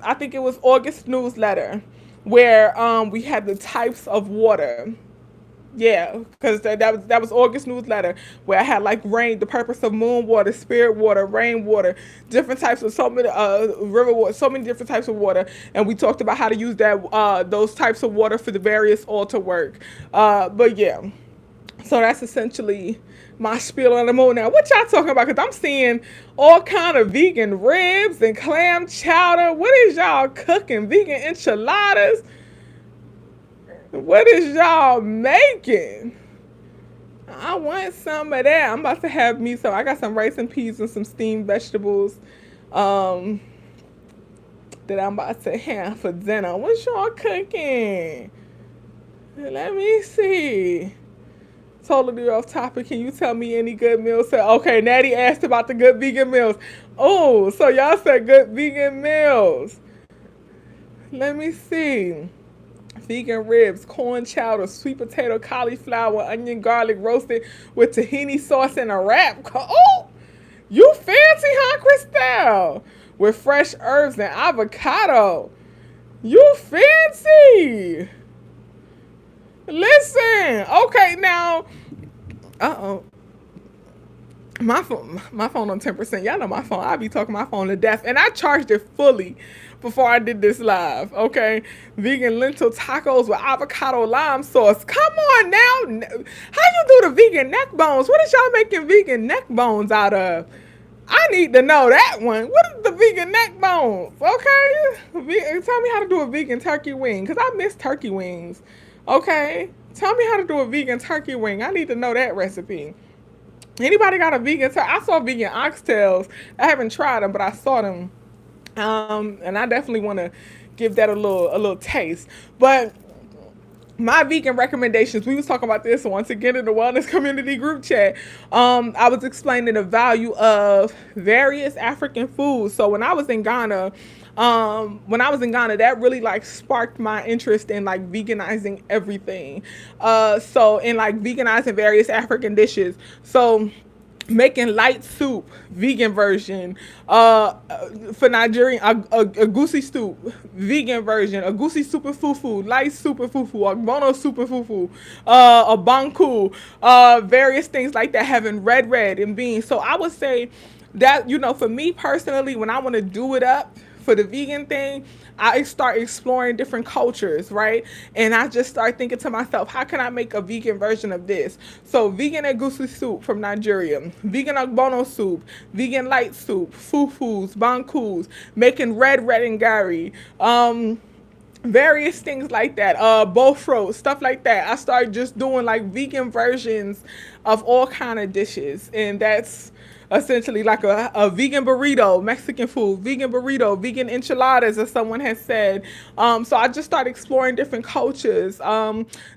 I think it was August newsletter, where we had the types of water. Yeah, because that was August newsletter where I had like rain, the purpose of moon water, spirit water, rain water, different types of so many river water, so many different types of water, and we talked about how to use that those types of water for the various altar work. But yeah, so that's essentially my spiel on the moon. Now, what y'all talking about? Because I'm seeing all kind of vegan ribs and clam chowder. What is y'all cooking? Vegan enchiladas? What is y'all making? I want some of that. I'm about to have me some. I got some rice and peas and some steamed vegetables that I'm about to have for dinner. What y'all cooking? Let me see. Totally off topic. Can you tell me any good meals? So, okay, Natty asked about the good vegan meals. Oh, so y'all said good vegan meals. Let me see. Vegan ribs, corn chowder, sweet potato, cauliflower, onion, garlic roasted with tahini sauce and a wrap. Oh, you fancy, huh, Christelle? With fresh herbs and avocado. You fancy. Listen, okay, now, my phone on 10%. Y'all know my phone. I be talking my phone to death, and I charged it fully before I did this live. Okay, vegan lentil tacos with avocado lime sauce. Come on now, how you do the vegan neck bones? What is y'all making vegan neck bones out of? I need to know that one. What is the vegan neck bones? Okay, tell me how to do a vegan turkey wing, because I miss turkey wings. Okay, tell me how to do a vegan turkey wing. I need to know that recipe. Anybody got a vegan I saw vegan oxtails. I haven't tried them, but I saw them. And I definitely want to give that a little taste. But my vegan recommendations, we was talking about this once again in the wellness community group chat. I was explaining the value of various African foods. So when I was in Ghana, that really like sparked my interest in like veganizing everything. So in like veganizing various African dishes. So making light soup, vegan version, for Nigerian, a goosey soup, vegan version, a goosey super fufu, light super fufu, a bono super fufu, a banku, various things like that, having red and beans. So I would say that, for me personally, when I want to do it up for the vegan thing, I start exploring different cultures, right? And I just start thinking to myself, how can I make a vegan version of this? So vegan egusi soup from Nigeria, vegan ogbono soup, vegan light soup, fufus, bankus, making red and gari, various things like that, bofro, stuff like that. I started just doing like vegan versions of all kind of dishes, and that's essentially like a vegan burrito, Mexican food, vegan burrito, vegan enchiladas, as someone has said. So I just started exploring different cultures,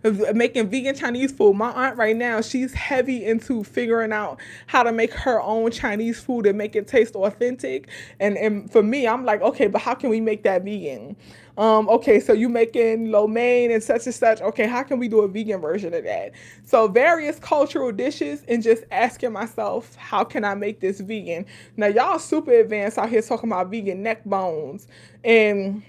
making vegan Chinese food. My aunt right now, she's heavy into figuring out how to make her own Chinese food and make it taste authentic. And for me, I'm like, okay, but how can we make that vegan? Okay, so you making lo mein and such. Okay, how can we do a vegan version of that? So various cultural dishes, and just asking myself, how can I make this vegan? Now y'all super advanced out here talking about vegan neck bones and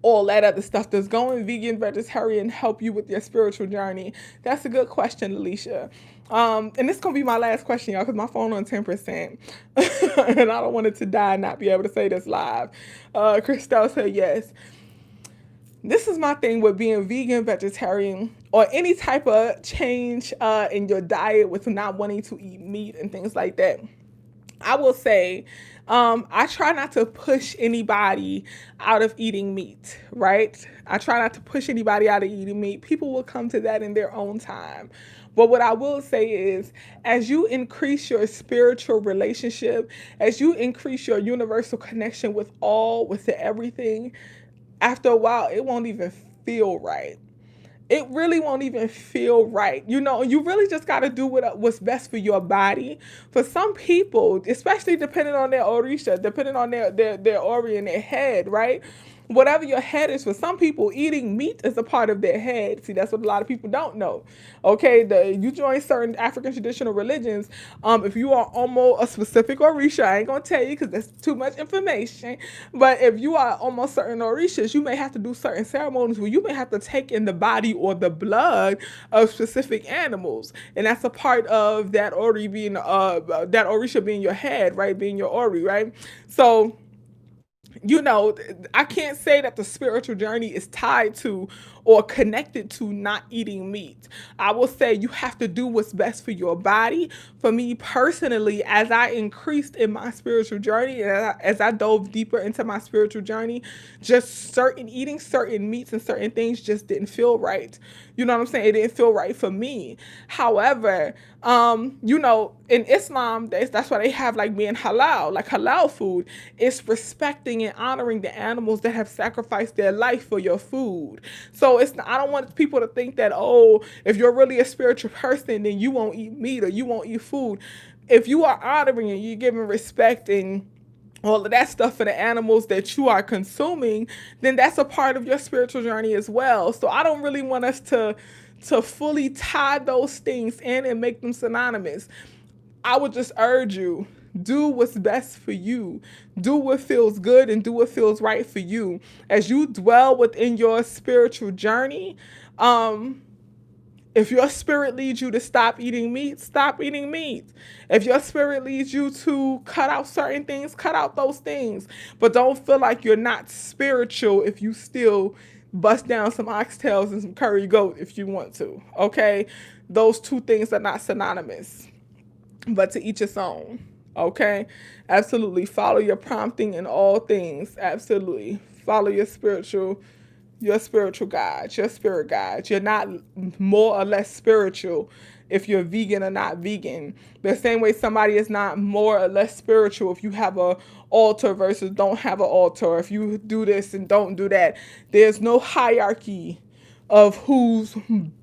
all that other stuff. Does going vegan, vegetarian help you with your spiritual journey? That's a good question, Alicia. And this is going to be my last question, y'all, because my phone on 10%. And I don't want it to die and not be able to say this live. Christelle said yes. This is my thing with being vegan, vegetarian, or any type of change in your diet with not wanting to eat meat and things like that. I will say, I try not to push anybody out of eating meat, right? I try not to push anybody out of eating meat. People will come to that in their own time. But what I will say is, as you increase your spiritual relationship, as you increase your universal connection with all, with everything, after a while, it won't even feel right. It really won't even feel right. You really just got to do what's best for your body. For some people, especially depending on their orisha, depending on their ori in their head, right? Whatever your head is, for some people, eating meat is a part of their head. See, that's what a lot of people don't know. Okay, you join certain African traditional religions. If you are almost a specific orisha, I ain't gonna tell you because that's too much information. But if you are almost certain orishas, you may have to do certain ceremonies where you may have to take in the body or the blood of specific animals, and that's a part of that ori being that orisha being your head, right? Being your ori, right? So I can't say that the spiritual journey is tied to or connected to not eating meat. I will say you have to do what's best for your body. For me personally, as I increased in my spiritual journey, and as I dove deeper into my spiritual journey, just eating certain meats and certain things just didn't feel right. You know what I'm saying? It didn't feel right for me. However, in Islam, that's why they have like being halal, like halal food. It's respecting and honoring the animals that have sacrificed their life for your food. So I don't want people to think that, oh, if you're really a spiritual person, then you won't eat meat or you won't eat food. If you are honoring and you're giving respect and all of that stuff for the animals that you are consuming, then that's a part of your spiritual journey as well. So I don't really want us to fully tie those things in and make them synonymous. I would just urge you, do what's best for you. Do what feels good and do what feels right for you. As you dwell within your spiritual journey, if your spirit leads you to stop eating meat, stop eating meat. If your spirit leads you to cut out certain things, cut out those things. But don't feel like you're not spiritual if you still bust down some oxtails and some curry goat if you want to, okay? Those two things are not synonymous, but to each its own, okay? Absolutely. Follow your prompting in all things. Absolutely. Follow your spiritual guides, your spirit guides. You're not more or less spiritual if you're vegan or not vegan. The same way somebody is not more or less spiritual if you have a altar versus don't have an altar, if you do this and don't do that. There's no hierarchy of who's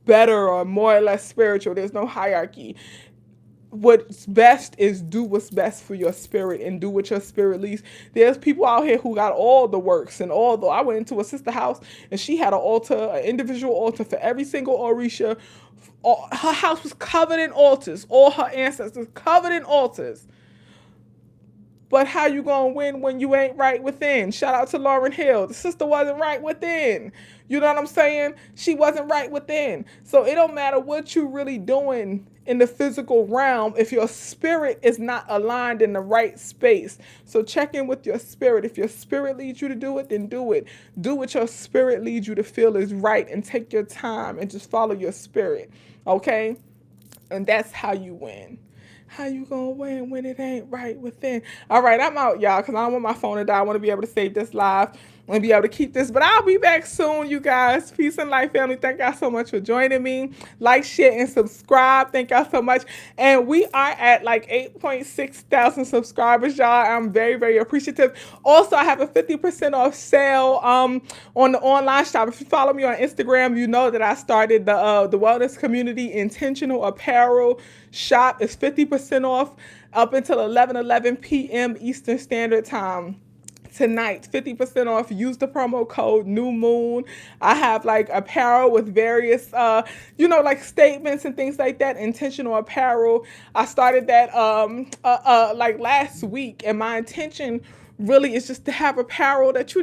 better or more or less spiritual. There's no hierarchy. What's best is do what's best for your spirit and do what your spirit leads. There's people out here who got all the works and all the. I went into a sister house and she had an altar, an individual altar for every single orisha. Her house was covered in altars. All her ancestors covered in altars. But how you gonna win when you ain't right within? Shout out to Lauryn Hill. The sister wasn't right within. You know what I'm saying? She wasn't right within. So it don't matter what you really doing in the physical realm if your spirit is not aligned in the right space. So check in with your spirit. If your spirit leads you to do it, then do it. Do what your spirit leads you to feel is right and take your time and just follow your spirit. Okay? And that's how you win. How you gonna win when it ain't right within? All right, I'm out, y'all, because I don't want my phone to die. I want to be able to save this live and be able to keep this. But I'll be back soon, you guys. Peace and light, family. Thank y'all so much for joining me. Like, share, and subscribe. Thank y'all so much. And we are at like 8.6 thousand subscribers, y'all. I'm very, very appreciative. Also, I have a 50% off sale on the online shop. If you follow me on Instagram, you know that I started the wellness community intentional apparel shop. Is 50% off up until 11 p.m. Eastern Standard Time. Tonight, 50% off. Use the promo code New Moon. I have like apparel with various, like statements and things like that. Intentional apparel. I started that like last week, and my intention really is just to have apparel that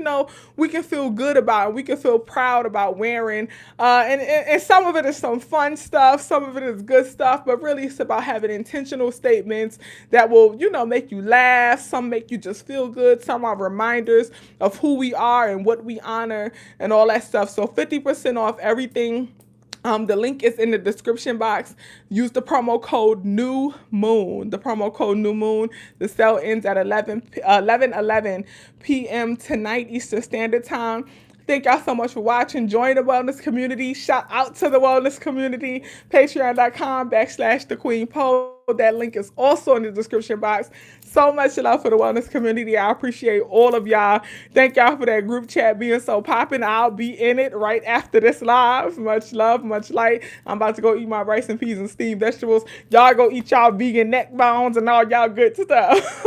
we can feel good about, we can feel proud about wearing, and some of it is some fun stuff, some of it is good stuff, but really it's about having intentional statements that will make you laugh, some make you just feel good, some are reminders of who we are and what we honor and all that stuff. So 50% off everything. The link is in the description box. Use the promo code New Moon. The promo code New Moon. The sale ends at 11 p.m. tonight Eastern Standard Time. Thank y'all so much for watching. Join the wellness community. Shout out to the wellness community. Patreon.com/TheQueenPo. That link is also in the description box. So much love for the wellness community. I appreciate all of y'all. Thank y'all for that group chat being so popping. I'll be in it right after this live. Much love, much light. I'm about to go eat my rice and peas and steamed vegetables. Y'all go eat y'all vegan neck bones and all y'all good stuff.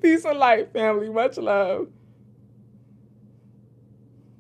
Peace and light, family. Much love.